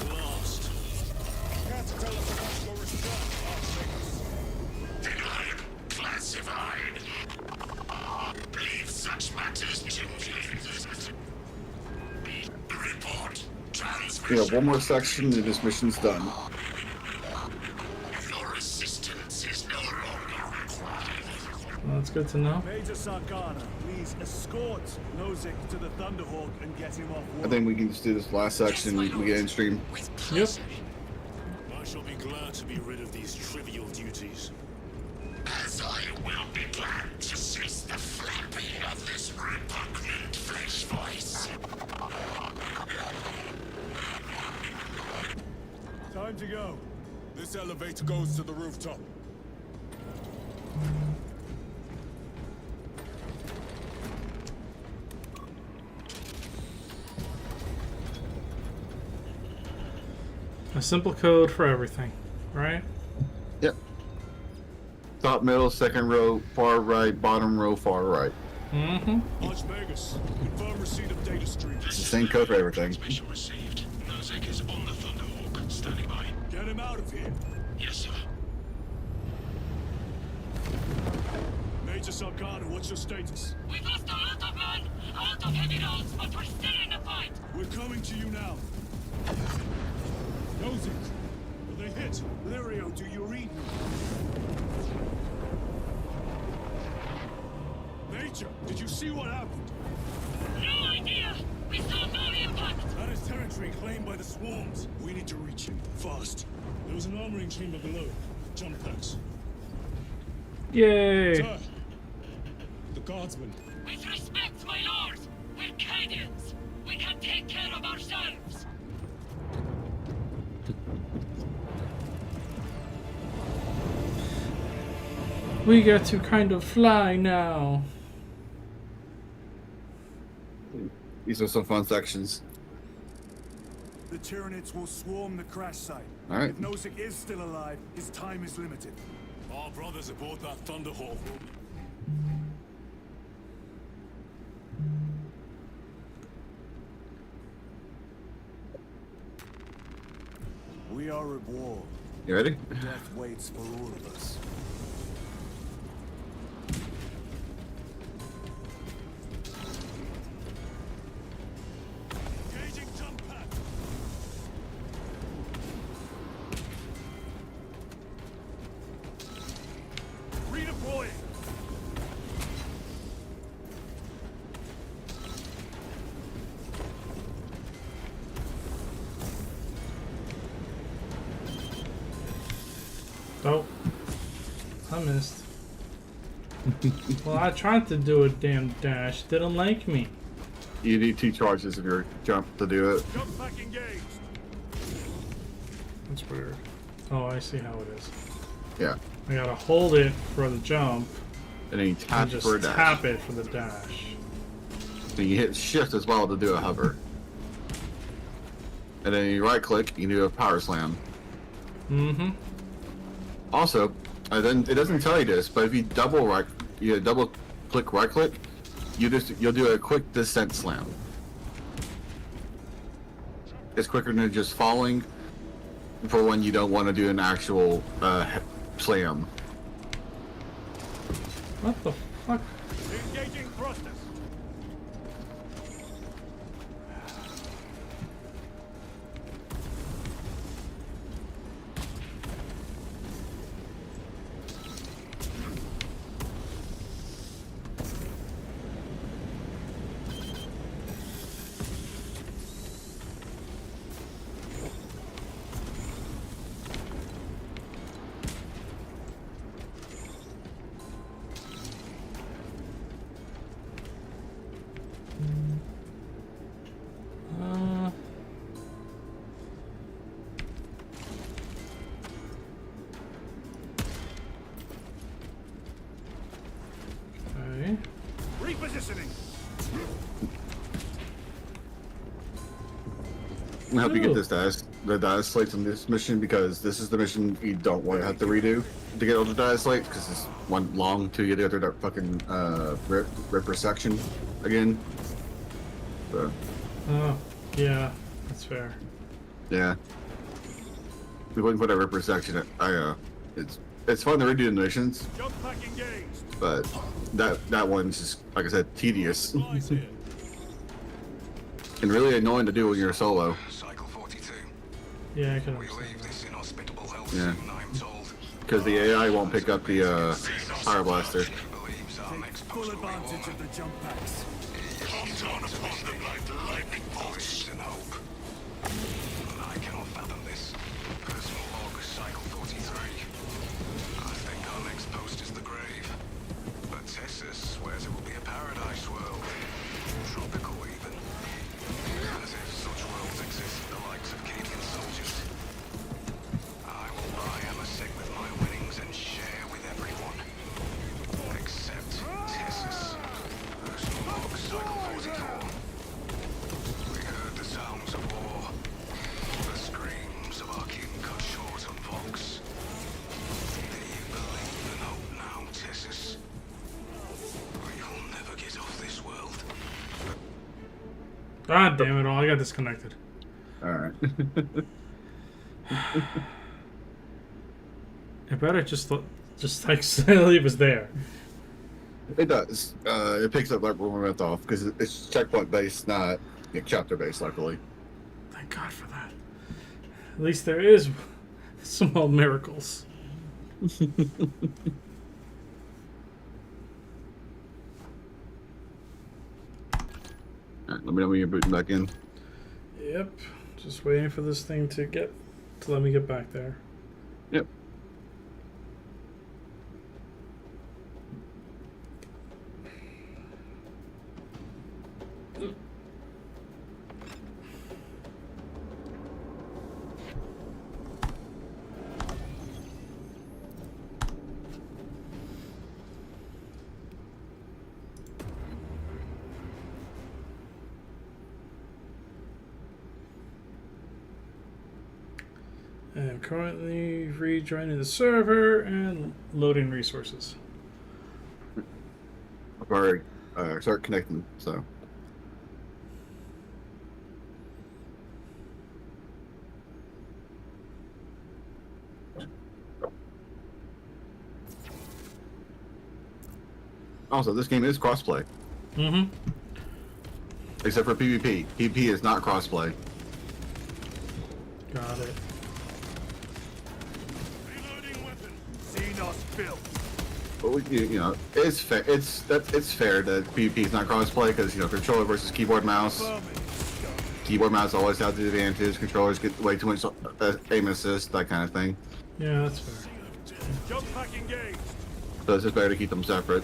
Lost. Can't tell us about your response, Denied. Classified. Leave such matters to me. Report. Transmission. Yeah, one more section and this mission's done. Your assistance is no longer required. Well, that's good to know. Major Sarkana, please escort Nozick to the Thunderhawk and get him off I work. think we can just do this last section and we get in stream. Yep. I shall be glad to be rid of these trivial duties. As I will be glad to cease the flapping of this repugnant flesh voice. Time to go. This elevator goes to the rooftop. A simple code for everything, right? Yep. Top, middle, second row, far right, bottom row, far right. Mm-hmm. Arch Vegas, confirm receipt of data stream. It's the same code for everything. Transmission received. Nozick is on the Thunderhawk. Standing by. Get him out of here. Yes, sir. Major Sarkana, what's your status? We've lost a lot of men, out of heavy rounds, but we're still in the fight. We're coming to you now. Nozick, are they hit? Lirio, do you read me? Major, did you see what happened? No idea. We saw no impact. That is territory claimed by the swarms. We need to reach him, fast. There was an armoring chamber below. Jump packs. Yay! Sir, the guardsmen. With respect, my lord, we're Cadians. We can take care of ourselves. We get to kind of fly now. These are some fun sections. The Tyranids will swarm the crash site. Alright. If Nozick is still alive, his time is limited. Our brothers aboard that Thunderhawk. We are at war. You ready? Death waits for all of us. Engaging jump pad. Redeploying. Oh. I missed. Well, I tried to do a damn dash. Didn't like me. You need 2 charges if you're jump to do it. Jump pack engaged. That's weird. Oh, I see how it is. Yeah. I gotta hold it for the jump And then you and tap just for a dash. tap it for the dash. Then you hit shift as well to do a hover. And then you right click, you do a power slam. Mm-hmm. Also, it doesn't tell you this, but if you double click right click, you'll do a quick descent slam. It's quicker than just falling for when you don't want to do an actual slam. What the fuck? Engaging thrusters. I hope you get Ooh. the data slates on this mission, because this is the mission you don't want to have to redo to get all the data slates, because it's one long till you get to that fucking Ripper section again. So, Oh, yeah, that's fair. yeah. We wouldn't put a Ripper section. It's fun to redo the missions, but that one's just, like I said, tedious and really annoying to do when you're solo. Cycle 42. Yeah, I can We understand. leave this inhospitable hell Yeah. soon, I'm told. Because the AI won't pick up the fire blaster. Believes our next Full post will be advantage of the jump packs. Come down upon them like lightning bolts. and hope. I cannot fathom this. Personal log, cycle 43. I think our next post is the grave. But Tessus swears it will be a paradise world. Tropical even. As if such worlds exist for the likes of Canadian soldiers. I will buy Amasek with my winnings and share with everyone. Except Tessus. Personal log, cycle 44. We heard the sounds of war. The screams of our kin cut short on Vox. Do you believe in hope now, Tessus? We will never get off this world. God damn it all, I got disconnected. Alright. I better just like leave us there. It does. It picks up like where we left off, because it's checkpoint based, not chapter based, luckily. Thank God for that. At least there is small miracles. Alright, let me know when you're booting back in. Yep. Just waiting for this thing to let me get back there. Yep. I'm currently rejoining the server and loading resources. I've already start connecting, so. Also, this game is crossplay. Mm-hmm. Except for PvP. PvP is not crossplay. Got it. Reloading weapon. Xenos built. But you know, it's fair. It's fair that PvP is not crossplay, because controller versus keyboard mouse. Keyboard mouse always have the advantage. Controllers get way too much aim assist, that kind of thing. Yeah, that's fair. Jump pack engaged. So it's just better to keep them separate.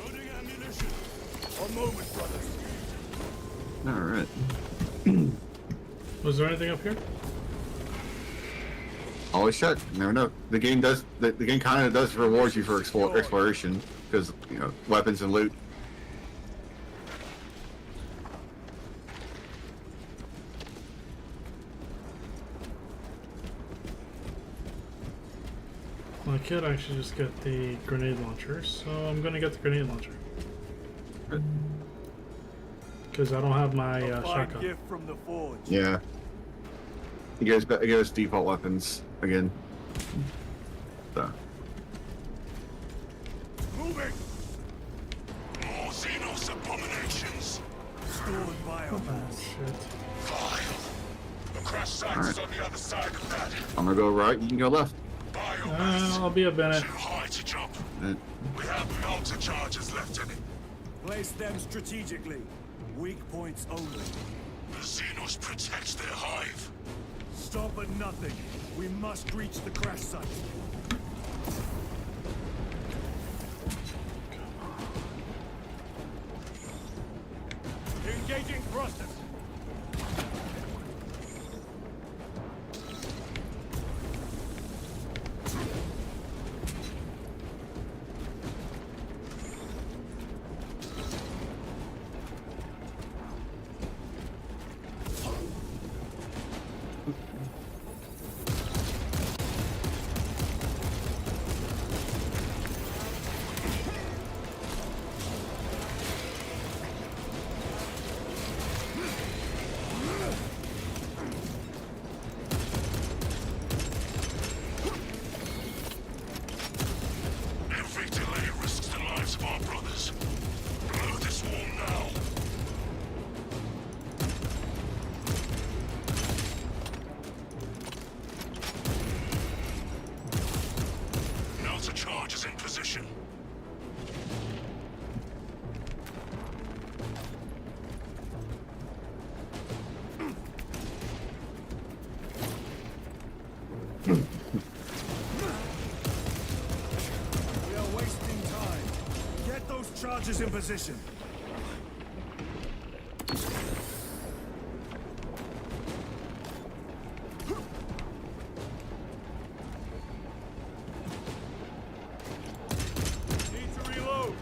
Loading ammunition. One moment, brothers. Alright. Was there anything up here? Always check. You never know. The game does. The game kind of does reward you for exploration, because weapons and loot. I could actually just get the grenade launcher, so I'm gonna get the grenade launcher. Because I don't have my A fine shotgun. gift from the forge. Yeah. It goes default weapons again. So. Moving! More Xenos abominations! Stored biomass. Shit. Vile! The crash site is on the other side of that. I'm gonna go right, you can go left. Biomass! I'll be a Bennett. Too high to jump. Uh, We have melter charges left in it. Place them strategically. Weak points only. The Xenos protect their hive. Stop at nothing. We must reach the crash site. Engaging thrusters. Every delay risks the lives of our brothers. Blow this wall now. Melter charge is in position. We are wasting time. Get those charges in position. Need to reload.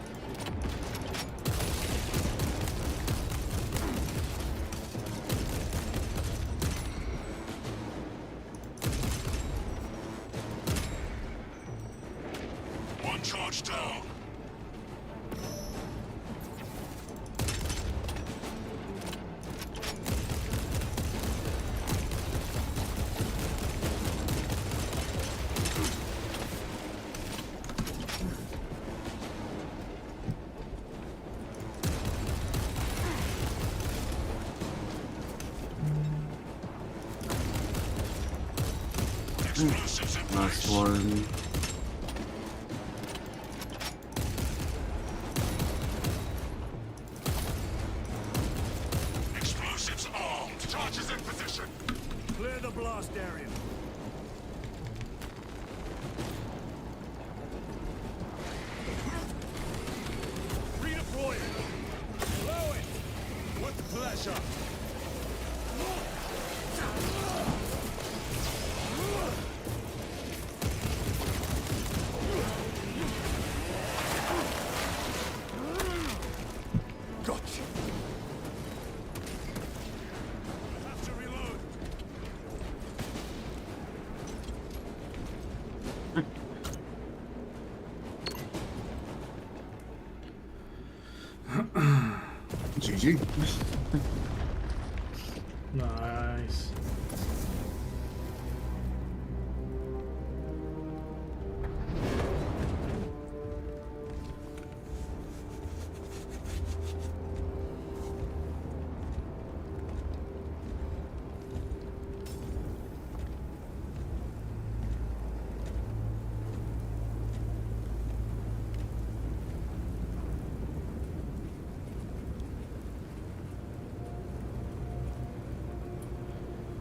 One charge down. Explosives in Last place. one. Explosives armed. Charges in position. Clear the blast area. Redeploy it. Blow it. With pleasure. Gotcha. Have to reload. GG. Nice.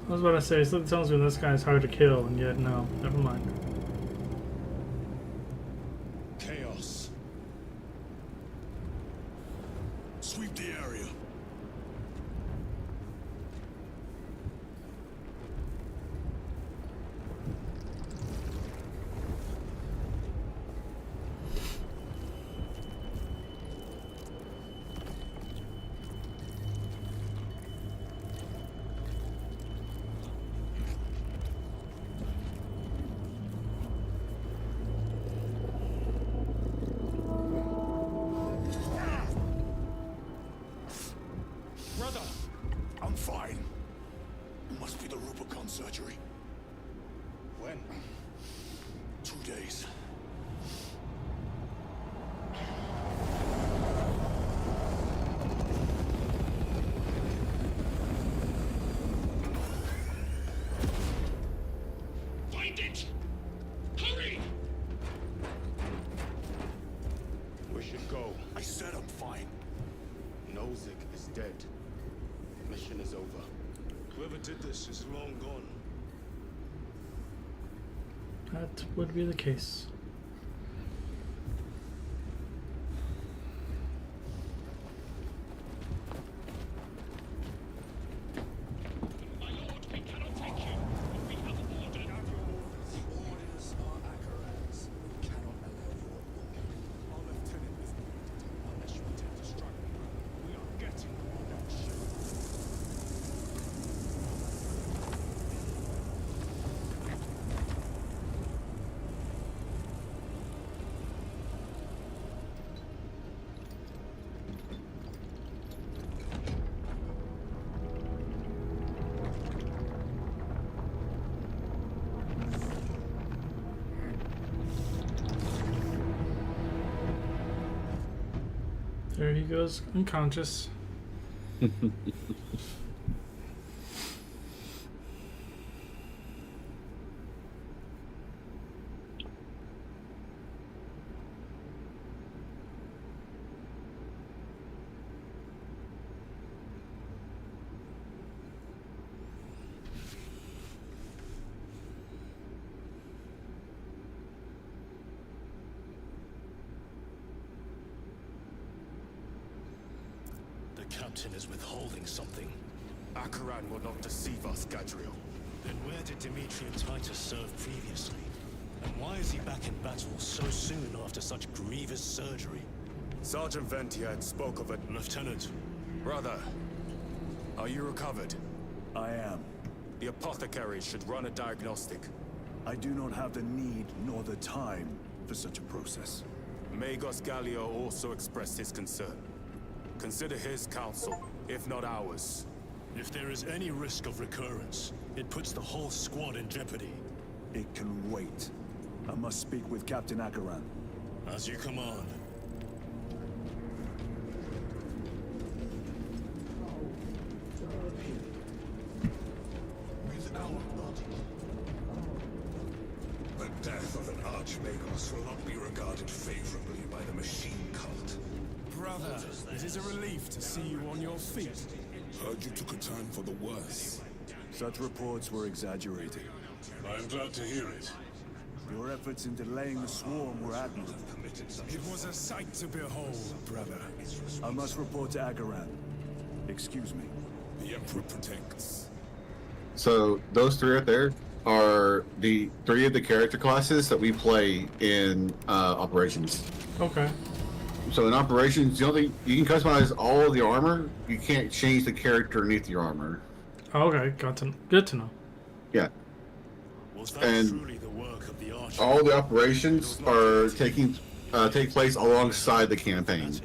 I was about to say, something tells me this guy's hard to kill, and yet no, never mind. Chaos. Sweep the area. should go. I said I'm fine. Nozick is dead. Mission is over. Whoever did this is long gone. That would be the case. My lord, we cannot take you. We have ordered. The orders are Akaran's. We cannot allow your movement. Our lieutenant is wounded. Unless you intend to strike me, we are getting on that ship. There he goes, unconscious. The captain is withholding something. Akaran will not deceive us, Gadriel. Then where did Dimitri and Titus serve previously? And why is he back in battle so soon after such grievous surgery? Sergeant Ventiad spoke of it. Lieutenant, Brother, are you recovered? I am. The apothecary should run a diagnostic. I do not have the need nor the time for such a process. Magos Gallio also expressed his concern. Consider his counsel, if not ours. if there is any risk of recurrence, it puts the whole squad in jeopardy. It can wait. I must speak with Captain Akaran. As you command. With our body. The death of an Archmagos will not be regarded favorably by the machine cult. Brother, it is a relief to see you on your feet. Heard you took a turn for the worse. Such reports were exaggerated. I am glad to hear it. Your efforts in delaying the swarm were admirable. It was a sight to behold, brother. I must report to Akaran. Excuse me. The Emperor protects. So those three right there are the three of the character classes that we play in operations. Okay. So in operations, you can customize all of the armor. You can't change the character underneath your armor. Okay, good to know. Yeah. Was that And truly the work of the archer? all the operations are take place alongside the campaign.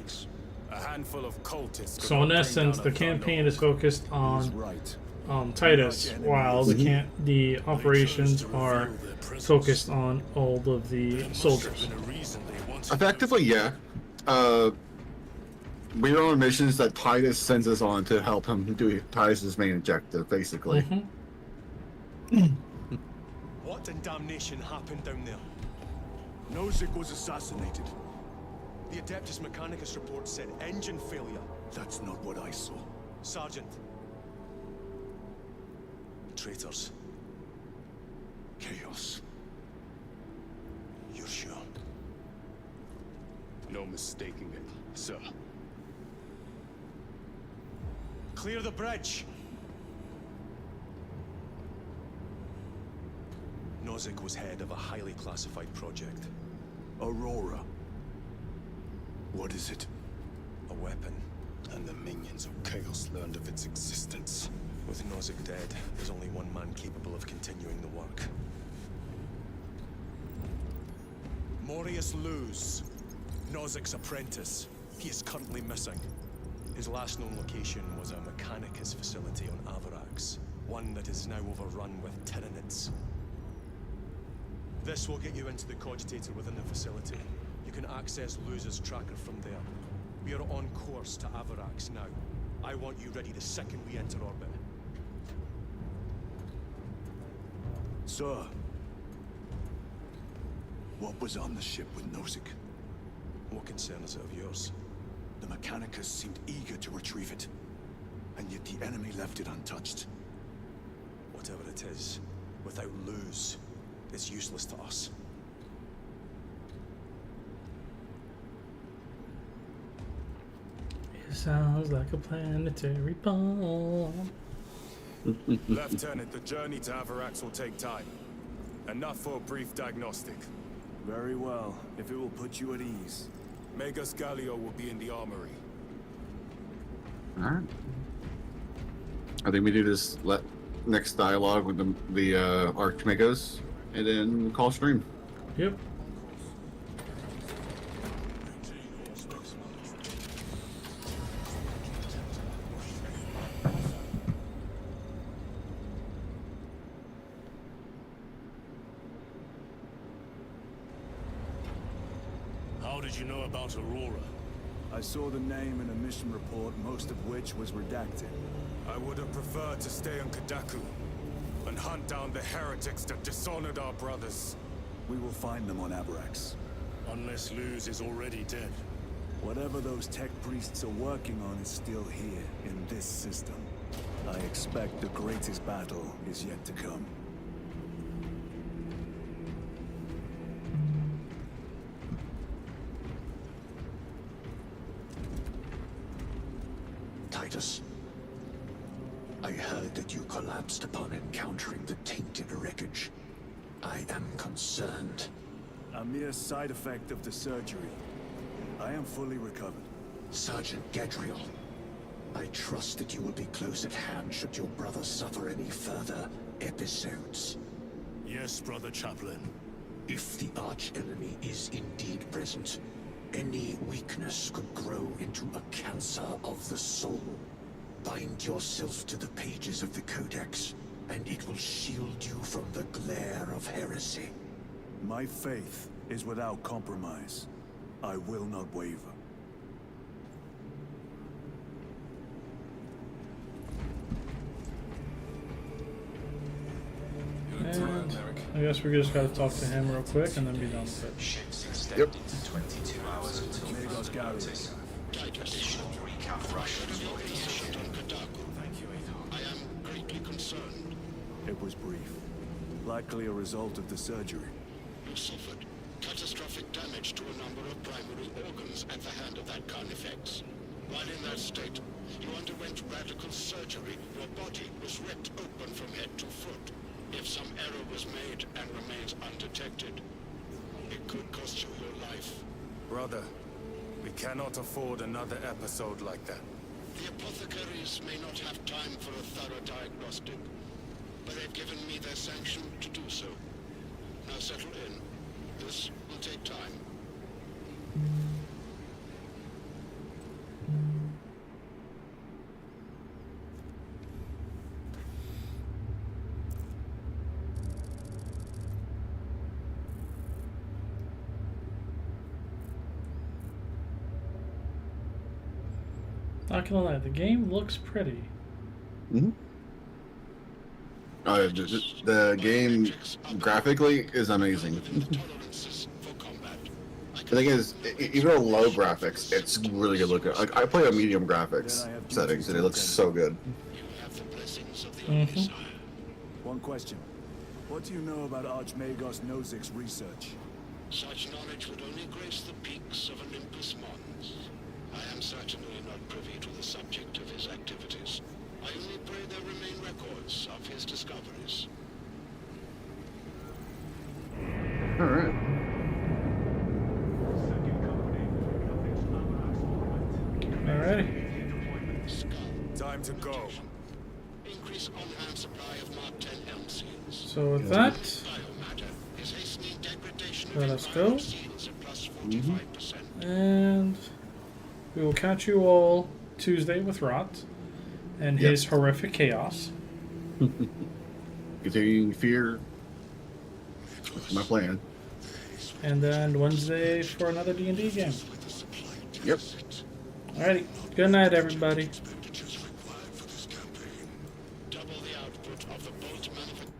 A handful of cultists. So in essence, the campaign is focused He's on right. Titus, while the operations are focused on all of the soldiers. Been a reason they wanted Effectively, yeah. We are on missions that Titus sends us on to help him do Titus's main objective, basically. What in damnation happened down there? Nozick was assassinated. The Adeptus Mechanicus report said engine failure. That's not what I saw. Sergeant. Traitors. chaos. You're sure? No mistaking it, sir. Clear the bridge! Nozick was head of a highly classified project. Aurora. What is it? A weapon. And the minions of Chaos learned of its existence. With Nozick dead, there's only one man capable of continuing the work. Morius Luz, Nozick's apprentice. He is currently missing. His last known location was a Mechanicus facility on Avarax, one that is now overrun with Tyranids. This will get you into the cogitator within the facility. You can access Luz's tracker from there. We are on course to Avarax now. I want you ready the second we enter orbit. Sir. What was on the ship with Nozick? What can concern is it of yours? The Mechanicus seemed eager to retrieve it, and yet the enemy left it untouched. Whatever it is, without Luz, it's useless to us. It sounds like a planetary bomb. Lieutenant, the journey to Avarax will take time. Enough for a brief diagnostic. Very well, if it will put you at ease. Magus Gallio will be in the armory. Alright. I think we do this next dialogue with the Archmagos, and then call stream. Yep. How did you know about Aurora? I saw the name in a mission report, most of which was redacted. I would have preferred to stay on Kadaku and hunt down the heretics that dishonored our brothers. We will find them on Avarax. Unless Luz is already dead. Whatever those tech priests are working on is still here, in this system. I expect the greatest battle is yet to come. Titus, I heard that you collapsed upon encountering the tainted wreckage. I am concerned. A mere side effect of the surgery. I am fully recovered. Sergeant Gadriel, I trust that you will be close at hand should your brother suffer any further episodes. Yes, Brother Chaplain. If the arch-enemy is indeed present, any weakness could grow into a cancer of the soul. Bind yourself to the pages of the Codex, and it will shield you from the glare of heresy. My faith is without compromise. I will not waver. And I guess we just gotta talk to him real quick and then be done with it. Ships extended to 22 hours until Magos further Gallio. notice. Additional recap Russians will be issued. Thank you, Adolf. I am greatly concerned. It was brief. Likely a result of the surgery. You suffered catastrophic damage to a number of primary organs at the hand of that carnifex. While in that state, you underwent radical surgery. Your body was ripped open from head to foot. If some error was made and remains undetected, it could cost you your life. Brother, we cannot afford another episode like that. The apothecaries may not have time for a thorough diagnostic, but they've given me their sanction to do so. Now settle in. This will take time. Not gonna lie, the game looks pretty. Mm-hmm. The game graphically is amazing. The thing is, even on low graphics, it's really good looking. Like I play on medium graphics settings, and it looks so good. Mm-hmm. One question. What do you know about Archmagos Nozik's research? Such knowledge would only grace the peaks of Olympus Mons. I am certainly not privy to the subject of his activities. I only pray there remain records of his discoveries. All right. Alrighty. Time to go. Increase on-hand supply of Mark 10 elm seeds. So with that, Biomatter is hastening degradation let us go. seeds at plus 45%. And we will catch you all Tuesday with Rott and his horrific chaos. Continuing fear. That's my plan. And then Wednesday for another D&D game. Yep. Alrighty. Good night, everybody. Double the output of the bolt manufacturer.